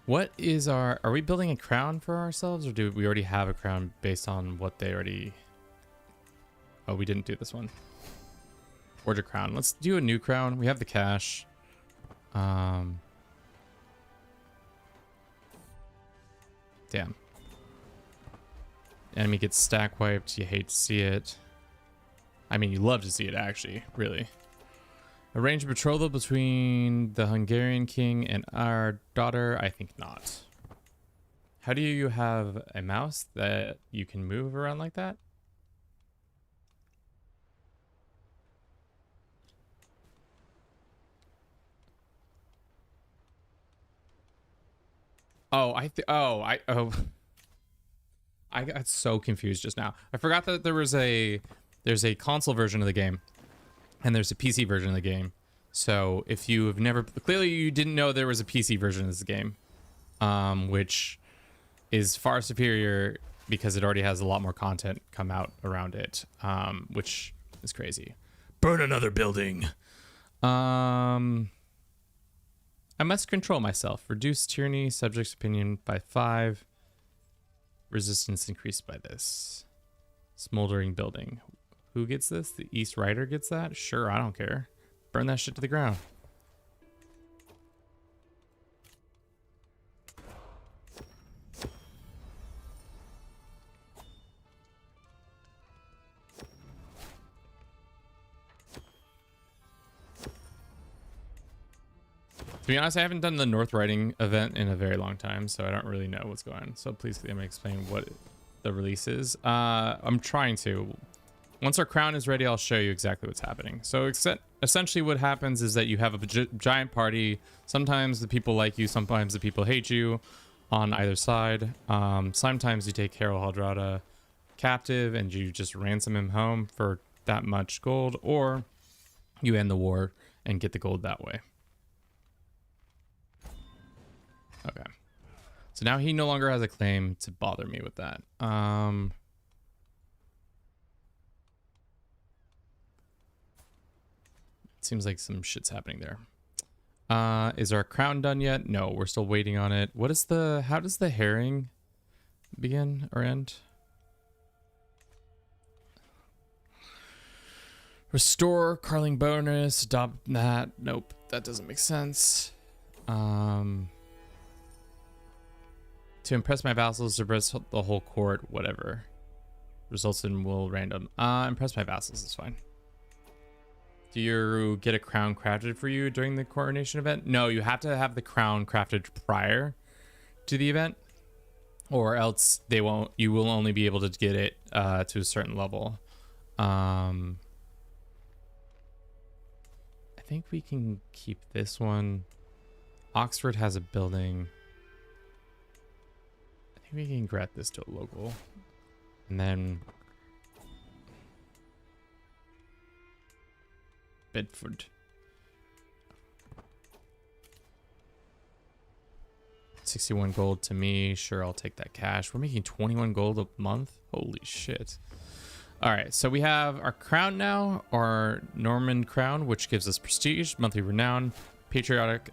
What is our... Are we building a crown for ourselves, or do we already have a crown based on what they already... Oh, we didn't do this one. Forge a crown. Let's do a new crown. We have the cash. Damn. Enemy gets stack wiped. You hate to see it. I mean, you love to see it, actually. Really. Arrange a betrothal between the Hungarian king and our daughter? I think not. How do you have a mouse that you can move around like that? Oh, I got so confused just now. I forgot that there's a console version of the game and there's a PC version of the game. So if you have never, clearly you didn't know there was a PC version of this game, which is far superior because it already has a lot more content come out around it, which is crazy. Burn another building. I must control myself. Reduce tyranny, subject's opinion by 5. Resistance increased by this. Smoldering building. Who gets this? The East Rider gets that? Sure, I don't care. Burn that shit to the ground. To be honest, I haven't done the North Riding event in a very long time, so I don't really know what's going on. So please let me explain what the release is. I'm trying to. Once our crown is ready, I'll show you exactly what's happening. So essentially what happens is that you have a giant party. Sometimes the people like you, sometimes the people hate you on either side. Sometimes you take Harold Haldrada captive and you just ransom him home for that much gold, or you end the war and get the gold that way. Okay. So now he no longer has a claim to bother me with that. It seems like some shit's happening there. Is our crown done yet? No, we're still waiting on it. What is the... How does the herring begin or end? Restore Carling bonus. Adopt that. Nope, that doesn't make sense. To impress my vassals, to impress the whole court, whatever. Results in will random. Impress my vassals is fine. Do you get a crown crafted for you during the coronation event? No, you have to have the crown crafted prior to the event, or else they won't. You will only be able to get it to a certain level. I think we can keep this one. Oxford has a building. We can grant this to a local, and then Bedford. 61 gold to me. Sure, I'll take that cash. We're making 21 gold a month. Holy shit. All right, so we have our crown now, our Norman crown, which gives us prestige, monthly renown, patriotic,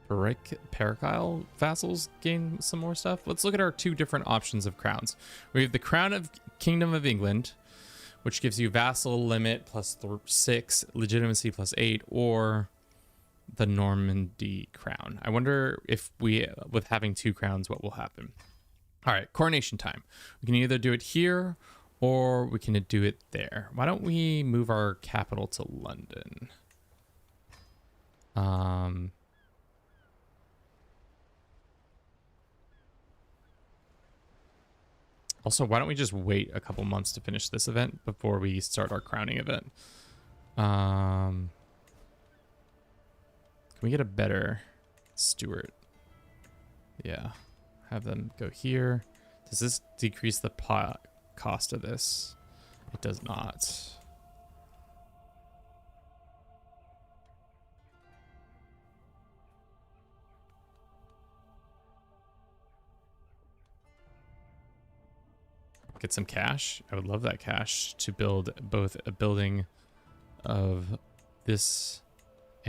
Pericile vassals gain some more stuff. Let's look at our two different options of crowns. We have the Crown of Kingdom of England, which gives you vassal limit plus 6, legitimacy plus 8, or the Normandy crown. I wonder if we, with having two crowns, what will happen. All right, coronation time. We can either do it here or we can do it there. Why don't we move our capital to London? Also, why don't we just wait a couple months to finish this event before we start our crowning event? Can we get a better steward? Yeah. Have them go here. Does this decrease the cost of this? It does not. Get some cash. I would love that cash to build both a building of this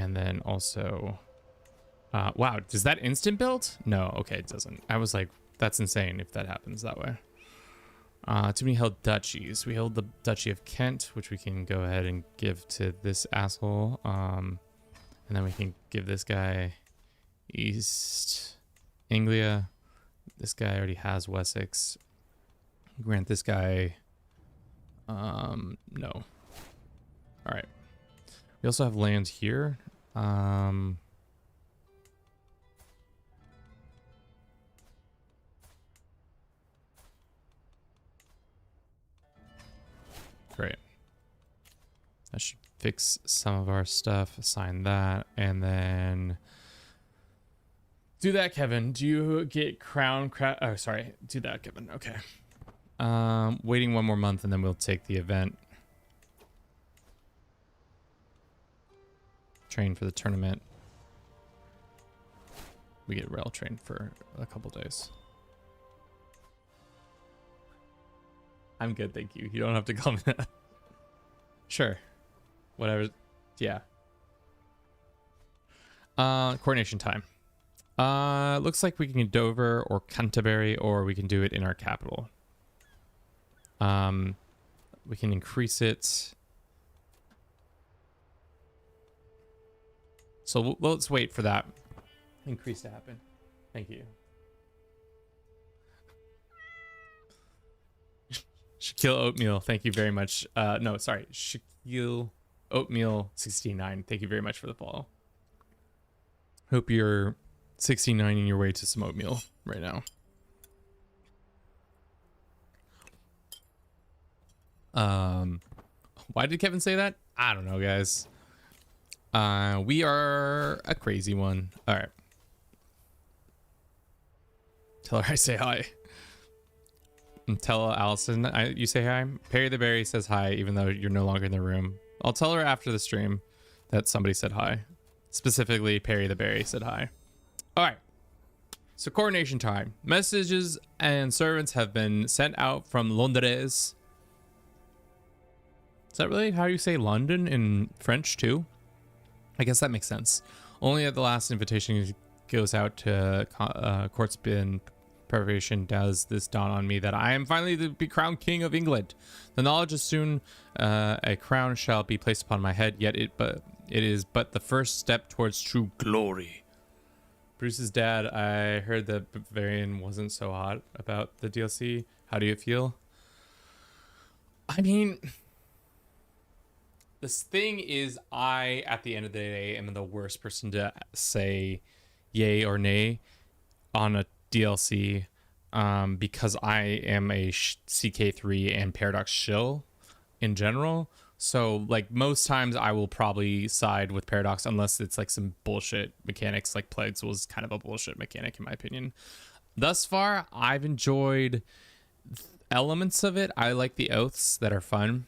And then also, wow, does that instant build? No, okay, it doesn't. I was like, that's insane if that happens that way. Too many held duchies. We hold the Duchy of Kent, which we can go ahead and give to this asshole. And then we can give this guy East Anglia. This guy already has Wessex. Grant this guy, no. All right. We also have land here. Great. That should fix some of our stuff. Assign that, and then do that, Kevin. Do you get crown? Oh, sorry. Do that, Kevin. Okay. Waiting one more month, and then we'll take the event. Train for the tournament. We get rail train for a couple days. I'm good, thank you. You don't have to call me that. Sure. Whatever. Yeah. Coronation time. Looks like we can do Dover or Canterbury, or we can do it in our capital. We can increase it. So let's wait for that increase to happen. Thank you. Shaquille Oatmeal, thank you very much. No, sorry. Shaquille Oatmeal 69. Thank you very much for the follow. Hope you're 69 in your way to some oatmeal right now. Why did Kevin say that? I don't know, guys. We are a crazy one. All right. Tell her I say hi. And tell Allison you say hi. Perry the Berry says hi, even though you're no longer in the room. I'll tell her after the stream that somebody said hi. Specifically, Perry the Berry said hi. All right. So coronation time. Messages and servants have been sent out from Londres. Is that really how you say London in French too? I guess that makes sense. Only at the last invitation goes out to court's been preparation does this dawn on me that I am finally to be crowned king of England. The knowledge is soon a crown shall be placed upon my head, yet it is but the first step towards true glory. Bruce's dad, I heard that Bavarian wasn't so hot about the DLC. How do you feel? I mean, this thing is, I, at the end of the day, am the worst person to say yay or nay on a DLC because I am a CK3 and Paradox shill in general. So, like, most times I will probably side with Paradox unless it's, like, some bullshit mechanics, like Plagues was kind of a bullshit mechanic, in my opinion. Thus far, I've enjoyed elements of it. I like the oaths that are fun.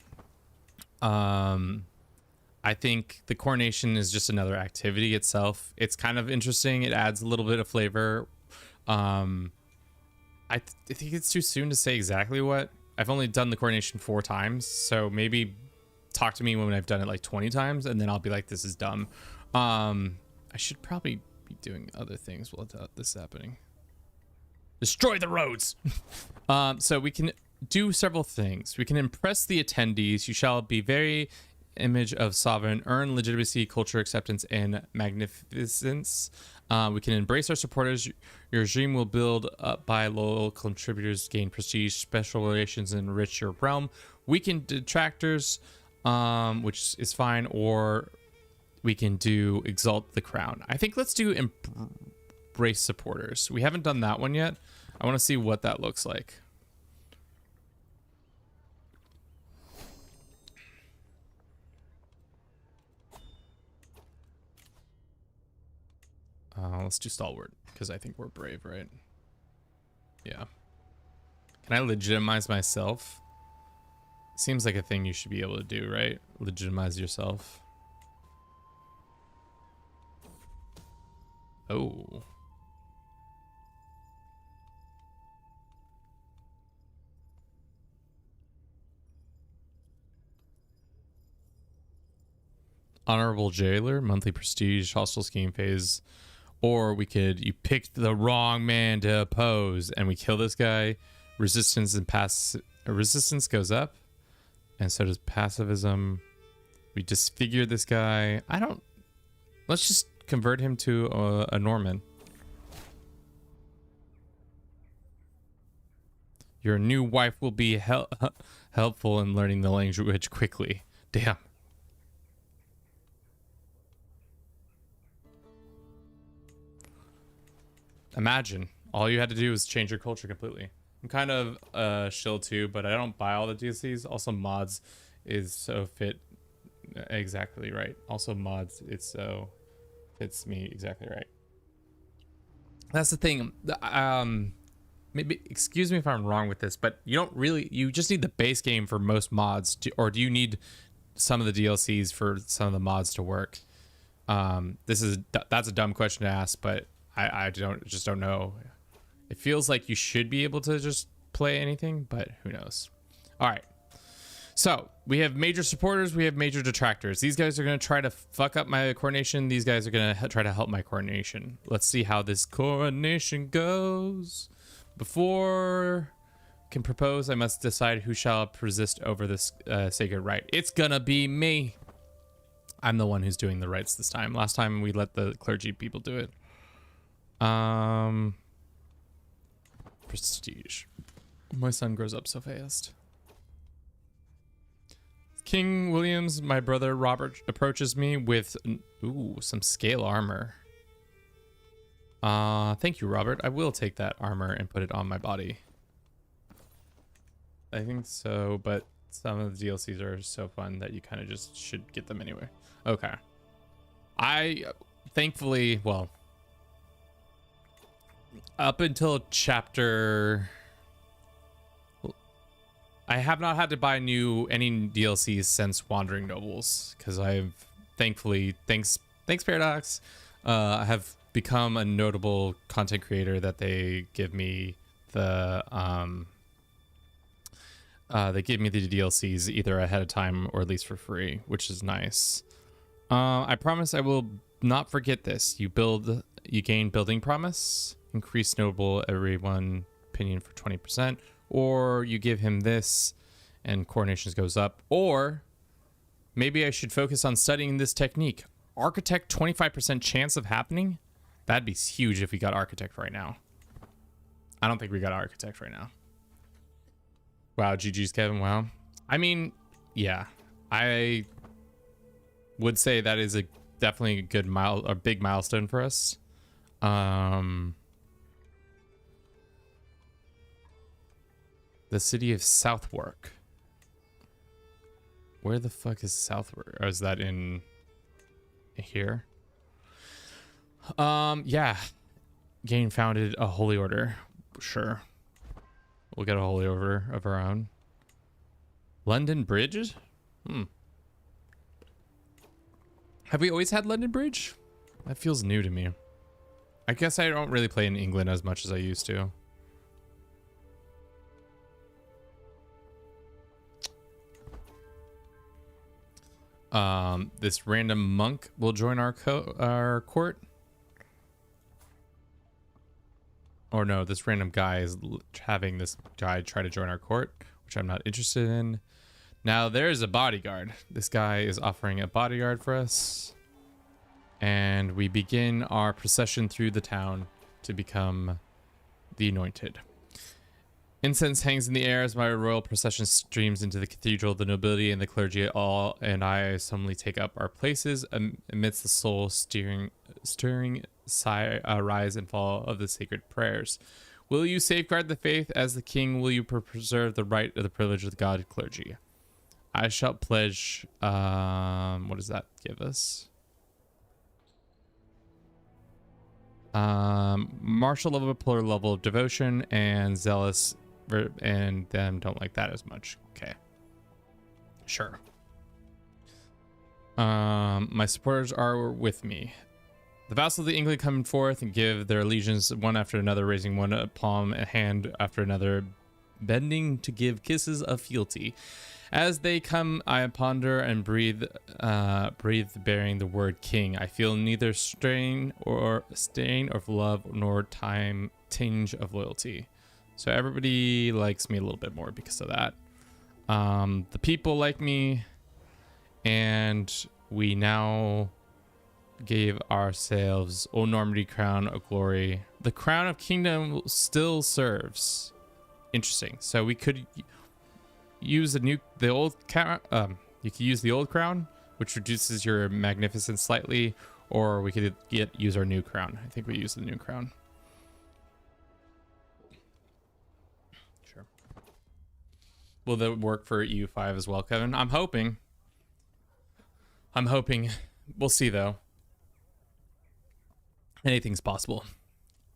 I think the coronation is just another activity itself. It's kind of interesting. It adds a little bit of flavor. I think it's too soon to say exactly what. I've only done the coronation 4 times, so maybe talk to me when I've done it like 20 times, and then I'll be like, this is dumb. I should probably be doing other things while this is happening. Destroy the roads! So we can do several things. We can impress the attendees. You shall be very image of sovereign, earn legitimacy, culture, acceptance, and magnificence. We can embrace our supporters. Your regime will build up by loyal contributors, gain prestige, special relations, and enrich your realm. We can detractors, which is fine, or we can do exalt the crown. I think let's do embrace supporters. We haven't done that one yet. I want to see what that looks like. Let's do stalwart because I think we're brave, right? Yeah. Can I legitimize myself? Seems like a thing you should be able to do, right? Legitimize yourself. Oh. Honorable Jailer, monthly prestige, hostile scheme phase. Or we could, you picked the wrong man to oppose, and we kill this guy. Resistance goes up, and so does passivism. We disfigure this guy. Let's just convert him to a Norman. Your new wife will be helpful in learning the language quickly. Damn. Imagine. All you had to do was change your culture completely. I'm kind of shill too, but I don't buy all the DLCs. Also mods is so fit exactly right. Also mods, it's so fits me exactly right. That's the thing. Maybe excuse me if I'm wrong with this, but you just need the base game for most mods, or do you need some of the DLCs for some of the mods to work? That's a dumb question to ask, but I don't know. It feels like you should be able to just play anything, but who knows? All right. So we have major supporters. We have major detractors. These guys are going to try to fuck up my coronation. These guys are going to try to help my coronation. Let's see how this coronation goes. Before I can propose, I must decide who shall persist over this sacred rite. It's going to be me. I'm the one who's doing the rites this time. Last time we let the clergy people do it. Prestige. My son grows up so fast. King Williams, my brother Robert, approaches me with some scale armor. Thank you, Robert. I will take that armor and put it on my body. I think so, but some of the DLCs are so fun that you kind of just should get them anyway. Okay. Thankfully, well, up until chapter, I have not had to buy any DLCs since Wandering Nobles, because I've thankfully, thanks Paradox, I have become a notable content creator that they give me the DLCs either ahead of time or at least for free, which is nice. I promise I will not forget this. You gain building promise, increase notable everyone opinion for 20%, or you give him this and coronations goes up, or maybe I should focus on studying this technique. Architect 25% chance of happening? That'd be huge if we got architect right now. I don't think we got architect right now. Wow, GG's Kevin. Wow. I mean, yeah, I would say that is definitely a good big milestone for us. The city of Southwark. Where the fuck is Southwark? Or is that in here? Yeah. Gain founded a holy order. Sure. We'll get a holy order of our own. London Bridge? Have we always had London Bridge? That feels new to me. I guess I don't really play in England as much as I used to. This random monk will join our court. Or no, this random guy is having this guy try to join our court, which I'm not interested in. Now there's a bodyguard. This guy is offering a bodyguard for us. And we begin our procession through the town to become the anointed. Incense hangs in the air as my royal procession streams into the cathedral. The nobility and the clergy all and I solemnly take up our places amidst the soul stirring rise and fall of the sacred prayers. Will you safeguard the faith as the king? Will you preserve the right of the privilege of the god clergy? I shall pledge. What does that give us? Martial level, pillar level of devotion, and zealous, and them don't like that as much. Okay, sure. My supporters are with me. The vassals of the England come forth and give their allegiance one after another, raising one palm, a hand after another, bending to give kisses of fealty. As they come, I ponder and breathe, bearing the word king. I feel neither strain of love nor tinge of loyalty. So everybody likes me a little bit more because of that. The people like me, and we now gave ourselves O Normandy crown of glory. The crown of kingdom still serves. Interesting. So we could use the old crown. You could use the old crown, which reduces your magnificence slightly, or we could use our new crown. I think we use the new crown. Sure. Will that work for EU5 as well, Kevin? I'm hoping. We'll see though. Anything's possible.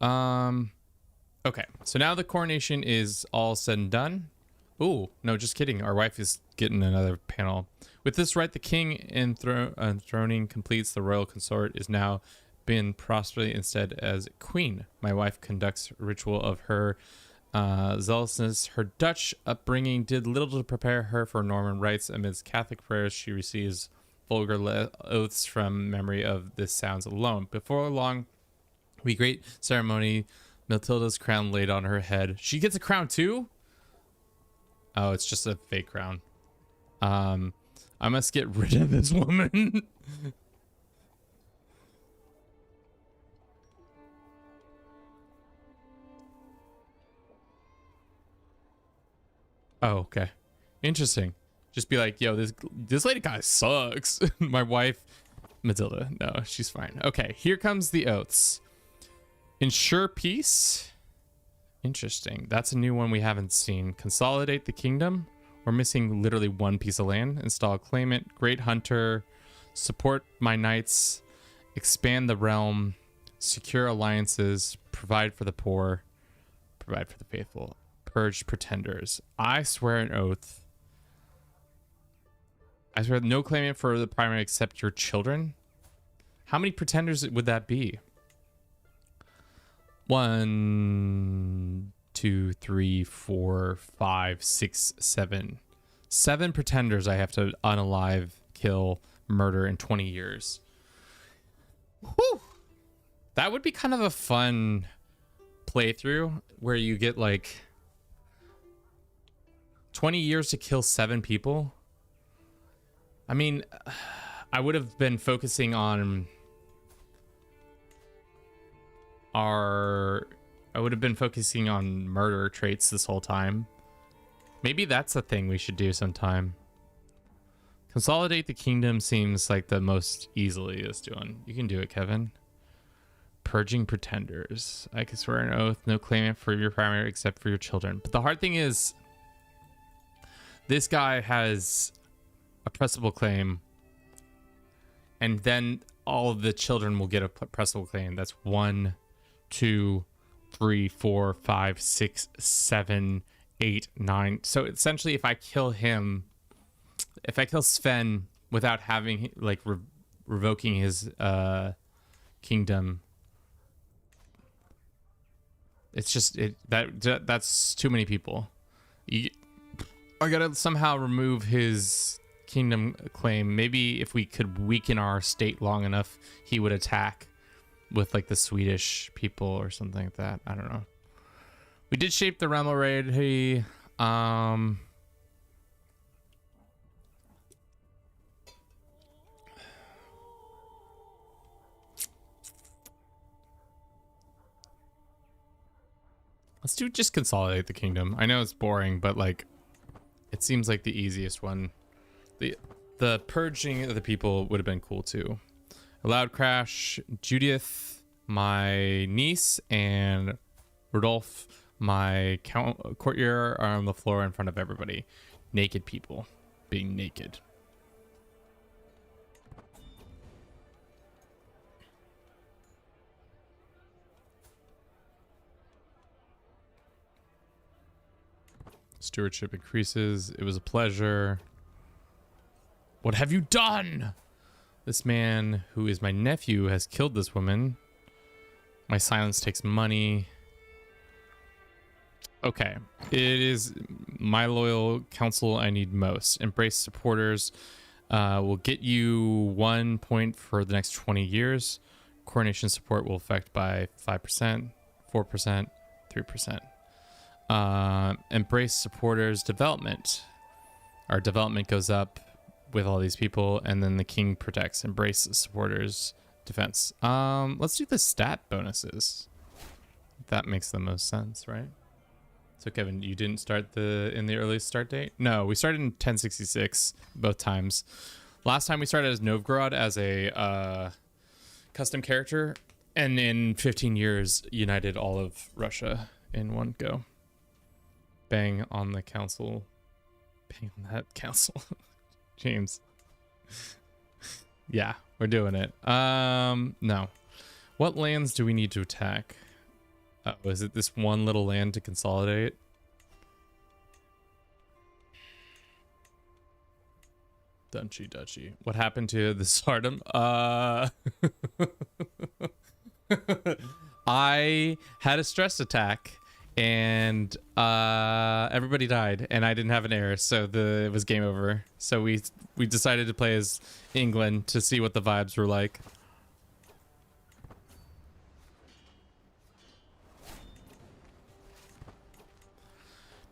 Okay, so now the coronation is all said and done. Ooh, no, just kidding. Our wife is getting another panel. With this right, the king enthroning completes. The royal consort is now been prospered instead as queen. My wife conducts ritual of her zealousness. Her Dutch upbringing did little to prepare her for Norman rites. Amidst Catholic prayers, she receives vulgar oaths from memory of this sounds alone. Before long, we great ceremony. Matilda's crown laid on her head. She gets a crown too? Oh, it's just a fake crown. I must get rid of this woman. Oh, okay. Interesting. Just be like, yo, this lady kind of sucks. My wife, Matilda. No, she's fine. Okay, here comes the oaths. Ensure peace. Interesting. That's a new one we haven't seen. Consolidate the kingdom. We're missing literally one piece of land. Install claimant. Great hunter. Support my knights. Expand the realm. Secure alliances. Provide for the poor. Provide for the faithful. Purge pretenders. I swear an oath. I swear no claimant for the primary except your children. How many pretenders would that be? 1, 2, 3, 4, 5, 6, 7. 7 pretenders I have to unalive, kill, murder in 20 years. Whew. That would be kind of a fun playthrough where you get like 20 years to kill 7 people. I mean, I would have been focusing on murder traits this whole time. Maybe that's a thing we should do sometime. Consolidate the kingdom seems like the most easiest one. You can do it, Kevin. Purging pretenders. I can swear an oath, no claimant for your primary except for your children. But the hard thing is, this guy has a pressable claim, and then all of the children will get a pressable claim. That's 1, 2, 3, 4, 5, 6, 7, 8, 9. So essentially, if I kill Sven without having like revoking his kingdom, it's just that's too many people. I gotta somehow remove his kingdom claim. Maybe if we could weaken our state long enough, he would attack with like the Swedish people or something like that. I don't know. We did shape the realm already. Let's just consolidate the kingdom. I know it's boring, but like it seems like the easiest one. The purging of the people would have been cool too. Allowed crash. Judith, my niece, and Rudolph, my courtier, are on the floor in front of everybody. Naked people being naked. Stewardship increases. It was a pleasure. What have you done? This man, who is my nephew, has killed this woman. My silence takes money. Okay. It is my loyal council I need most. Embrace supporters will get you 1 point for the next 20 years. Coronation support will affect by 5%, 4%, 3%. Embrace supporters development. Our development goes up with all these people, and then the king protects. Embrace supporters defense. Let's do the stat bonuses. That makes the most sense, right? So Kevin, you didn't start in the earliest start date? No, we started in 1066 both times. Last time we started as Novgorod as a custom character, and in 15 years united all of Russia in one go. Bang on the council. Bang on that council. James. Yeah, we're doing it. No. What lands do we need to attack? Is it this one little land to consolidate? Duchy. What happened to the Tsardom? I had a stress attack and everybody died and I didn't have an heir, so it was game over. So we decided to play as England to see what the vibes were like.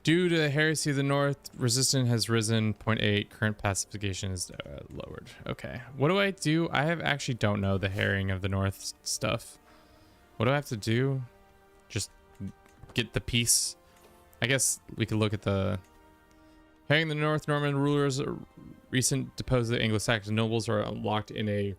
Due to the heresy of the North, resistance has risen 0.8. Current pacification is lowered. Okay. What do I do? I actually don't know the herring of the North stuff. What do I have to do? Just get the peace. I guess we could look at the herring of the North. Norman rulers recent deposed the Anglo-Saxon nobles are locked in a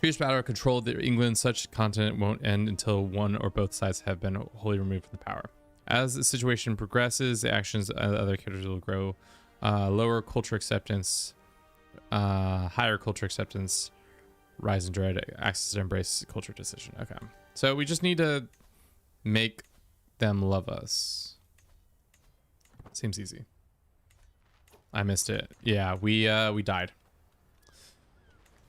fierce battle control of England. Such continent won't end until one or both sides have been wholly removed from the power. As the situation progresses, the actions of the other characters will grow. Lower culture acceptance, higher culture acceptance, rise in dread, access to embrace culture decision. Okay. So we just need to make them love us. Seems easy. I missed it. Yeah, we died.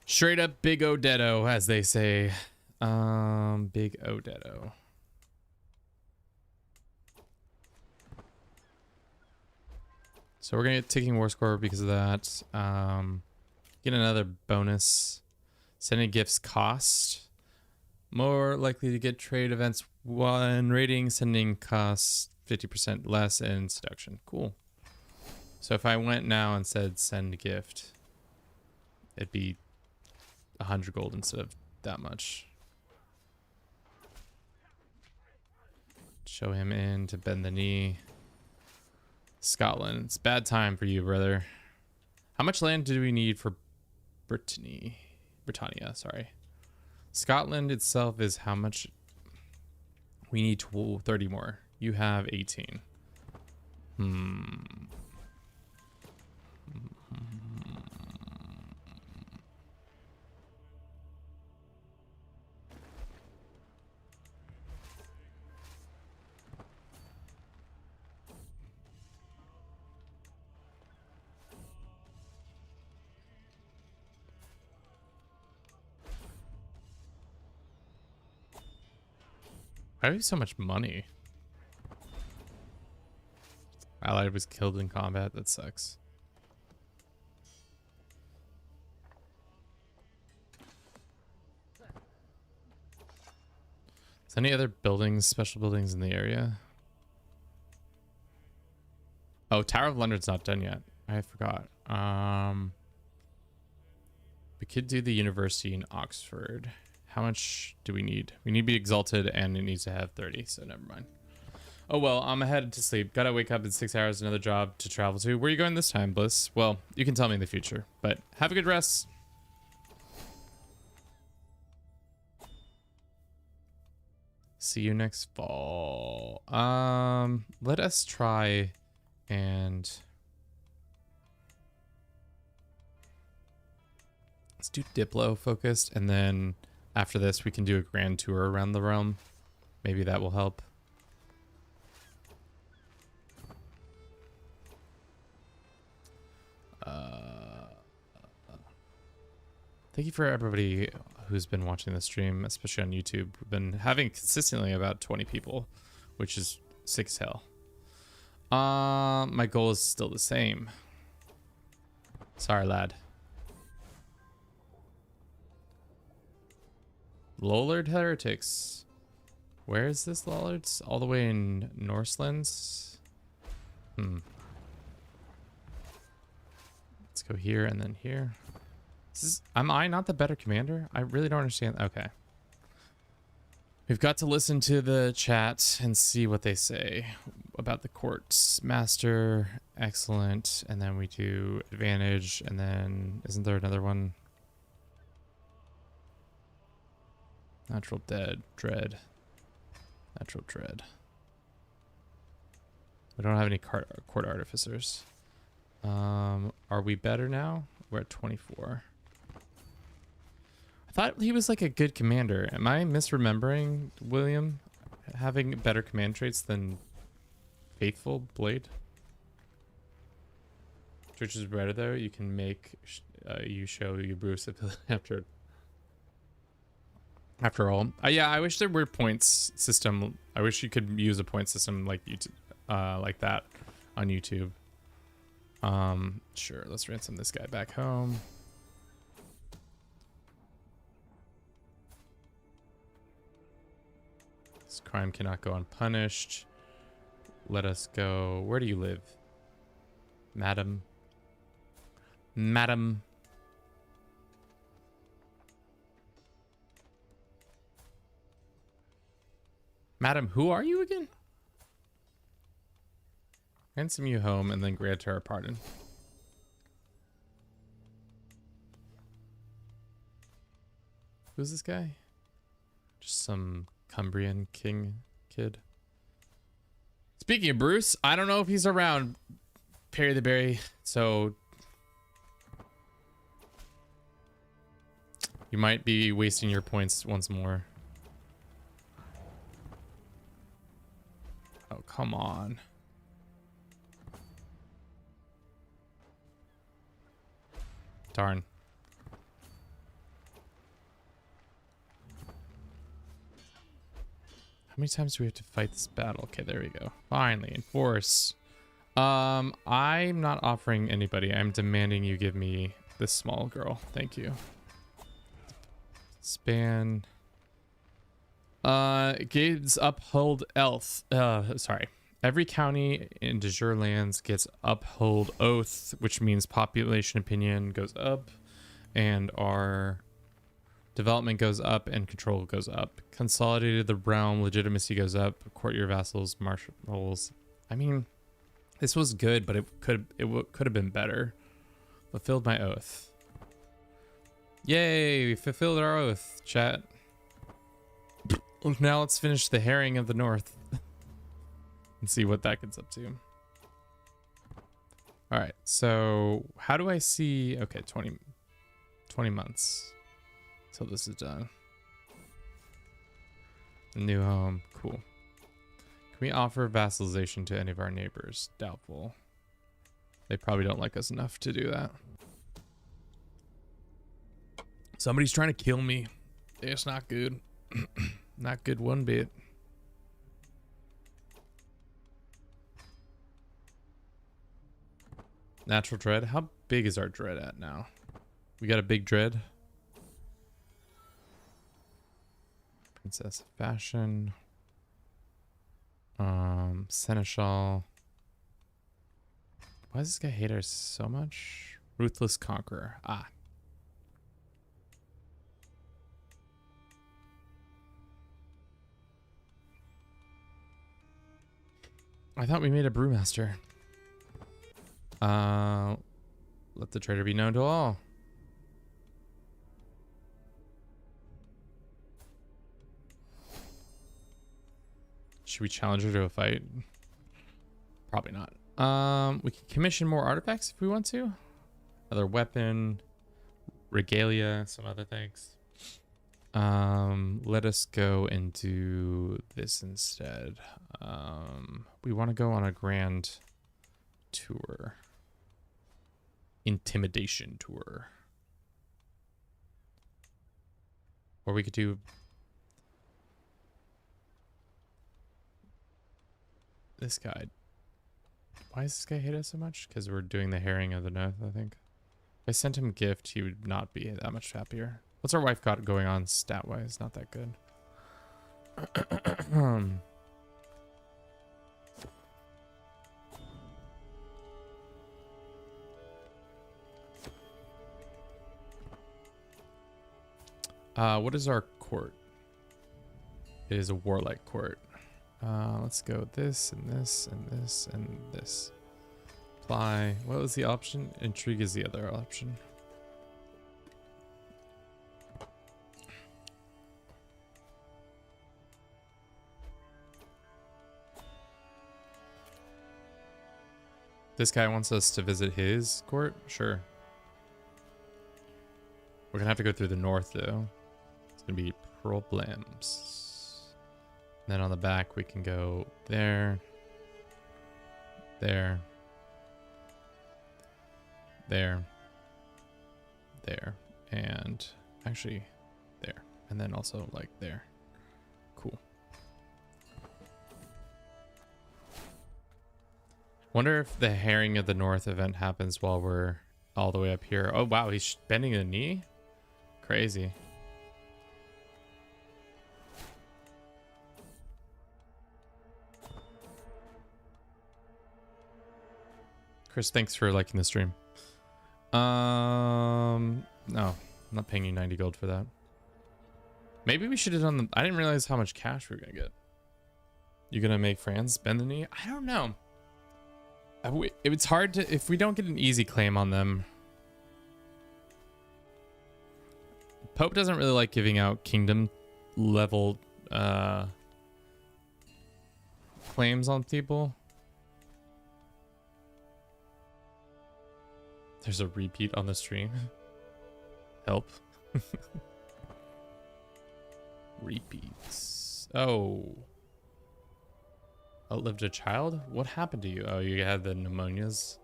Straight up Big Odetto, as they say. Big Odetto. So we're gonna get ticking war score because of that. Get another bonus. Sending gifts cost. More likely to get trade events 1 rating. Sending costs 50% less in seduction. Cool. So if I went now and said send gift, it'd be 100 gold instead of that much. Show him in to bend the knee. Scotland. It's bad time for you, brother. How much land do we need for Britannia, sorry. Scotland itself is how much? We need 30 more. You have 18. Why do we have so much money? Ally was killed in combat. That sucks. Is there any other buildings, special buildings in the area? Oh, Tower of London's not done yet. I forgot. We could do the university in Oxford. How much do we need? We need to be exalted and it needs to have 30, so never mind. Oh well, I'm headed to sleep. Gotta wake up in 6 hours, another job to travel to. Where are you going this time, Bliss? Well, you can tell me in the future, but have a good rest. See you next fall. Let us try and let's do Diplo focused, and then after this we can do a grand tour around the realm. Maybe that will help. Thank you for everybody who's been watching the stream, especially on YouTube. We've been having consistently about 20 people, which is sick as hell. My goal is still the same. Sorry, lad. Lollard Heretics. Where is this Lollard? It's all the way in Norselands. Let's go here and then here. Am I not the better commander? I really don't understand. Okay. We've got to listen to the chat and see what they say about the courts. Master, excellent. And then we do advantage. And then isn't there another one? Natural dread. Natural dread. We don't have any court artificers. Are we better now? We're at 24. I thought he was like a good commander. Am I misremembering William having better command traits than Faithful Blade? Which is better though. You can make you show your Bruce after all. Yeah, I wish there were points system. I wish you could use a point system like YouTube, like that on YouTube. Sure, let's ransom this guy back home. This crime cannot go unpunished. Let us go. Where do you live? Madam. Madam. Madam, who are you again? Ransom you home and then grant her a pardon. Who's this guy? Just some Cumbrian king kid. Speaking of Bruce, I don't know if he's around, Perry the Berry, so you might be wasting your points once more. Oh, come on. Darn. How many times do we have to fight this battle? Okay, there we go. Finally, enforce. I'm not offering anybody. I'm demanding you give me this small girl. Thank you. Span. Gates uphold elf. Sorry. Every county in de jure lands gets uphold oath, which means population opinion goes up, and our development goes up, and control goes up. Consolidated the realm, legitimacy goes up. Court your vassals, marshals. I mean, this was good, but it could have been better. Fulfilled my oath. Yay! We fulfilled our oath, chat. Now let's finish the Herring of the North and see what that gets up to. All right, so how do I see? Okay, 20 months till this is done. New home, cool. Can we offer vassalization to any of our neighbors? Doubtful. They probably don't like us enough to do that. Somebody's trying to kill me. It's not good. Not good one bit. Natural dread. How big is our dread at now? We got a big dread. Princess of Fashion. Seneschal. Why does this guy hate us so much? Ruthless Conqueror. Ah. I thought we made a brewmaster. Let the traitor be known to all. Should we challenge her to a fight? Probably not. We can commission more artifacts if we want to. Another weapon, regalia, some other things. Let us go and do this instead. We want to go on a grand tour. Intimidation tour. Or we could do this guy. Why does this guy hate us so much? Because we're doing the herring of the north, I think. If I sent him a gift, he would not be that much happier. What's our wife got going on stat-wise? Not that good. What is our court? It is a warlike court. Let's go this and this and this and this. Apply. What was the option? Intrigue is the other option. This guy wants us to visit his court? Sure. We're gonna have to go through the north though. It's gonna be problems. And then on the back we can go there, there, there, there, and actually there. And then also like there. Cool. Wonder if the Herring of the North event happens while we're all the way up here. Oh wow, he's bending the knee? Crazy. Chris, thanks for liking the stream. No, I'm not paying you 90 gold for that. Maybe we should have done the... I didn't realize how much cash we were gonna get. You gonna make France bend the knee? I don't know. It's hard to... If we don't get an easy claim on them... Pope doesn't really like giving out kingdom level claims on people. There's a repeat on the stream. Help. Repeats. Oh. Outlived a child? What happened to you? Oh, you had the pneumonias.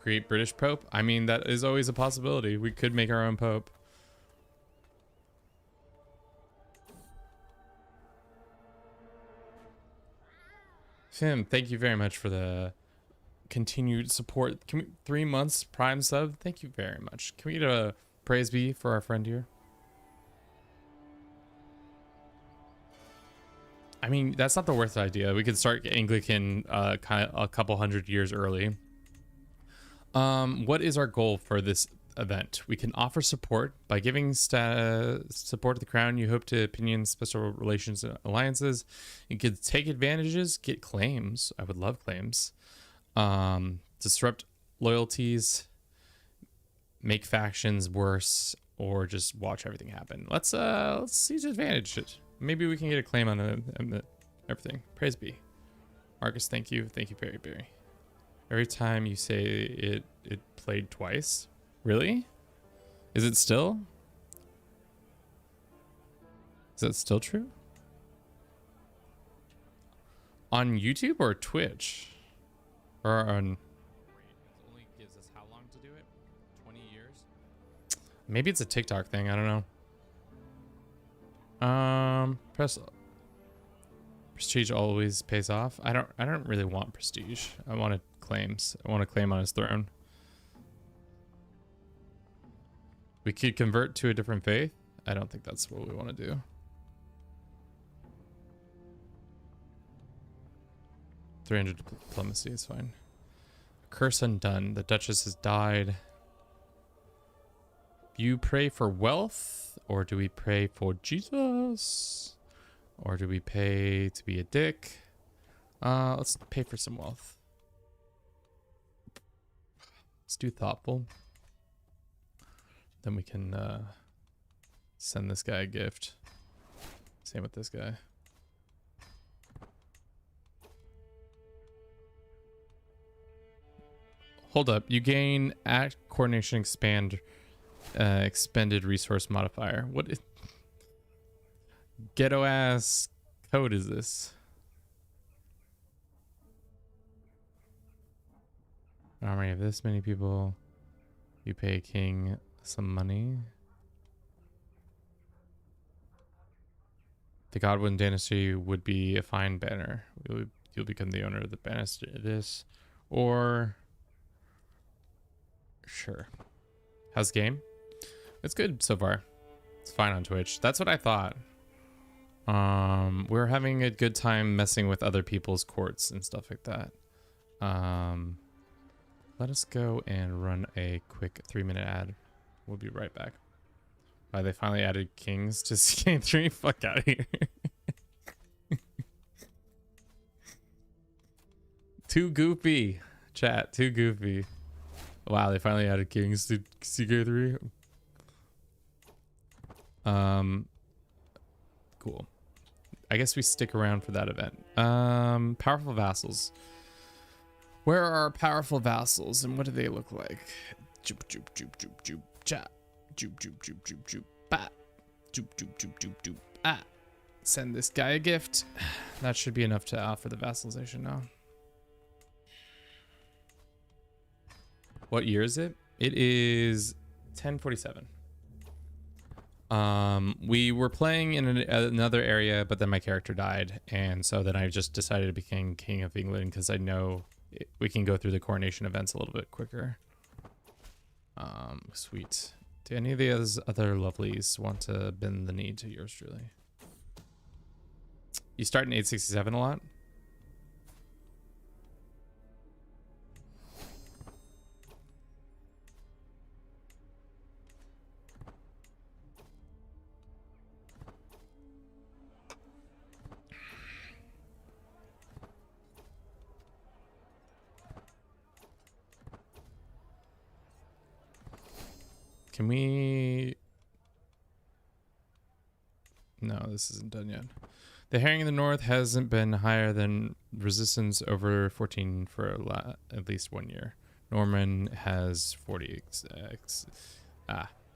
Create British Pope? I mean, that is always a possibility. We could make our own Pope. Tim, thank you very much for the continued support. Can we, 3 months Prime sub? Thank you very much. Can we get a praise be for our friend here? I mean, that's not the worst idea. We could start Anglican kind of a couple hundred years early. What is our goal for this event? We can offer support by giving support to the crown. You hope to opinion special relations and alliances. You could take advantages, get claims. I would love claims. Disrupt loyalties, make factions worse, or just watch everything happen. Let's seize advantage. Maybe we can get a claim on everything. Praise be. Marcus, thank you very, very. Every time you say it played twice. Really? Is it still? Is that still true? On YouTube or Twitch? Or on... Only gives us how long to do it? 20 years? Maybe it's a TikTok thing. I don't know. Press... Prestige always pays off. I don't really want prestige. I wanted claims. I want to claim on his throne. We could convert to a different faith. I don't think that's what we want to do. 300 diplomacy is fine. Curse undone. The Duchess has died. You pray for wealth, or do we pray for Jesus? Or do we pay to be a dick? Let's pay for some wealth. Let's do thoughtful. Then we can send this guy a gift. Same with this guy. Hold up. You gain at coronation expended resource modifier. What is... Ghetto ass code is this? Army of this many people. You pay king some money. The Godwin dynasty would be a fine banner. We would you'll become the owner of the banister. This, or sure. How's the game? It's good so far. It's fine on Twitch. That's what I thought. We're having a good time messing with other people's courts and stuff like that. Let us go and run a quick 3-minute ad. We'll be right back. Why they finally added kings to CK3? Fuck out of here. Too goofy. Chat, too goofy. Wow, they finally added kings to CK3. Cool. I guess we stick around for that event. Powerful vassals. Where are our powerful vassals and what do they look like? Joop joop joop joop joop cha. Joop joop joop joop joop ba. Joop joop joop joop joop ah. Send this guy a gift. That should be enough to offer the vassalization now. What year is it? It is 1047. We were playing in another area, but then my character died, and so then I just decided to become King of England because I know we can go through the coronation events a little bit quicker. Sweet. Do any of the other lovelies want to bend the knee to yours truly? You start in 867 a lot? Can we... No, this isn't done yet. The herring in the north hasn't been higher than resistance over 14 for at least 1 year. Norman has 40x.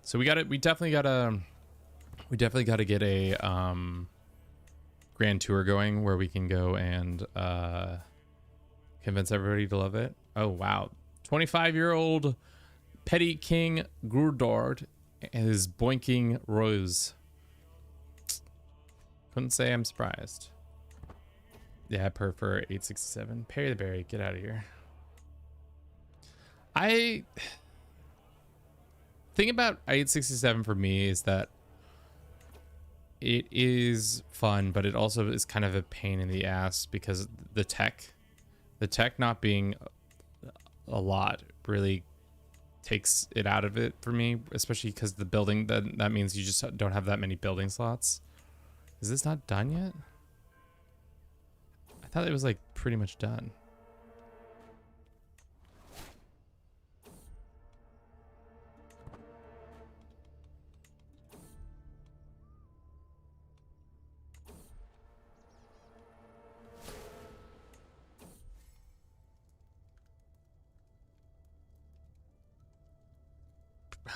So we got it. We definitely got to get a grand tour going where we can go and convince everybody to love it. Oh wow, 25-year-old petty king Gurdord is boinking Rose. Couldn't say I'm surprised. Yeah, I prefer 867. Parry the berry. Get out of here. I thing about 867 for me is that it is fun, but it also is kind of a pain in the ass because the tech not being a lot really takes it out of it for me, especially because the building that means you just don't have that many building slots. Is this not done yet? I thought it was like pretty much done.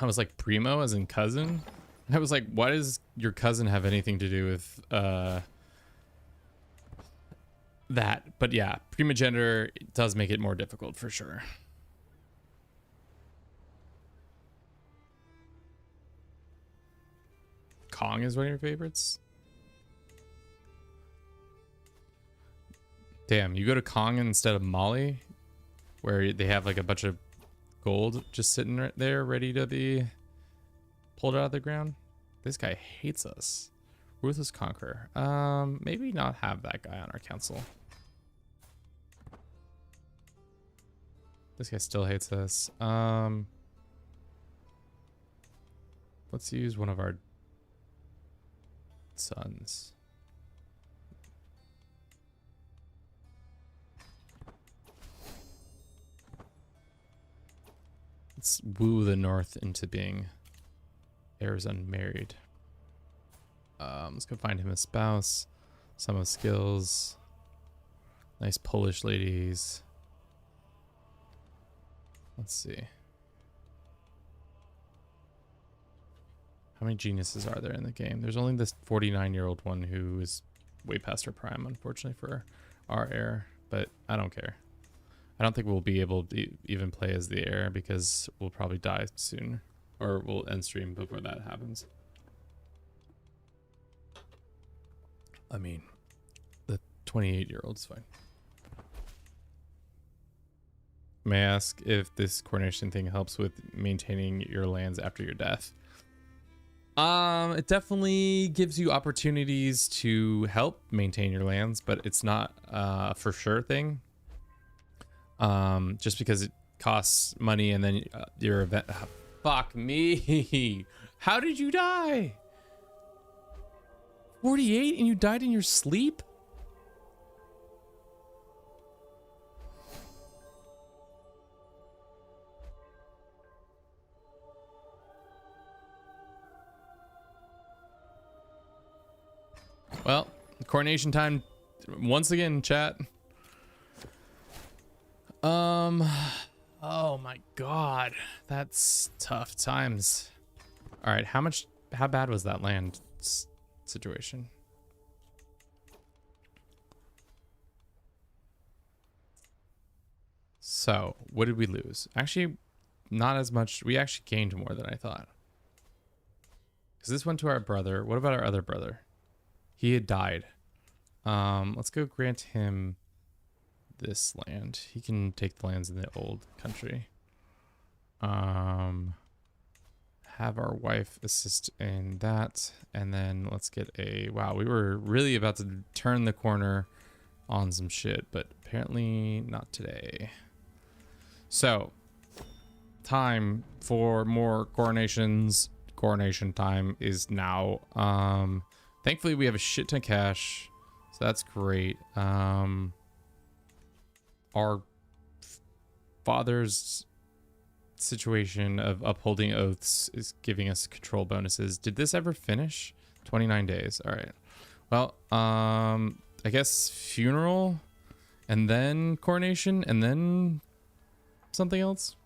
I was like, primo as in cousin? I was like, why does your cousin have anything to do with that? But yeah, primogenitor does make it more difficult for sure. Kong is one of your favorites? Damn, you go to Kong instead of Mali, where they have like a bunch of gold just sitting right there ready to be pulled out of the ground. This guy hates us. Ruthless Conqueror. Maybe not have that guy on our council. This guy still hates us. Let's use one of our sons. Let's woo the north into being heirs unmarried. Let's go find him a spouse. Some of skills. Nice Polish ladies. Let's see. How many geniuses are there in the game? There's only this 49-year-old one who is way past her prime, unfortunately, for our heir. But I don't care. I don't think we'll be able to even play as the heir because we'll probably die soon. Or we'll end stream before that happens. I mean, the 28-year-old's fine. May I ask if this coronation thing helps with maintaining your lands after your death? It definitely gives you opportunities to help maintain your lands, but it's not a for sure thing. Just because it costs money and then your event. Fuck me. How did you die? 48 and you died in your sleep? Well, coronation time once again, chat. Oh my god. That's tough times. All right, how bad was that land situation? So, what did we lose? Actually, not as much. We actually gained more than I thought. Because this went to our brother. What about our other brother? He had died. Let's go grant him this land. He can take the lands in the old country. Have our wife assist in that. And then let's get a... Wow, we were really about to turn the corner on some shit, but apparently not today. So, time for more coronations. Coronation time is now. Thankfully, we have a shit ton of cash, so that's great. Our father's situation of upholding oaths is giving us control bonuses. Did this ever finish? 29 days. All right. Well, I guess funeral, and then coronation, and then something else.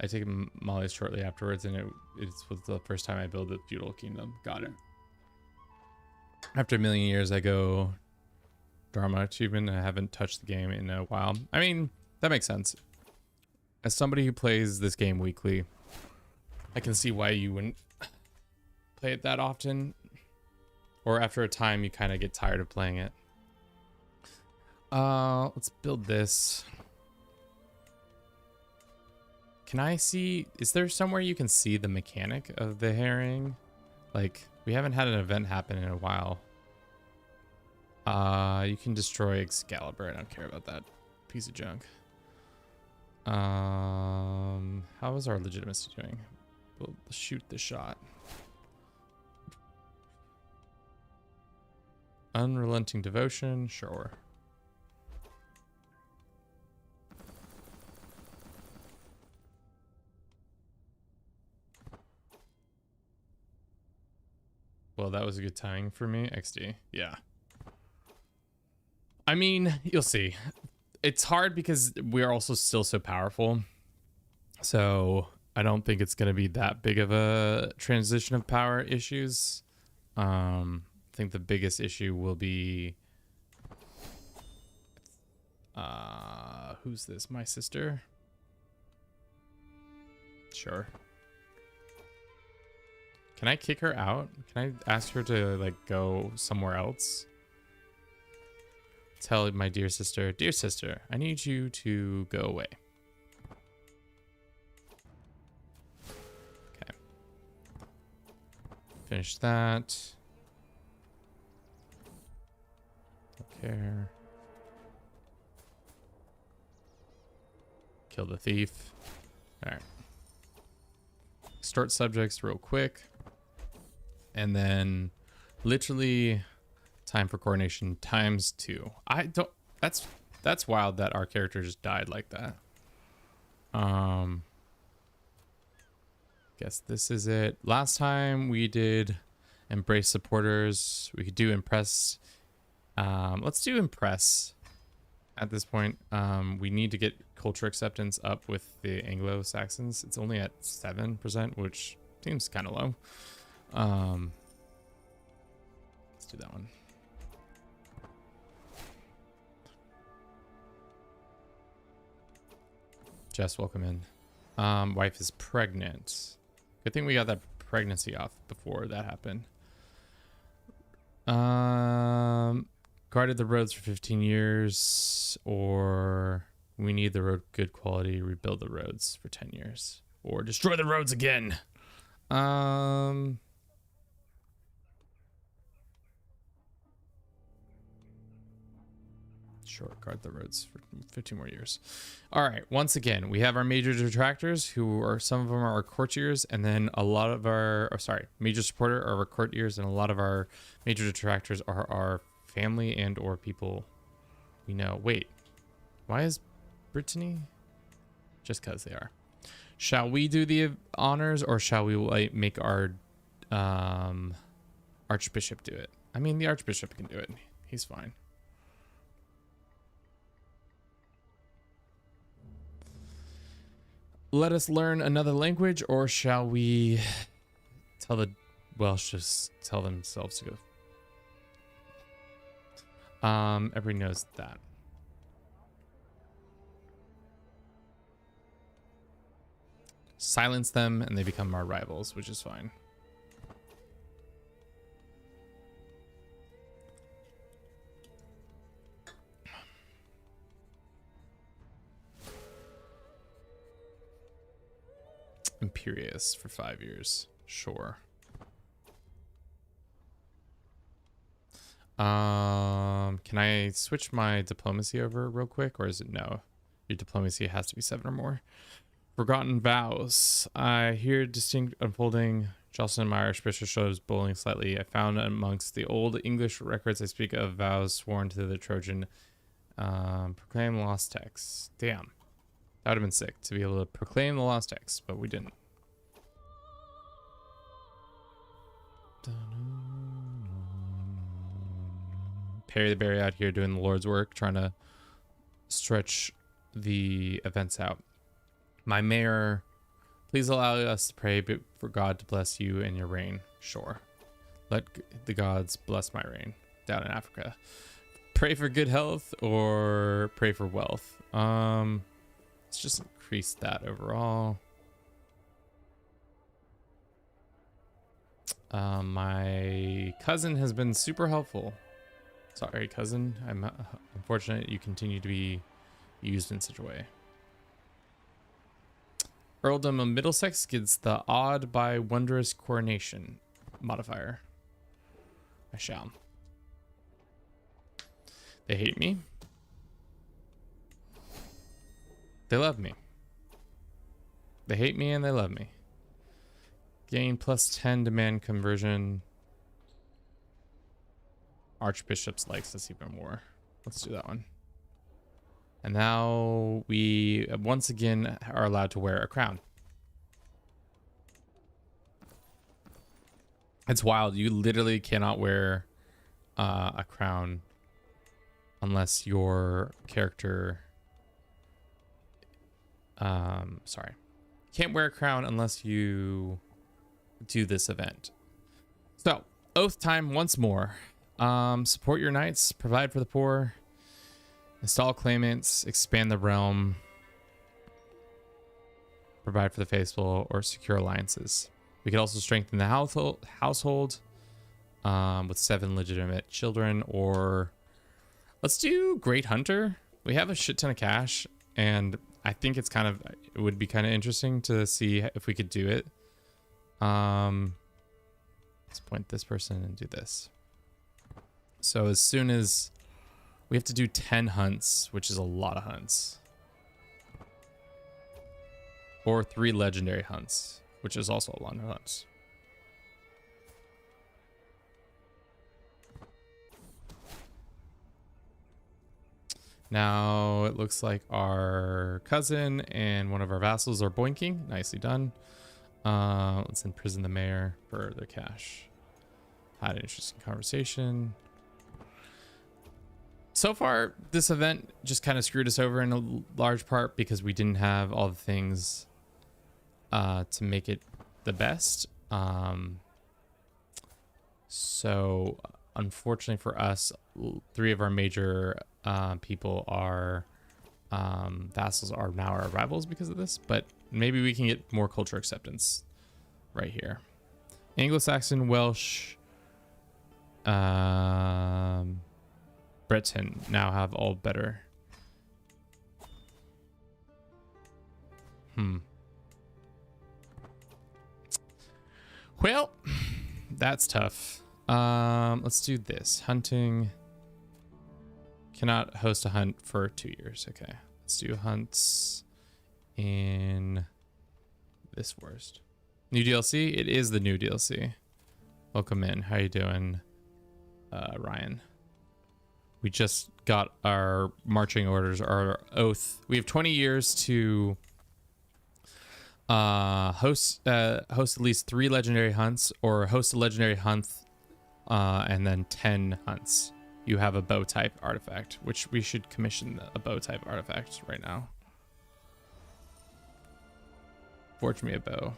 I take Molly's shortly afterwards, and it was the first time I built a feudal kingdom. Got it. After a million years, I go Dharma achievement. I haven't touched the game in a while. I mean, that makes sense. As somebody who plays this game weekly, I can see why you wouldn't play it that often. Or after a time, you kind of get tired of playing it. Let's build this. Can I see, is there somewhere you can see the mechanic of the herring? Like, we haven't had an event happen in a while. You can destroy Excalibur. I don't care about that piece of junk. How is our legitimacy doing? We'll shoot the shot. Unrelenting devotion, sure. Well, that was a good timing for me. XD. Yeah. I mean, you'll see. It's hard because we're also still so powerful. So I don't think it's going to be that big of a transition of power issues. I think the biggest issue will be... who's this? My sister? Sure. Can I kick her out? Can I ask her to, like, go somewhere else? Tell my dear sister, I need you to go away. Okay. Finish that. Don't care. Kill the thief. All right. Start subjects real quick. And then literally time for coronation ×2. I don't, that's wild that our character just died like that. Guess this is it. Last time we did embrace supporters. We could do impress. Let's do impress at this point. We need to get culture acceptance up with the Anglo-Saxons. It's only at 7%, which seems kind of low. Let's do that one. Jess, welcome in. Wife is pregnant. Good thing we got that pregnancy off before that happened. guarded the roads for 15 years, or we need the road good quality, rebuild the roads for 10 years, or destroy the roads again. Sure, guard the roads for 15 more years. All right, once again, we have our major detractors, who are, some of them are our courtiers, and then a lot of our, major supporter are our courtiers, and a lot of our major detractors are our family and or people we know. Wait, why is Brittany? Just because they are. Shall we do the honors, or shall we like make our archbishop do it? I mean, the archbishop can do it. He's fine. Let us learn another language, or shall we tell the Welsh just tell themselves to go? Everybody knows that. Silence them and they become our rivals, which is fine. Imperious for 5 years. Sure. Can I switch my diplomacy over real quick, or is it no? Your diplomacy has to be 7 or more. Forgotten vows. I hear distinct unfolding. Jocelyn, my archbishop, shows bowling slightly. I found amongst the old English records I speak of vows sworn to the Trojan. Proclaim lost texts. Damn. That would have been sick to be able to proclaim the lost text, but we didn't. Perry the Berry out here doing the Lord's work, trying to stretch the events out. My mayor, please allow us to pray for God to bless you and your reign. Sure. Let the gods bless my reign down in Africa. Pray for good health or pray for wealth. Let's just increase that overall. My cousin has been super helpful. Sorry, cousin. I'm unfortunate you continue to be used in such a way. Earldom of Middlesex gets the odd by wondrous coronation modifier. I shall. They hate me. They love me. They hate me and they love me. Gain +10 demand conversion. Archbishops likes us even more. Let's do that one. And now we once again are allowed to wear a crown. It's wild. You literally cannot wear a crown unless your character... Can't wear a crown unless you do this event. So, oath time once more. Support your knights, provide for the poor, install claimants, expand the realm, provide for the faithful, or secure alliances. We could also strengthen the household with 7 legitimate children, or let's do Great Hunter. We have a shit ton of cash, and I think it would be kind of interesting to see if we could do it. Let's point this person and do this. So as soon as we have to do 10 hunts, which is a lot of hunts, or 3 legendary hunts, which is also a lot of hunts. Now it looks like our cousin and one of our vassals are boinking. Nicely done. Let's imprison the mayor for their cash. Had an interesting conversation. So far, this event just kind of screwed us over in a large part because we didn't have all the things to make it the best. So unfortunately for us, 3 of our major people are vassals are now our rivals because of this, but maybe we can get more culture acceptance right here. Anglo-Saxon, Welsh, Breton now have all better? Well, that's tough. Let's do this. Hunting. Cannot host a hunt for 2 years. Okay. Let's do hunts in this worst. New DLC? It is the new DLC. Welcome in. How you doing, Ryan? We just got our marching orders, our oath. We have 20 years to host at least 3 legendary hunts, or host a legendary hunt, and then 10 hunts. You have a bow type artifact, which we should commission a bow type artifact right now. Forge me a bow.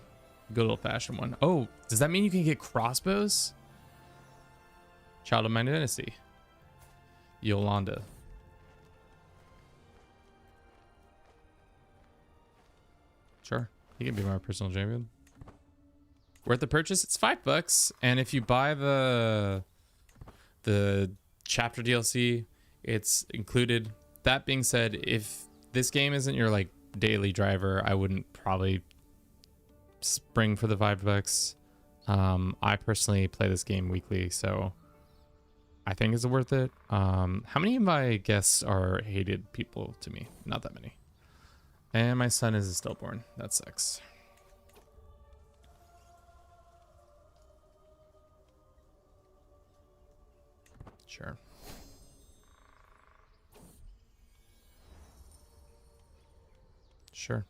Good old fashioned one. Oh, does that mean you can get crossbows? Child of my dynasty. Yolanda. Sure. You can be my personal champion. Worth the purchase? It's $5. And if you buy the chapter DLC, it's included. That being said, if this game isn't your like daily driver, I wouldn't probably spring for the $5. I personally play this game weekly, so I think it's worth it. How many of my guests are hated people to me? Not that many. And my son is a stillborn. That sucks. Sure. Sure.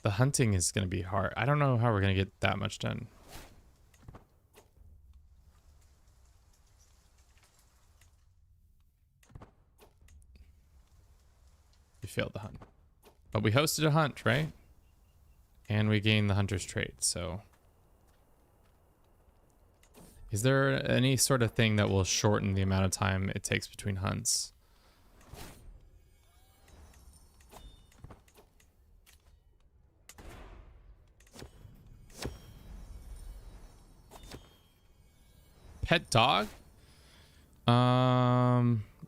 The hunting is going to be hard. I don't know how we're going to get that much done. We failed the hunt. But we hosted a hunt, right? And we gained the hunter's trait, so... Is there any sort of thing that will shorten the amount of time it takes between hunts? Pet dog?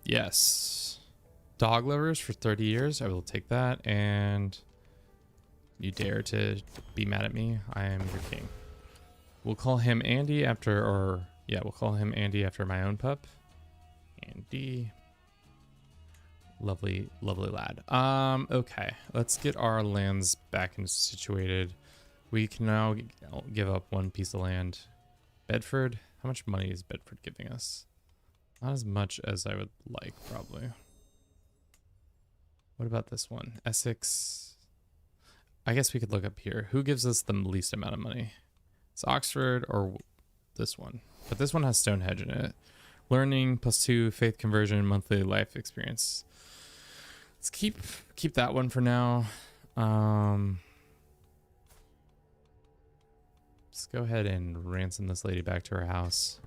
Yes. Dog lovers for 30 years. I will take that. And you dare to be mad at me? I am your king. We'll call him Andy after, or yeah, we'll call him Andy after my own pup. Andy. Lovely, lovely lad. Okay. Let's get our lands back situated. We can now give up 1 piece of land. Bedford. How much money is Bedford giving us? Not as much as I would like, probably. What about this one? Essex. I guess we could look up here. Who gives us the least amount of money? It's Oxford or this one. But this one has Stonehenge in it. Learning +2, faith conversion, monthly life experience. Let's keep that one for now. Let's go ahead and ransom this lady back to her house.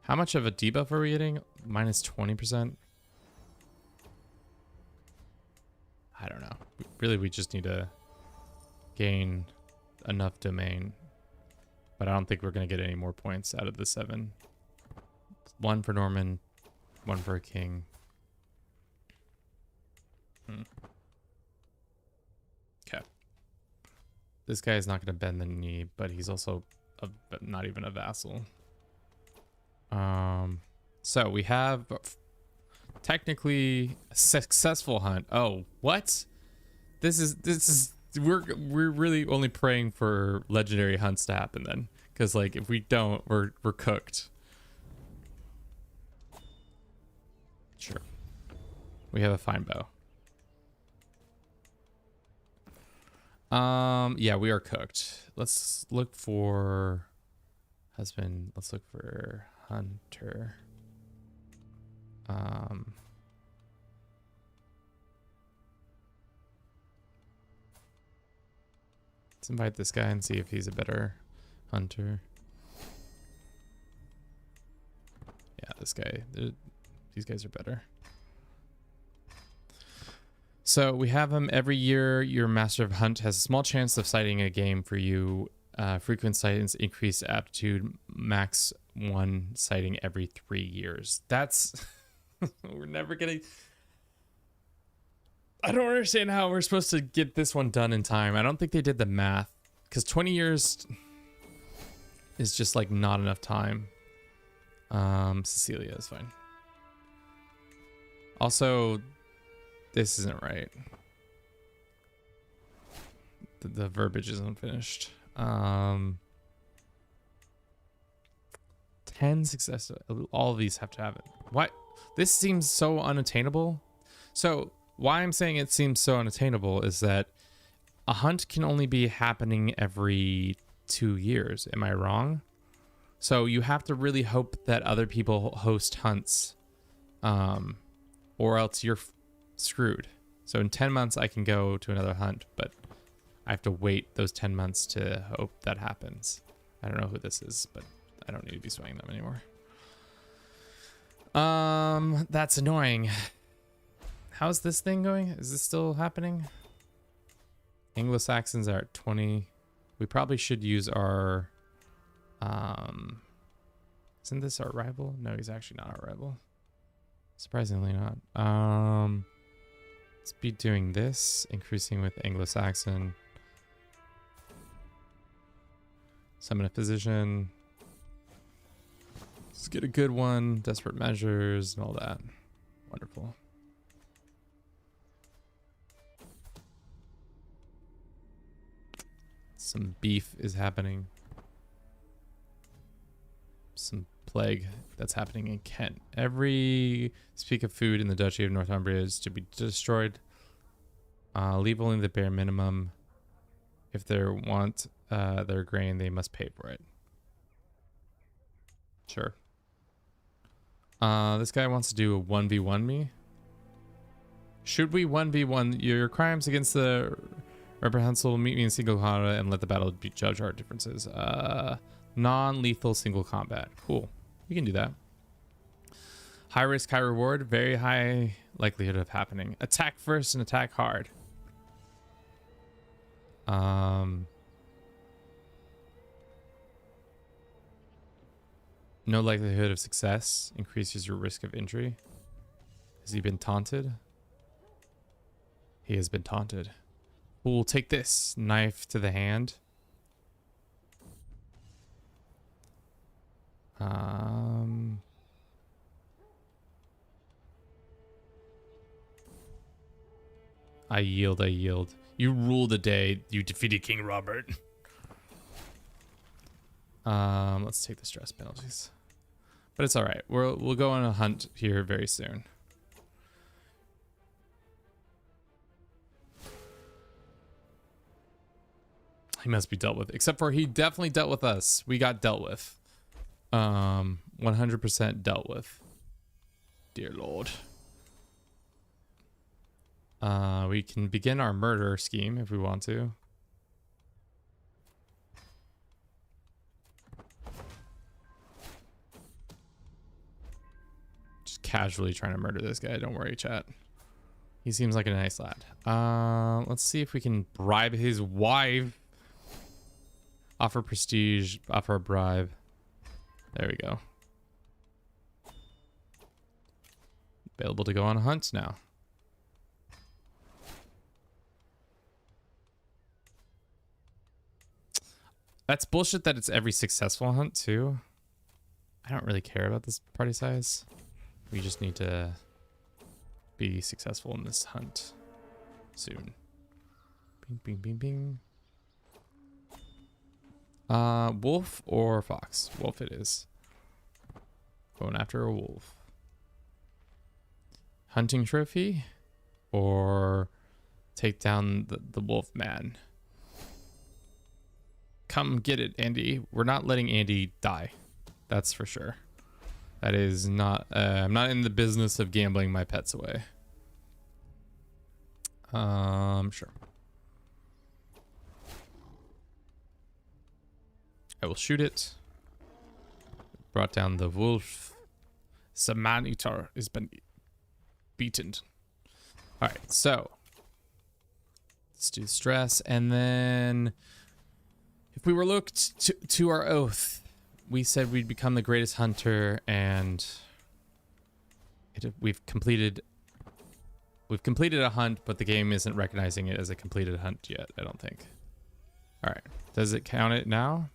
How much of a debuff are we getting? Minus 20%? I don't know. Really, we just need to gain enough domain. But I don't think we're going to get any more points out of the 7. 1 for Norman, 1 for a king. Okay. This guy is not going to bend the knee, but he's also not even a vassal. So we have technically a successful hunt. Oh, what? This is we're really only praying for legendary hunts to happen then, because like if we don't, we're cooked. Sure. We have a fine bow. Yeah, we are cooked. Let's look for husband. Let's look for hunter. Let's invite this guy and see if he's a better hunter. Yeah, this guy. These guys are better. So we have him every year. Your master of hunt has a small chance of sighting a game for you Frequent sightings increase aptitude, max 1 sighting every 3 years. That's we're never getting. I don't understand how we're supposed to get this one done in time. I don't think they did the math, because 20 years is just like not enough time. Cecilia is fine. Also, this isn't right. The verbiage isn't finished. 10 success. All of these have to have it. What? This seems so unattainable. So why I'm saying it seems so unattainable is that a hunt can only be happening every 2 years. Am I wrong? So you have to really hope that other people host hunts, or else you're screwed. So in 10 months I can go to another hunt, but I have to wait those 10 months to hope that happens. I don't know who this is, but I don't need to be swaying them anymore. That's annoying. How's this thing going? Is this still happening? Anglo-Saxons are at 20. We probably should use our, isn't this our rival? No, he's actually not our rival. Surprisingly not. Let's be doing this, increasing with Anglo-Saxon. Summon a physician. Let's get a good one. Desperate measures and all that. Wonderful. Some beef is happening. Some plague that's happening in Kent. Every speak of food in the Duchy of Northumbria is to be destroyed. Leave only the bare minimum. If they want their grain, they must pay for it. Sure. This guy wants to do a 1v1 me. Should we 1v1 your crimes against the reprehensible? Meet me in single combat and let the battle judge our differences. Non-lethal single combat. Cool. We can do that. High risk, high reward. Very high likelihood of happening. Attack first and attack hard. No likelihood of success. Increases your risk of injury. Has he been taunted? He has been taunted. We'll take this. Knife to the hand. I yield, I yield. You rule the day. You defeated King Robert. Let's take the stress penalties. But it's all right. We'll go on a hunt here very soon. He must be dealt with. Except for he definitely dealt with us. We got dealt with. 100% dealt with. Dear Lord. We can begin our murder scheme if we want to. Just casually trying to murder this guy. Don't worry, chat. He seems like a nice lad. Let's see if we can bribe his wife. Offer prestige. Offer a bribe. There we go. Available to go on a hunt now. That's bullshit that it's every successful hunt too. I don't really care about this party size. We just need to be successful in this hunt soon. Bing, bing, bing, bing. Wolf or fox? Wolf it is. Going after a wolf. Hunting trophy or take down the wolf man. Come get it, Andy. We're not letting Andy die. That's for sure. That is not, I'm not in the business of gambling my pets away. Sure. I will shoot it. Brought down the wolf. The man-eater has been beaten. All right, so let's do stress, and then If we were looked to our oath, we said we'd become the greatest hunter, and we've completed a hunt, but the game isn't recognizing it as a completed hunt yet, I don't think. All right. Does it count it now?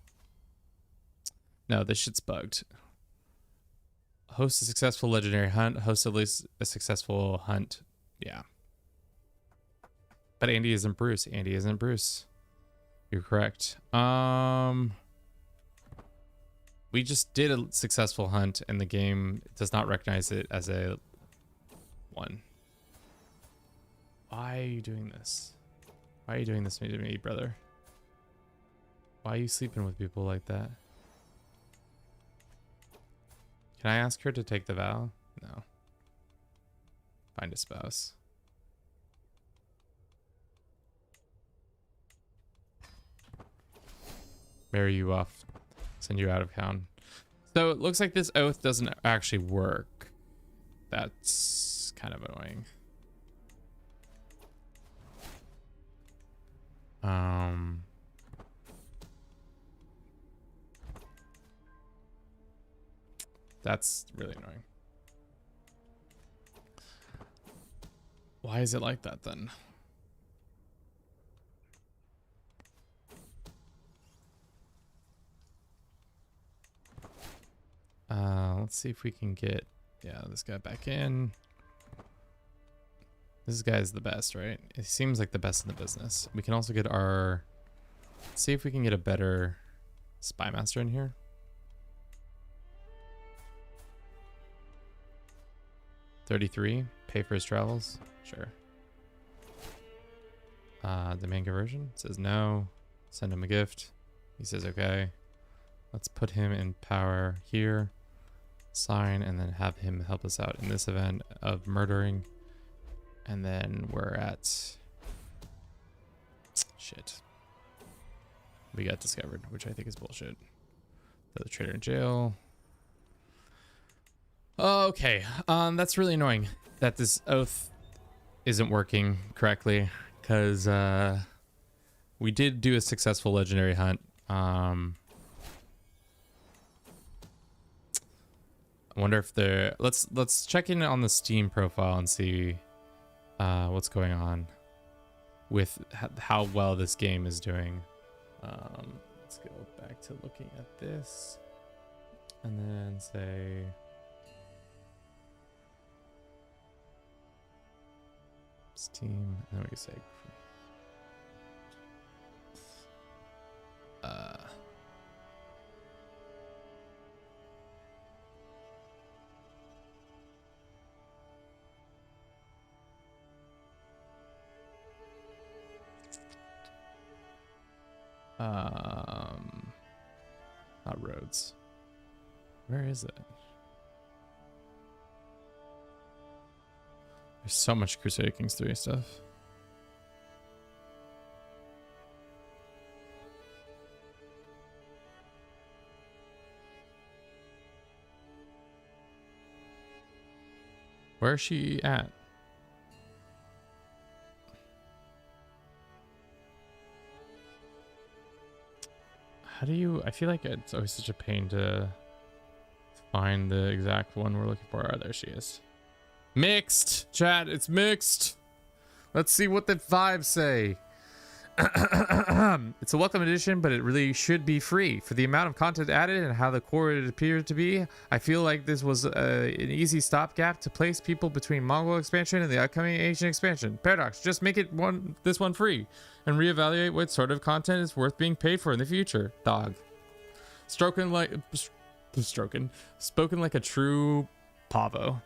No, this shit's bugged. Host a successful legendary hunt. Host at least a successful hunt. Yeah. But Andy isn't Bruce. Andy isn't Bruce. You're correct. We just did a successful hunt, and the game does not recognize it as a one. Why are you doing this? Why are you doing this to me, brother? Why are you sleeping with people like that? Can I ask her to take the vow? No. Find a spouse. Marry you off. Send you out of town. So it looks like this oath doesn't actually work. That's kind of annoying. That's really annoying. Why is it like that then? Let's see if we can get, this guy back in. This guy's the best, right? It seems like the best in the business. We can also get let's see if we can get a better spy master in here. $33, pay for his travels. Sure. Demand conversion says no. Send him a gift. He says okay. Let's put him in power here. Sign, and then have him help us out in this event of murdering. And then we're at shit. We got discovered, which I think is bullshit. Throw the traitor in jail. Okay, that's really annoying that this oath isn't working correctly, because we did do a successful legendary hunt. I wonder if let's check in on the Steam profile and see what's going on with how well this game is doing. Let's go back to looking at this and then say Steam, and then we can say not roads. Where is it? There's so much Crusader Kings 3 stuff. Where is she at? How do you... I feel like it's always such a pain to find the exact one we're looking for. Oh, there she is. Mixed, chat. It's mixed. Let's see what the vibes say. It's a welcome addition, but it really should be free. For the amount of content added and how the core it appeared to be, I feel like this was an easy stopgap to place people between Mongol expansion and the upcoming Asian expansion. Paradox, just make it this one free and reevaluate what sort of content is worth being paid for in the future. Dog. Spoken like a true pavo.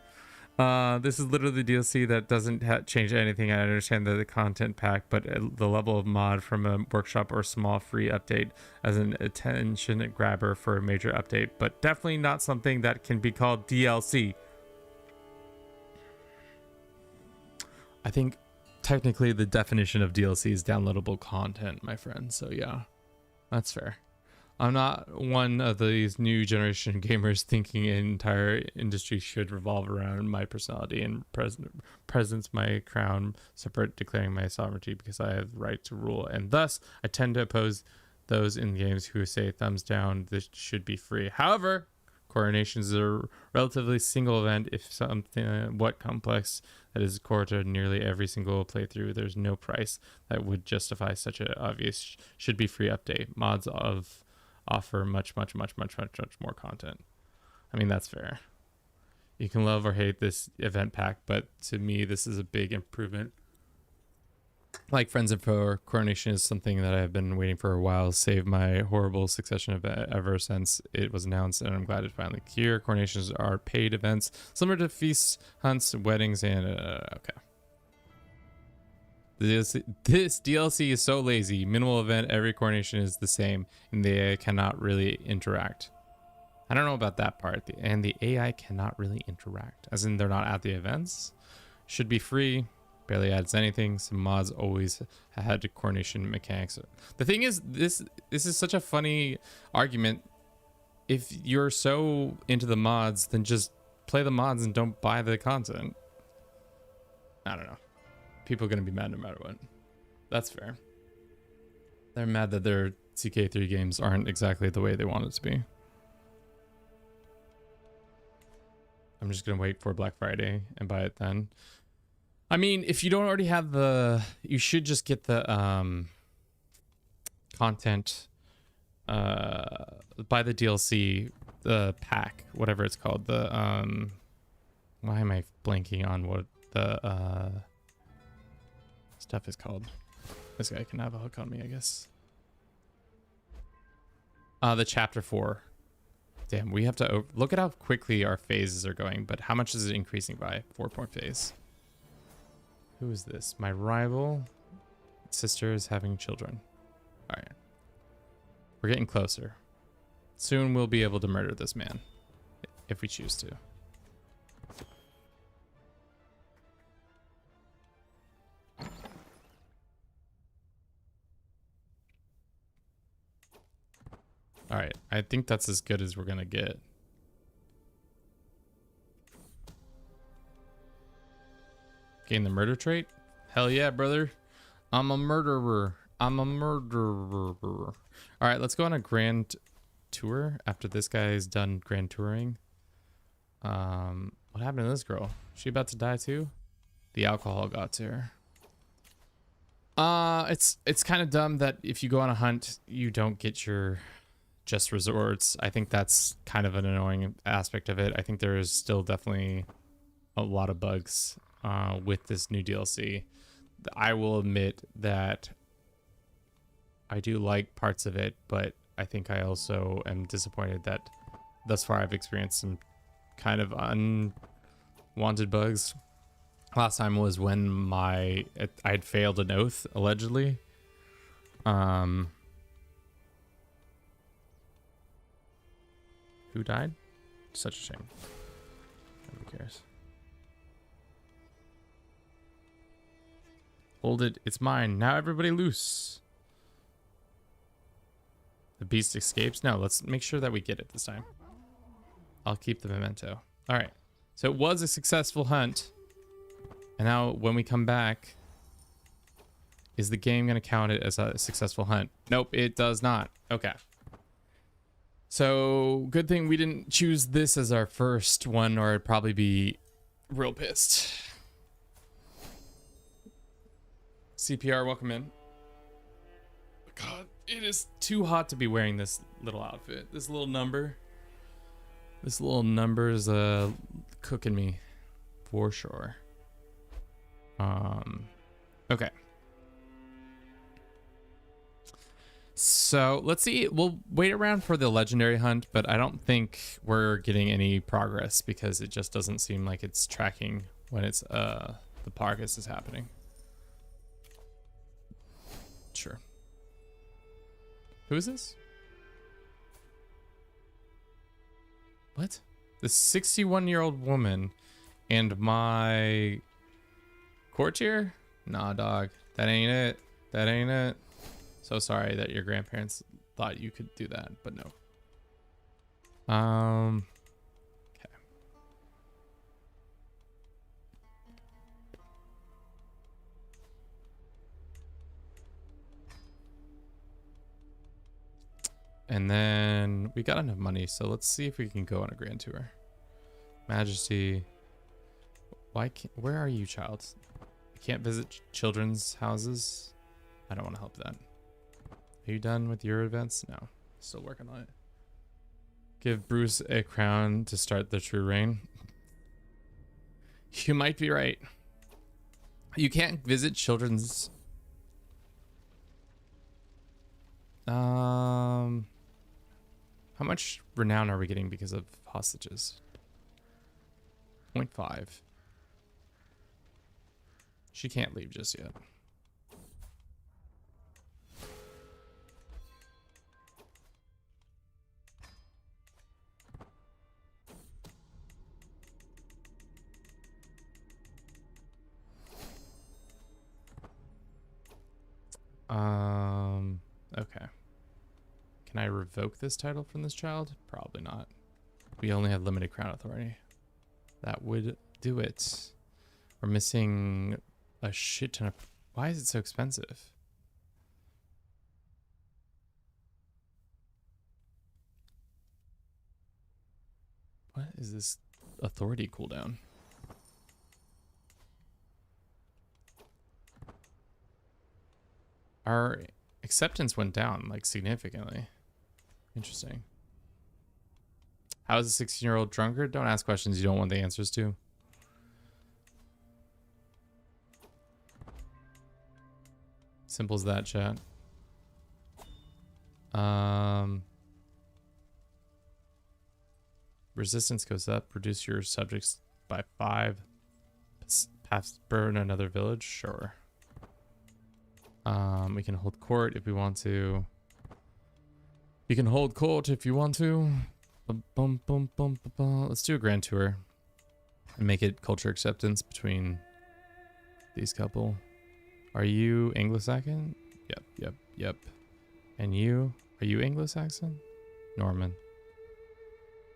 This is literally the DLC that doesn't change anything. I understand the content pack, but the level of mod from a workshop or small free update as an attention grabber for a major update, but definitely not something that can be called DLC. I think technically the definition of DLC is downloadable content, my friend. So yeah, that's fair. I'm not one of these new generation gamers thinking an entire industry should revolve around my personality and presence, my crown, separate declaring my sovereignty because I have the right to rule. And thus, I tend to oppose those in games who say thumbs down, this should be free. However, Coronations is a relatively single event. If something what complex that is core to nearly every single playthrough, there's no price that would justify such an obvious should be free update. Mods offer much more content. I mean, that's fair. You can love or hate this event pack, but to me, this is a big improvement. Like Friends Info, Coronation is something that I've been waiting for a while. Saved my horrible succession event ever since it was announced, and I'm glad it's finally here. Coronations are paid events, similar to feasts, hunts, weddings, and okay. This DLC is so lazy. Minimal event, every coronation is the same, and they cannot really interact. I don't know about that part. And the AI cannot really interact, as in they're not at the events. Should be free. Barely adds anything. Some mods always had coronation mechanics. The thing is, this is such a funny argument. If you're so into the mods, then just play the mods and don't buy the content. I don't know. People are going to be mad no matter what. That's fair. They're mad that their CK3 games aren't exactly the way they want it to be. I'm just going to wait for Black Friday and buy it then. I mean, if you don't already have you should just get the content, buy the DLC, the pack, whatever it's called. Why am I blanking on what the stuff is called? This guy can have a hook on me, I guess. The chapter 4. Damn, we have to look at how quickly our phases are going, but how much is it increasing by? 4-point phase. Who is this? My rival sister is having children. All right. We're getting closer. Soon we'll be able to murder this man if we choose to. All right. I think that's as good as we're going to get. Gain the murder trait? Hell yeah, brother. I'm a murderer. I'm a murderer. All right, let's go on a grand tour after this guy is done grand touring. What happened to this girl? She about to die too? The alcohol got to her. It's kind of dumb that if you go on a hunt, you don't get your just resorts. I think that's kind of an annoying aspect of it. I think there is still definitely a lot of bugs with this new DLC. I will admit that I do like parts of it, but I think I also am disappointed that thus far I've experienced some kind of unwanted bugs. Last time was when I'd failed an oath, allegedly. Who died? Such a shame. Who cares? Hold it. It's mine. Now everybody loose. The beast escapes. No, let's make sure that we get it this time. I'll keep the memento. All right. So it was a successful hunt. And now when we come back, is the game going to count it as a successful hunt? Nope, it does not. Okay. So good thing we didn't choose this as our first one, or I'd probably be real pissed. CPR, welcome in. God, it is too hot to be wearing this little outfit. This little number. This little number is cooking me for sure. Okay. So let's see. We'll wait around for the legendary hunt, but I don't think we're getting any progress because it just doesn't seem like it's tracking when it's the progress is happening. Sure. Who is this? What? The 61-year-old woman and my courtier? Nah, dog. That ain't it. That ain't it. So sorry that your grandparents thought you could do that, but no. Okay. And then we got enough money, so let's see if we can go on a grand tour. Majesty. Why can't, where are you, child? You can't visit children's houses? I don't want to help that. Are you done with your events? No. Still working on it. Give Bruce a crown to start the true reign. You might be right. You can't visit children's... How much renown are we getting because of hostages? 0.5. She can't leave just yet. Okay. Can I revoke this title from this child? Probably not. We only have limited crown authority. That would do it. We're missing a shit ton of... Why is it so expensive? What is this authority cooldown? Our acceptance went down, like, significantly. Interesting. How is a 16-year-old drunkard? Don't ask questions you don't want the answers to. Simple as that, chat. Resistance goes up. Reduce your subjects by 5. Burn another village? Sure. We can hold court if we want to. You can hold court if you want to. Let's do a grand tour and make it culture acceptance between these couple. Are you Anglo-Saxon? Yep. And you? Are you Anglo-Saxon? Norman.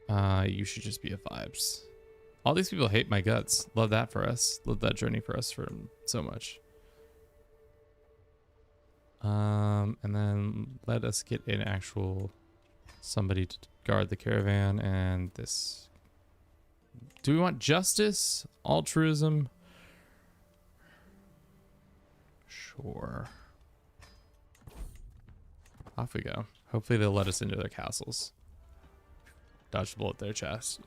You should just be a vibes. All these people hate my guts. Love that for us. Love that journey for us for so much. And then let us get an actual somebody to guard the caravan and this. Do we want justice? Altruism? Sure. Off we go. Hopefully they'll let us into their castles. Dodge a bullet there, chest.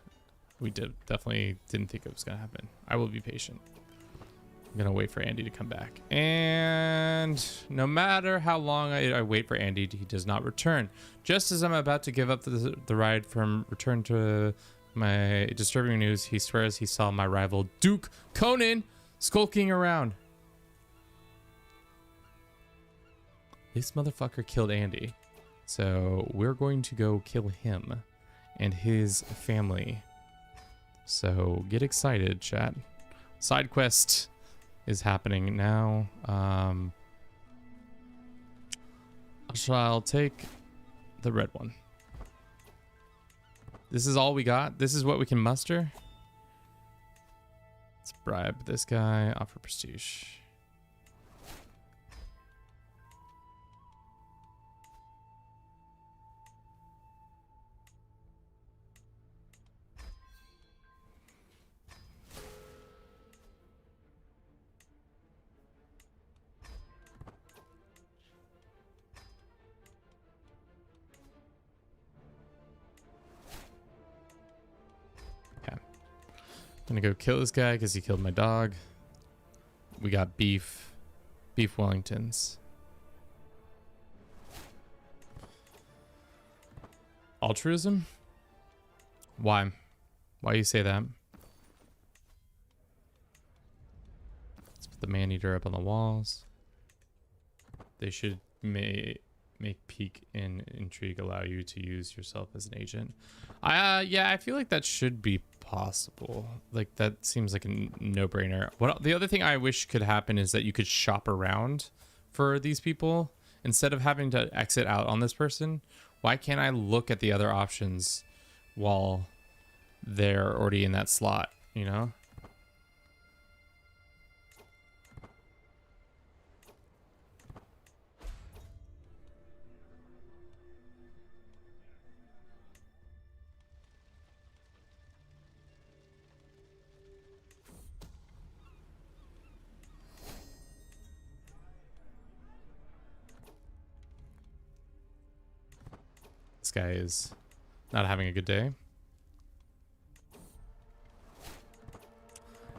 We definitely didn't think it was gonna happen. I will be patient. I'm gonna wait for Andy to come back. And no matter how long I wait for Andy, he does not return. Just as I'm about to give up the ride from return to my disturbing news, he swears he saw my rival Duke Conan skulking around. This motherfucker killed Andy. So we're going to go kill him and his family. So get excited, chat. Side quest is happening now. I'll take the red one. This is all we got. This is what we can muster. Let's bribe this guy. Offer prestige. Gonna go kill this guy because he killed my dog. We got beef Wellingtons. Altruism? Why you say that? Let's put the man eater up on the walls. They should make peak in intrigue allow you to use yourself as an agent. Yeah, I feel like that should be possible. Like that seems like a no-brainer. What the other thing I wish could happen is that you could shop around for these people instead of having to exit out on this person. Why can't I look at the other options while they're already in that slot, you know? guy is not having a good day.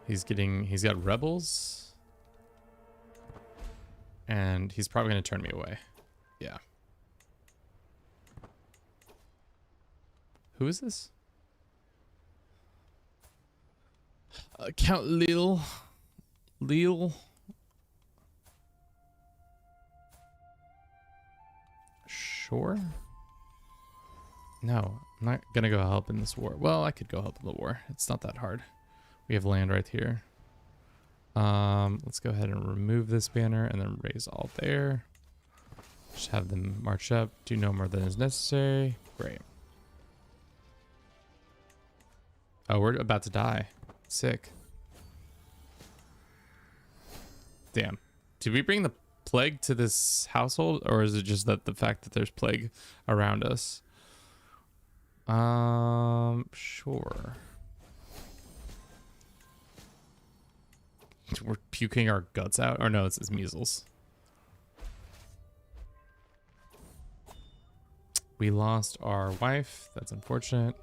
He's got rebels. And he's probably going to turn me away. Yeah. Who is this? Count Lille. Sure. No, I'm not gonna go help in this war. Well, I could go help in the war. It's not that hard. We have land right here. Let's go ahead and remove this banner and then raise all there. Just have them march up. Do no more than is necessary. Great. Oh, we're about to die. Sick. Damn. Did we bring the plague to this household, or is it just that the fact that there's plague around us? Sure. We're puking our guts out. Or no, it's measles. We lost our wife. That's unfortunate.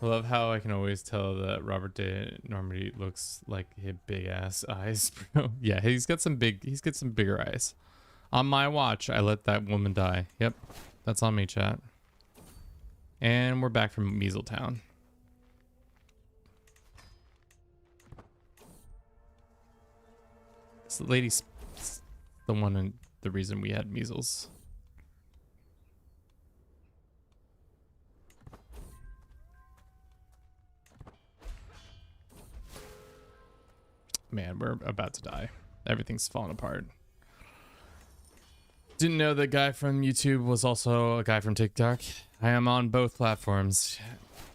I love how I can always tell that Robert de Normandy looks like his big ass eyes, bro. Yeah, he's got some bigger eyes. On my watch, I let that woman die. Yep, that's on me, chat. And we're back from Measletown. This lady's the one and the reason we had measles. Man, we're about to die. Everything's falling apart. Didn't know the guy from YouTube was also a guy from TikTok. I am on both platforms.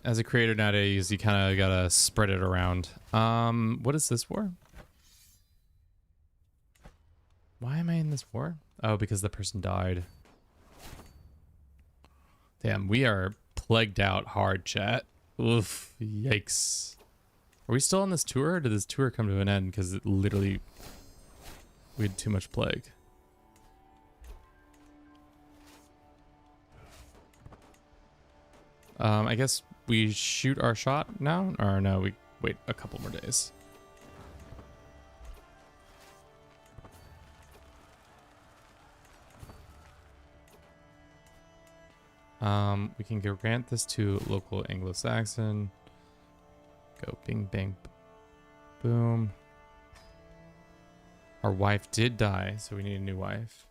As a creator nowadays, you kind of gotta spread it around. What is this war? Why am I in this war? Oh, because the person died. Damn, we are plagued out hard, chat. Oof, yikes. Are we still on this tour, or did this tour come to an end because it literally we had too much plague? I guess we shoot our shot now, or no, we wait a couple more days. We can grant this to local Anglo-Saxon. Go bing bang boom. Our wife did die, so we need a new wife.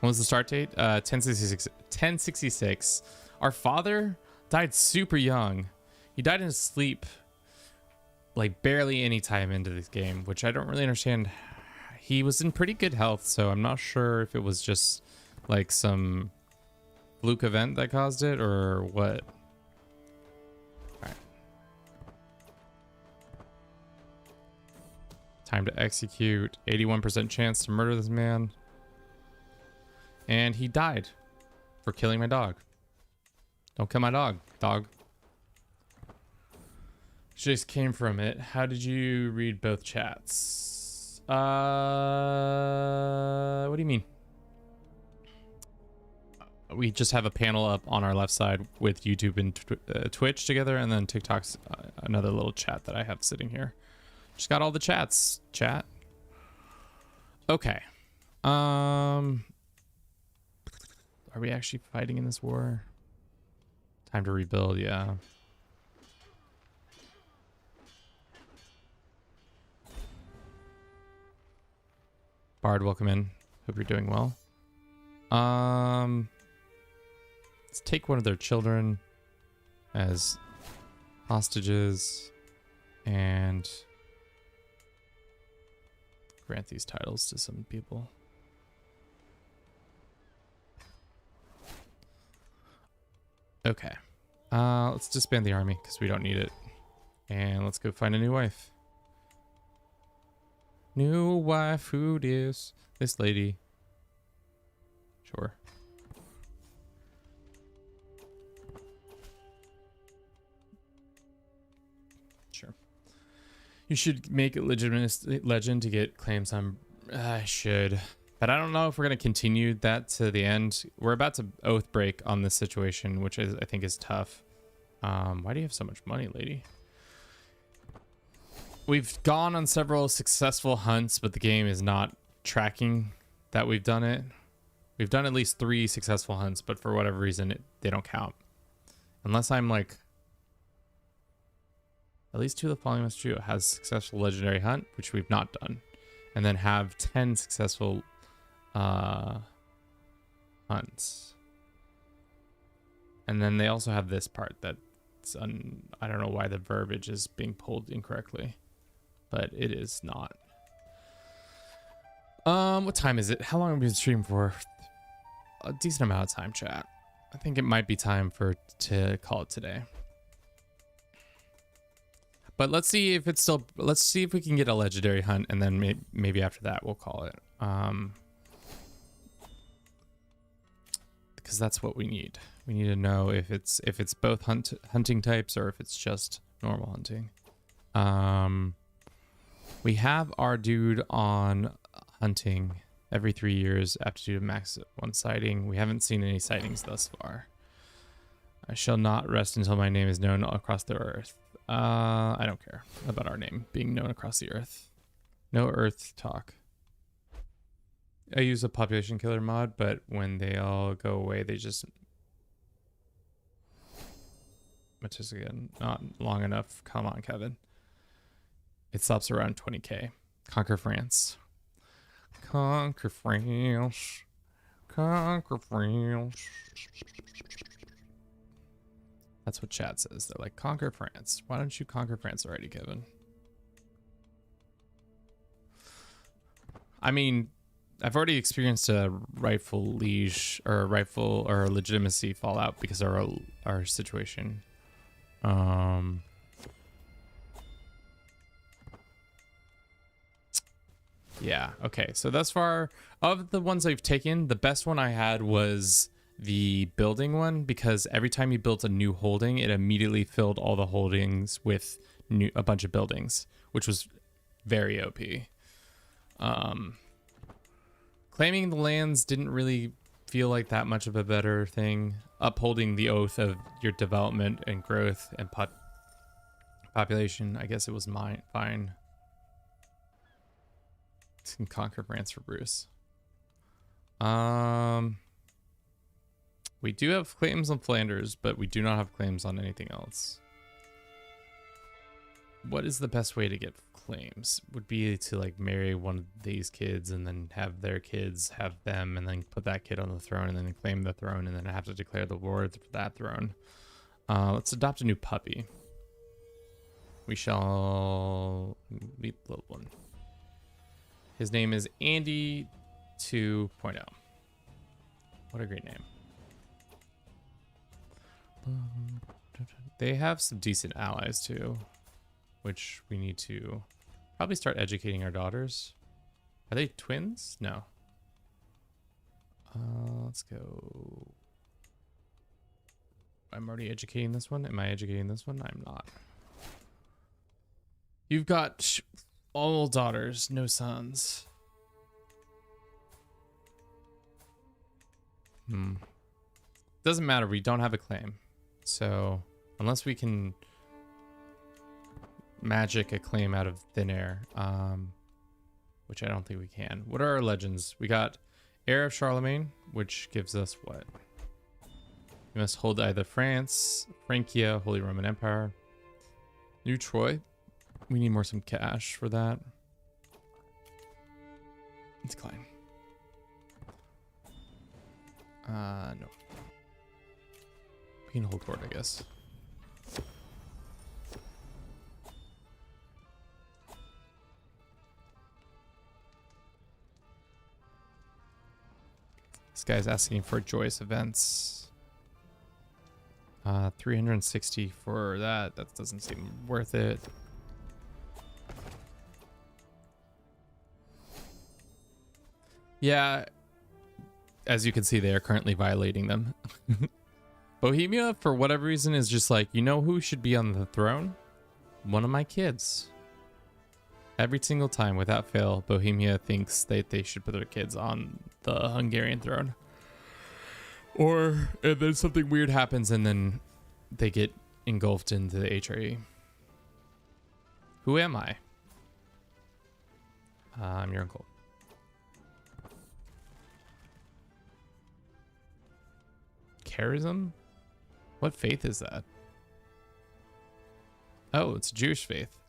When was the start date? 1066. Our father died super young. He died in his sleep, like barely any time into this game, which I don't really understand. He was in pretty good health, so I'm not sure if it was just like some fluke event that caused it or what. All right. Time to execute. 81% chance to murder this man. And he died for killing my dog. Don't kill my dog, dog. Just came from it. How did you read both chats? What do you mean? We just have a panel up on our left side with YouTube and Twitch together, and then TikTok's another little chat that I have sitting here. Just got all the chats, chat. Okay. Are we actually fighting in this war? Time to rebuild, yeah. Bard, welcome in. Hope you're doing well. Let's take one of their children as hostages and grant these titles to some people. Okay. Let's disband the army because we don't need it. And let's go find a new wife. New wife, who is this lady? Sure. Sure. You should make it legitimate legend to get claims on. I should. But I don't know if we're going to continue that to the end. We're about to oath break on this situation, which I think is tough. Why do you have so much money, lady? We've gone on several successful hunts, but the game is not tracking that we've done it. We've done at least 3 successful hunts, but for whatever reason, they don't count. Unless I'm like... At least 2 of the following must be true. It has successful legendary hunt, which we've not done. And then have 10 successful hunts. And then they also have this part that's I don't know why the verbiage is being pulled incorrectly, but it is not. What time is it? How long have we been streaming for? A decent amount of time, chat. I think it might be time to call it today. But let's see if it's still. Let's see if we can get a legendary hunt, and then maybe after that we'll call it. Because that's what we need. We need to know if it's both hunting types or if it's just normal hunting. We have our dude on hunting every 3 years, aptitude of max 1 sighting. We haven't seen any sightings thus far. I shall not rest until my name is known across the earth. I don't care about our name being known across the earth. No earth talk. I use a population killer mod, but when they all go away, they just... Just again, not long enough. Come on, Kevin. It stops around 20k. Conquer France. Conquer France. Conquer France. That's what chat says. They're like, conquer France. Why don't you conquer France already, Kevin? I mean, I've already experienced a rightful liege or a rightful or a legitimacy fallout because of our situation. Yeah, okay. So thus far, of the ones I've taken, the best one I had was the building one, because every time you built a new holding, it immediately filled all the holdings with a bunch of buildings, which was very OP. Claiming the lands didn't really feel like that much of a better thing. Upholding the oath of your development and growth and population, I guess it was fine. Can conquer France for Bruce. We do have claims on Flanders, but we do not have claims on anything else. What is the best way to get claims? Would be to like marry one of these kids and then have their kids have them and then put that kid on the throne and then claim the throne and then have to declare the war for that throne. Let's adopt a new puppy. We shall meet the little one. His name is Andy 2.0. What a great name. They have some decent allies too, which we need to probably start educating our daughters. Are they twins? No. Let's go. I'm already educating this one. Am I educating this one? I'm not. You've got all daughters, no sons. Doesn't matter. We don't have a claim. So unless we can magic a claim out of thin air, which I don't think we can. What are our legends? We got Heir of Charlemagne, which gives us what? We must hold either France, Francia, Holy Roman Empire, New Troy. We need some cash for that. Decline. No. We can hold court, I guess. This guy's asking for joyous events. 360 for that. That doesn't seem worth it. Yeah, as you can see, they are currently violating them. Bohemia, for whatever reason, is just like, you know who should be on the throne? one of my kids. Every single time, without fail, Bohemia thinks that they should put their kids on the Hungarian throne. And then something weird happens and then they get engulfed into the HRE. Who am I? I'm your uncle. Charism? What faith is that? Oh, it's Jewish faith.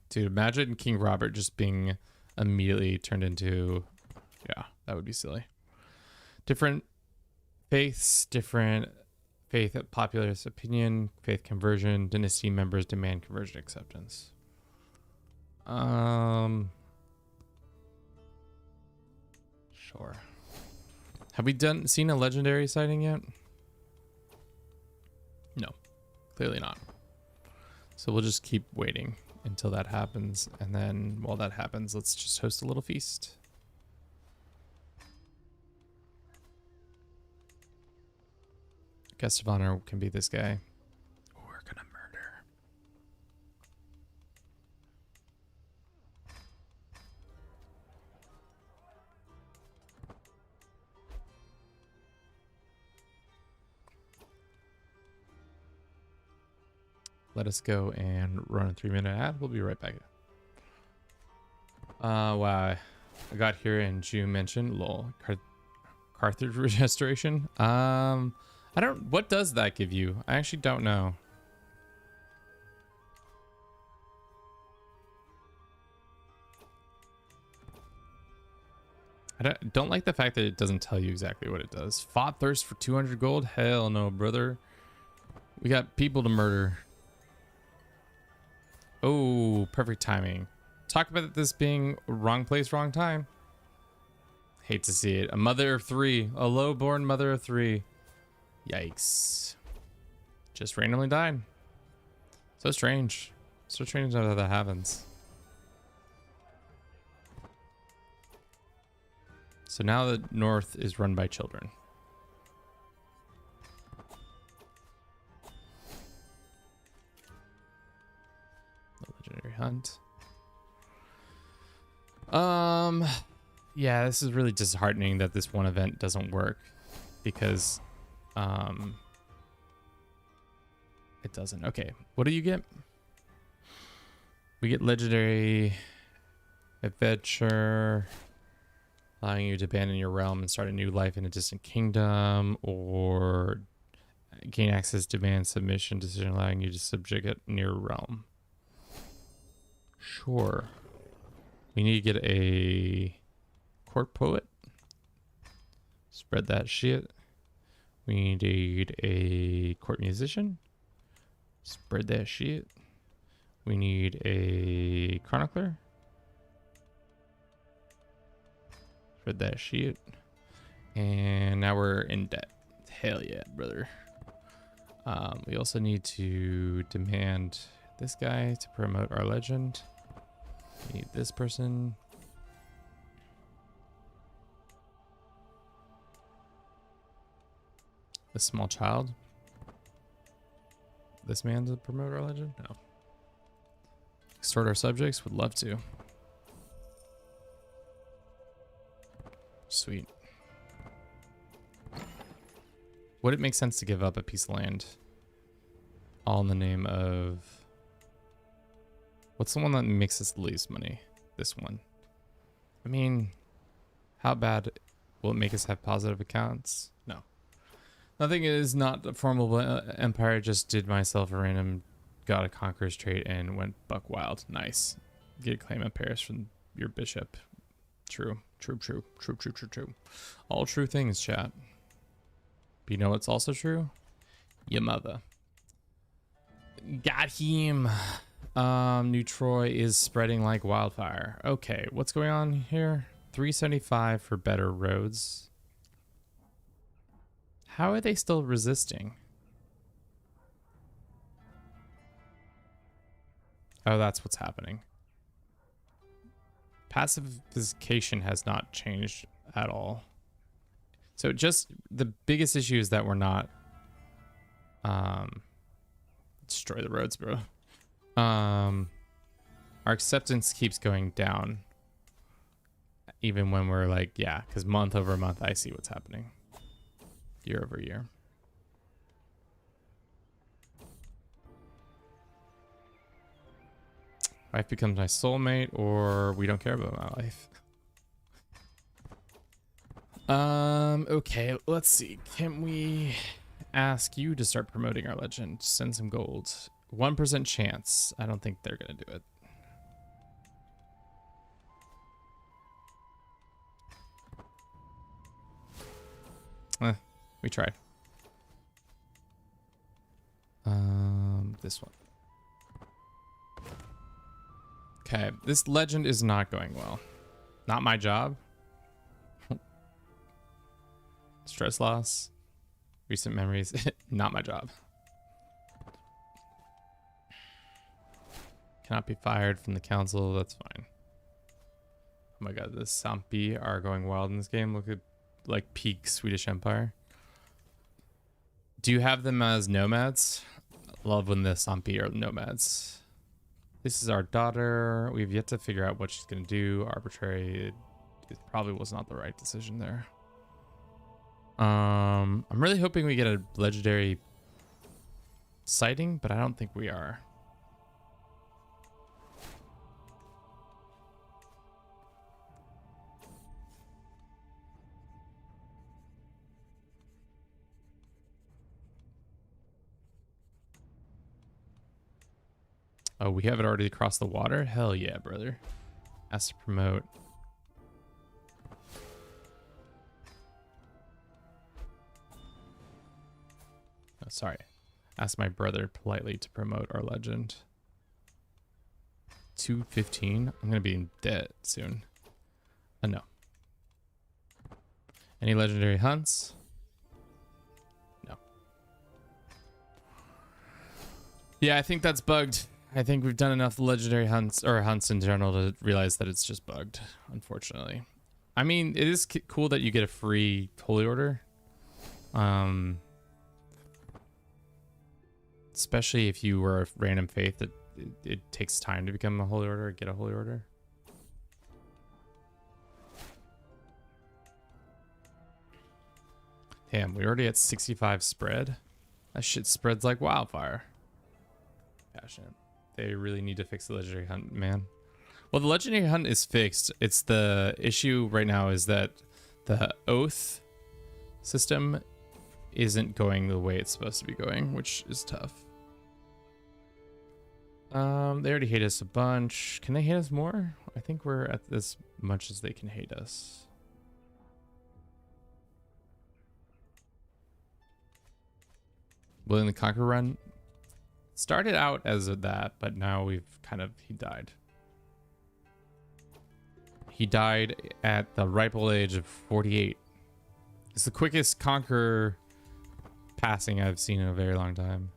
Dude, imagine King Robert just being immediately turned into... Yeah, that would be silly. Different faiths, different faith populist opinion, faith conversion, dynasty members demand conversion acceptance. Sure. Have we seen a legendary sighting yet? No, clearly not. So we'll just keep waiting until that happens, and then while that happens, let's just host a little feast. Guest of honor can be this guy. We're gonna murder. Let us go and run a 3-minute ad. We'll be right back. Wow. I got here and Jew mentioned lol. Carthage restoration. I don't, what does that give you? I actually don't know. I don't like the fact that it doesn't tell you exactly what it does. Fought thirst for 200 gold? Hell no, brother. We got people to murder. Oh, perfect timing. Talk about this being wrong place, wrong time. Hate to see it. A mother of 3. A low-born mother of 3. Yikes. Just randomly died. So strange. So strange how that happens. So now the north is run by children. The legendary hunt. Yeah, this is really disheartening that this one event doesn't work because it doesn't. Okay, what do you get? We get legendary adventure, allowing you to abandon your realm and start a new life in a distant kingdom, or gain access, demand submission decision, allowing you to subject it in your realm. Sure. We need to get a court poet. Spread that shit. We need a court musician. Spread that shit. We need a chronicler. Spread that shit. And now we're in debt. Hell yeah, brother. We also need to demand this guy to promote our legend. We need this person. A small child. This man to promote our legend? No. Extort our subjects? Would love to. Sweet. Would it make sense to give up a piece of land? All in the name of... What's the one that makes us the least money? This one. I mean, how bad will it make us have positive accounts? No. Nothing is not a formidable empire. Just did myself a random god of conquerors trait and went buck wild. Nice. Get a claim of Paris from your bishop. True. True, true, true, true, true, true. All true things, chat. But you know what's also true? Your mother. Got him. New Troy is spreading like wildfire. Okay, what's going on here? 375 for better roads. How are they still resisting? Oh, that's what's happening. Pacification has not changed at all. So just the biggest issue is that we're not destroy the roads, bro. Our acceptance keeps going down. Even when we're like, yeah, because month over month, I see what's happening. Year over year. Wife becomes my soulmate, or we don't care about my life. Okay, let's see. Can we ask you to start promoting our legend? Send some gold. 1% chance. I don't think they're gonna do it. We tried. This one. Okay, this legend is not going well. Not my job. Stress loss. Recent memories. Not my job. Cannot be fired from the council. That's fine. Oh my god, the Sampi are going wild in this game. Look at like peak Swedish Empire. Do you have them as nomads? Love when the Sampi are nomads. This is our daughter. We've yet to figure out what she's gonna do. Arbitrary. It probably was not the right decision there. I'm really hoping we get a legendary sighting, but I don't think we are. Oh, we have it already across the water? Hell yeah, brother. Has to promote. Oh, sorry. Ask my brother politely to promote our legend. 215. I'm gonna be in debt soon. No. Any legendary hunts? No. Yeah, I think that's bugged. I think we've done enough legendary hunts, or hunts in general, to realize that it's just bugged, unfortunately. I mean, it is cool that you get a free holy order. Especially if you were a random faith that it takes time to become a holy order or get a holy order. Damn, we already at 65 spread. That shit spreads like wildfire. Passionate. They really need to fix the legendary hunt, man. Well, the legendary hunt is fixed. It's the issue right now is that the oath system isn't going the way it's supposed to be going, which is tough. They already hate us a bunch. Can they hate us more? I think we're at as much as they can hate us. Willing to Conquer run started out as that, but now he died. He died at the ripe old age of 48. It's the quickest conquer passing I've seen in a very long time.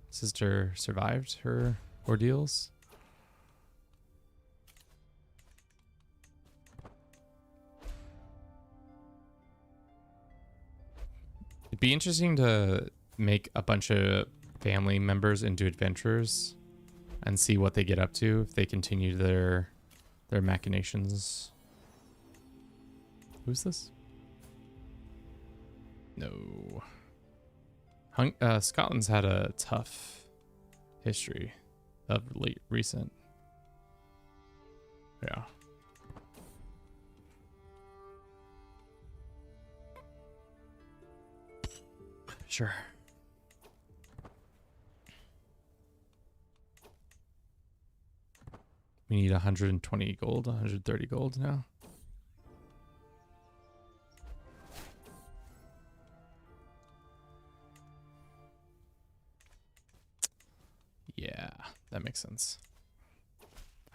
Sister survived her ordeals. It'd be interesting to make a bunch of family members into adventurers and see what they get up to if they continue their machinations. Who's this? No. Scotland's had a tough history of recent. Yeah. Sure. We need 120 gold, 130 gold now. Yeah, that makes sense.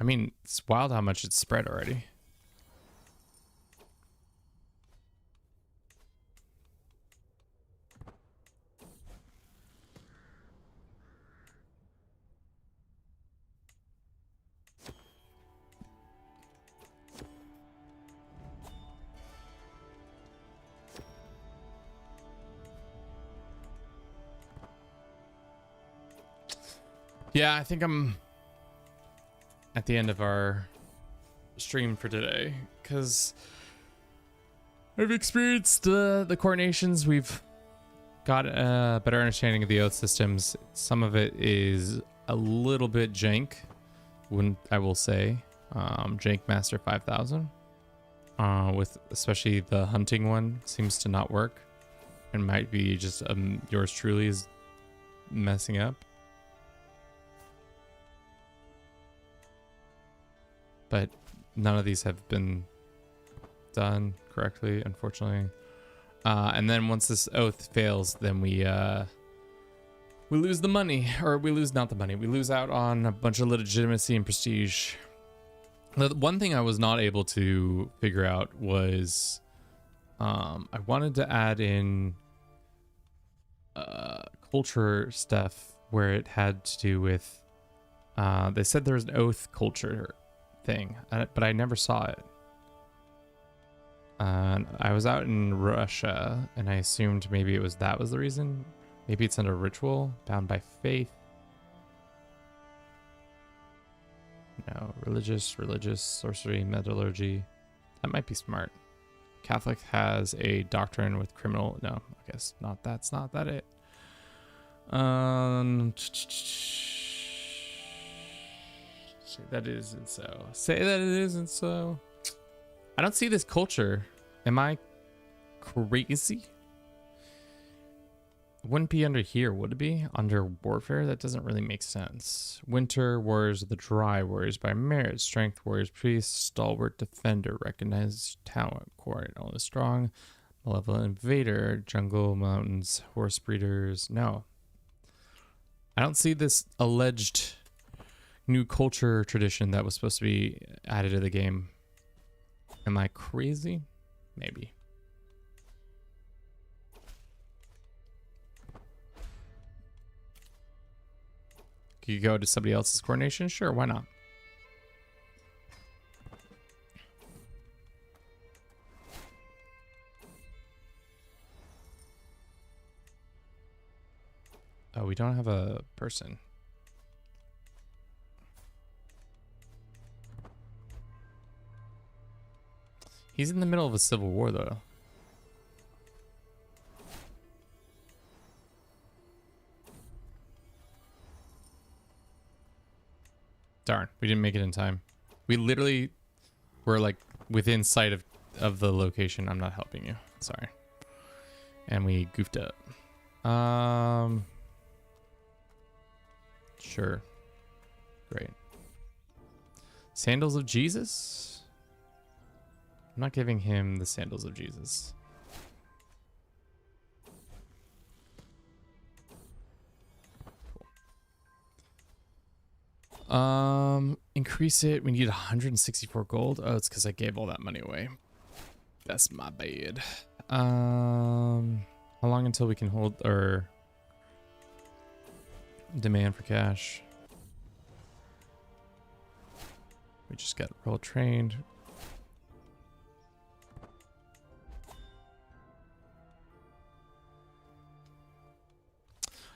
I mean, it's wild how much it's spread already. Yeah, I think I'm at the end of our stream for today because I've experienced the coronations. We've got a better understanding of the oath systems. Some of it is a little bit jank, I will say. Jank Master 5000. With especially the hunting one seems to not work and might be just yours truly is messing up. But none of these have been done correctly, unfortunately. And then once this oath fails, then we lose the money, or we lose not the money. We lose out on a bunch of legitimacy and prestige. The one thing I was not able to figure out was I wanted to add in culture stuff where it had to do with they said there was an oath culture thing, but I never saw it. I was out in Russia and I assumed maybe that was the reason. Maybe it's under ritual, bound by faith. No, religious, sorcery, metallurgy. That might be smart. Catholic has a doctrine with criminal. No, I guess not. That's not that it. Say that it isn't so. Say that it isn't so. I don't see this culture. Am I crazy? It wouldn't be under here, would it be? Under warfare? That doesn't really make sense. Winter warriors of the dry, warriors by merit, strength warriors, priest, stalwart defender, recognized talent, court, only strong, malevolent invader, jungle, mountains, horse breeders. No. I don't see this alleged new culture tradition that was supposed to be added to the game. Am I crazy? Maybe. Could you go to somebody else's coronation? Sure, why not? Oh, we don't have a person. He's in the middle of a civil war, though. Darn, we didn't make it in time. We literally were like within sight of the location. I'm not helping you. Sorry. And we goofed up. Sure. Great. Sandals of Jesus? I'm not giving him the sandals of Jesus. Increase it. We need 164 gold. Oh, it's because I gave all that money away. That's my bad. How long until we can hold or demand for cash? We just got roll trained.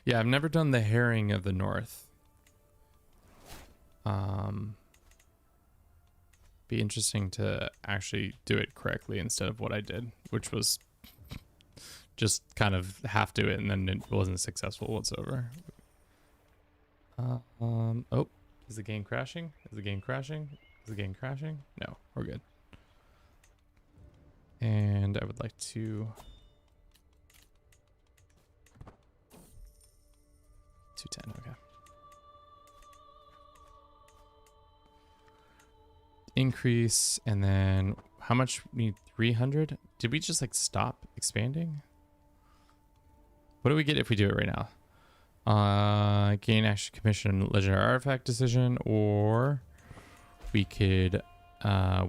Yeah, I've never done the herring of the north. Be interesting to actually do it correctly instead of what I did, which was just kind of half do it and then it wasn't successful whatsoever. Oh, is the game crashing? Is the game crashing? Is the game crashing? No, we're good. And I would like to 210, okay. Increase, and then how much we need? 300? Did we just like stop expanding? What do we get if we do it right now? Gain action commission legendary artifact decision, or we could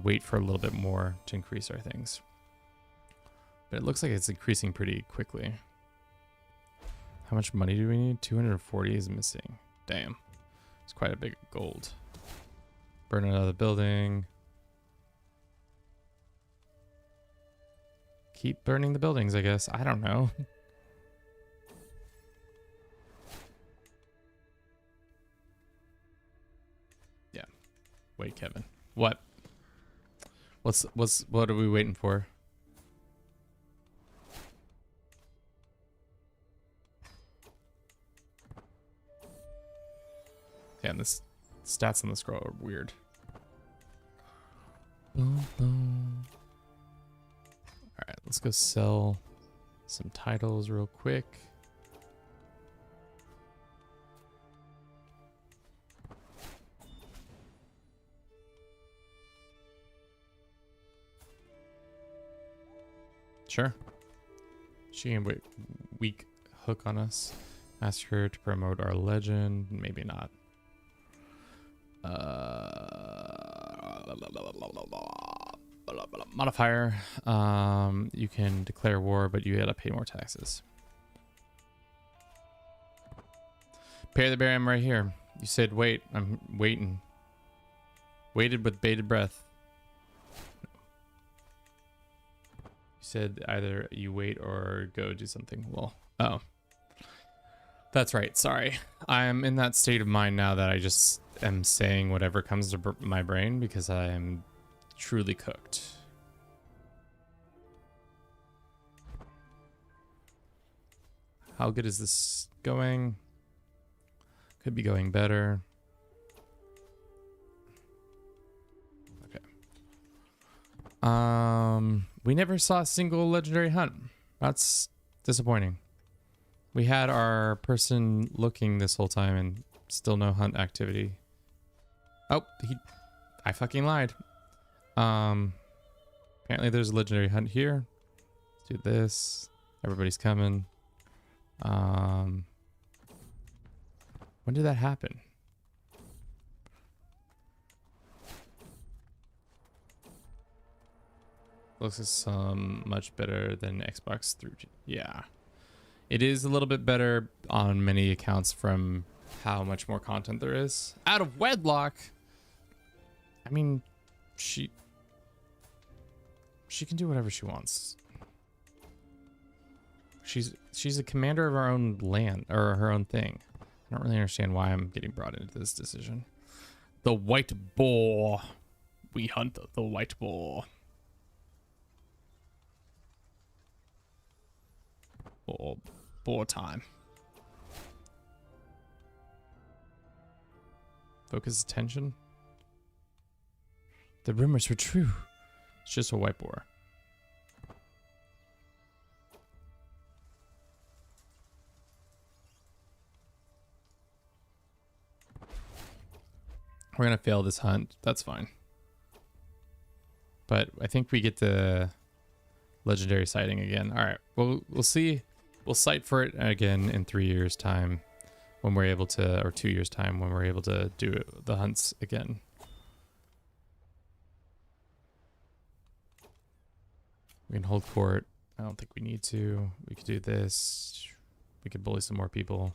wait for a little bit more to increase our things. But it looks like it's increasing pretty quickly. How much money do we need? 240 is missing. Damn. It's quite a big gold. Burn another building. Keep burning the buildings, I guess. I don't know. Wait, Kevin. What? What are we waiting for? Damn, this stats on the scroll are weird. Boom, boom. All right, let's go sell some titles real quick. Sure. She can weak hook on us. Ask her to promote our legend. Maybe not. Modifier. You can declare war, but you gotta pay more taxes. Pay the bear. I'm right here. You said wait. I'm waiting. Waited with bated breath. You said either you wait or go do something. Well, oh. That's right. Sorry. I'm in that state of mind now that I just am saying whatever comes to my brain because I am truly cooked. How good is this going? Could be going better. Okay. We never saw a single legendary hunt. That's disappointing. We had our person looking this whole time and still no hunt activity. Oh, I fucking lied. Apparently there's a legendary hunt here. Let's do this. Everybody's coming. When did that happen? Looks like some much better than Xbox 3. Yeah. It is a little bit better on many accounts from how much more content there is. Out of wedlock. I mean, she can do whatever she wants. She's a commander of our own land or her own thing. I don't really understand why I'm getting brought into this decision. The white boar. We hunt the white boar. Boar time. Focus attention. The rumors were true. It's just a white boar. We're gonna fail this hunt. That's fine. But I think we get the legendary sighting again. All right. We'll see. We'll sight for it again in 3 years' time when we're able to, or 2 years' time when we're able to do the hunts again. We can hold court. I don't think we need to. We could do this. We could bully some more people.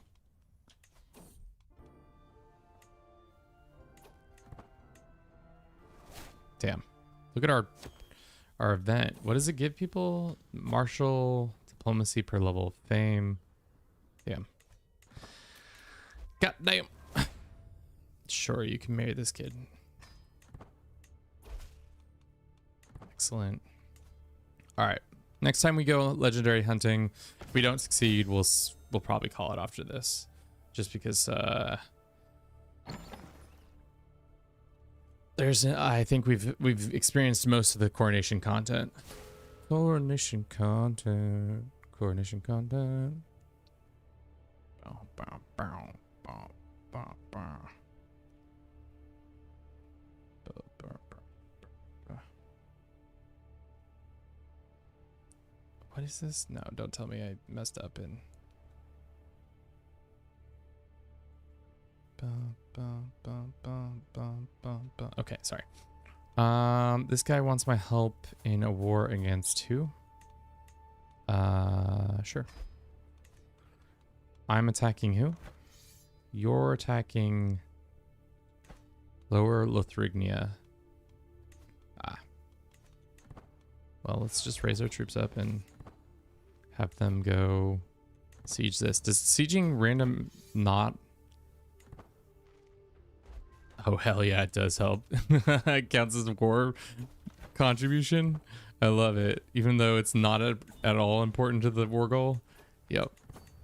Damn. Look at our event. What does it give people? Martial diplomacy per level of fame. Damn. God damn. Sure, you can marry this kid. Excellent. All right. Next time we go legendary hunting, if we don't succeed, we'll probably call it after this, just because I think we've experienced most of the coronation content. Coronation content. Coronation content. Bow, bow, bow, bow, bow, bow. What is this? No, don't tell me I messed up in. Okay, sorry. This guy wants my help in a war against who? Sure. I'm attacking who? You're attacking Lower Lothringia. Ah. Well, let's just raise our troops up and have them go siege this. Does sieging random not Oh, hell yeah, it does help. It counts as a war contribution. I love it. Even though it's not at all important to the war goal. Yep.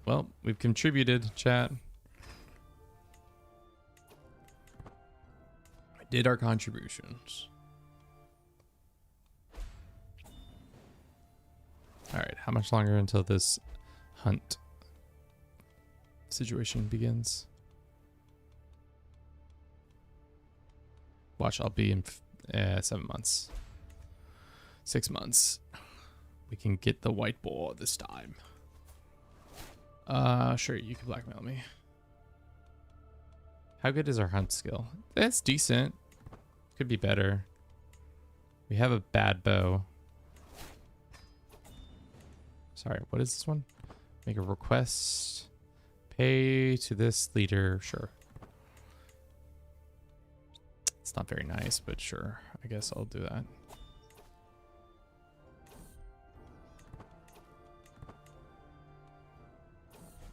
Well, we've contributed, chat. We did our contributions. All right, how much longer until this hunt situation begins? Watch, I'll be in 7 months. 6 months. We can get the white boar this time. Sure, you can blackmail me. How good is our hunt skill? That's decent. Could be better. We have a bad bow. Sorry, what is this one? Make a request. Pay to this leader. Sure. It's not very nice, but sure. I guess I'll do that.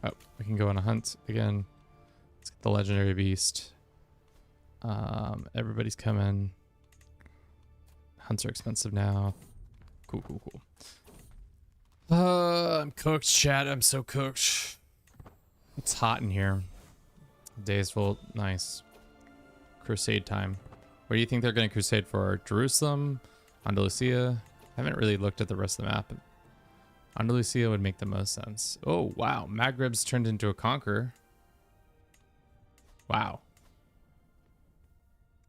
Oh, we can go on a hunt again. Let's get the legendary beast. Everybody's coming. Hunts are expensive now. Cool, cool, cool. I'm cooked, chat. I'm so cooked. It's hot in here. Days full. Nice. Crusade time. Where do you think they're going to crusade for? Jerusalem? Andalusia? I haven't really looked at the rest of the map. Andalusia would make the most sense. Oh, wow. Maghreb's turned into a conqueror. Wow.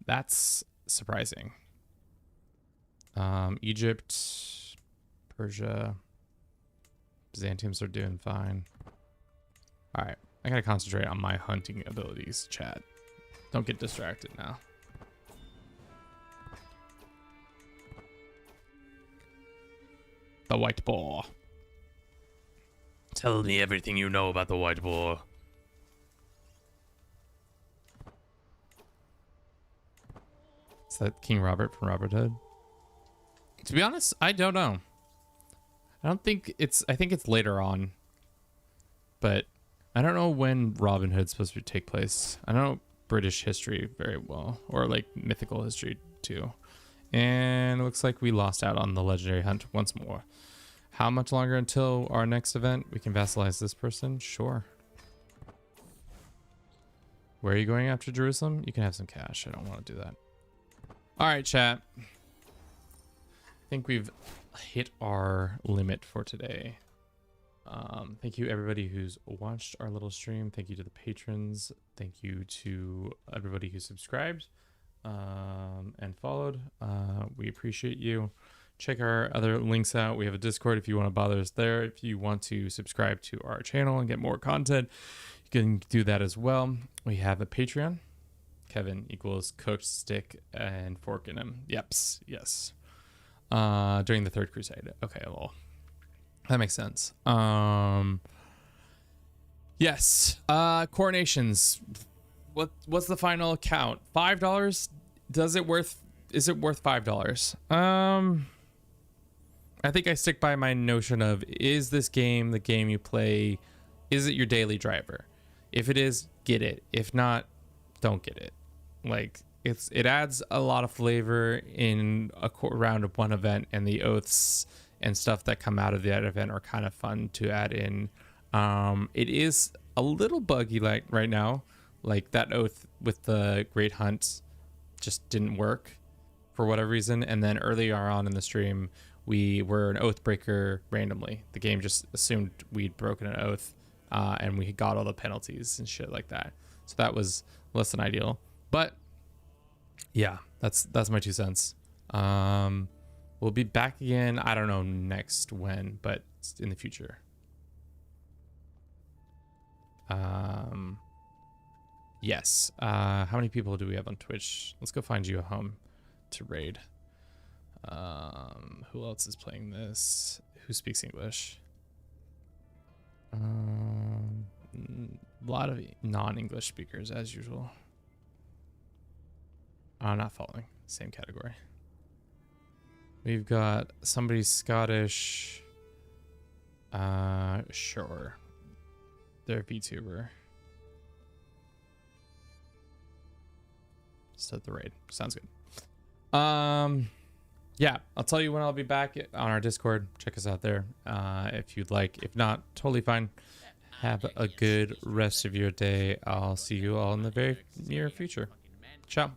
That's surprising. Egypt, Persia, Byzantiums are doing fine. All right. I got to concentrate on my hunting abilities, chat. Don't get distracted now. The white boar. Tell me everything you know about the white boar. Is that King Robert from Robert Hood? To be honest, I don't know. I don't think it's... I think it's later on. But I don't know when Robin Hood's supposed to take place. I don't know British history very well. Or like mythical history too. And it looks like we lost out on the legendary hunt once more. How much longer until our next event? We can vassalize this person? Sure. Where are you going after Jerusalem? You can have some cash. I don't want to do that. All right, chat. I think we've hit our limit for today. Thank you everybody who's watched our little stream. Thank you to the patrons. Thank you to everybody who subscribed and followed. We appreciate you. Check our other links out. We have a Discord if you want to bother us there. If you want to subscribe to our channel and get more content, you can do that as well. We have a Patreon. Kevin equals cooked stick and fork in him. Yeps. Yes. During the Third Crusade. Okay, well, that makes sense. Yes. Coronations. What's the final count? $5? Is it worth $5? I think I stick by my notion of, is this game the game you play? Is it your daily driver? If it is, get it. If not, don't get it. Like, it adds a lot of flavor in a round of one event, and the oaths and stuff that come out of that event are kind of fun to add in. It is a little buggy like right now. Like that oath with the Great Hunt just didn't work for whatever reason. And then earlier on in the stream, we were an oath breaker randomly. The game just assumed we'd broken an oath, and we got all the penalties and shit like that. So that was less than ideal. But yeah, that's my 2 cents. We'll be back again. I don't know next when, but in the future. Yes. How many people do we have on Twitch? Let's go find you a home to raid. Who else is playing this? Who speaks English? A lot of non-English speakers as usual. Not following. Same category. We've got somebody Scottish. Sure. They're a VTuber. to the raid. Sounds good. Yeah, I'll tell you when I'll be back on our Discord. Check us out there if you'd like. If not, totally fine. Have a good rest of your day. I'll see you all in the very near future. Ciao.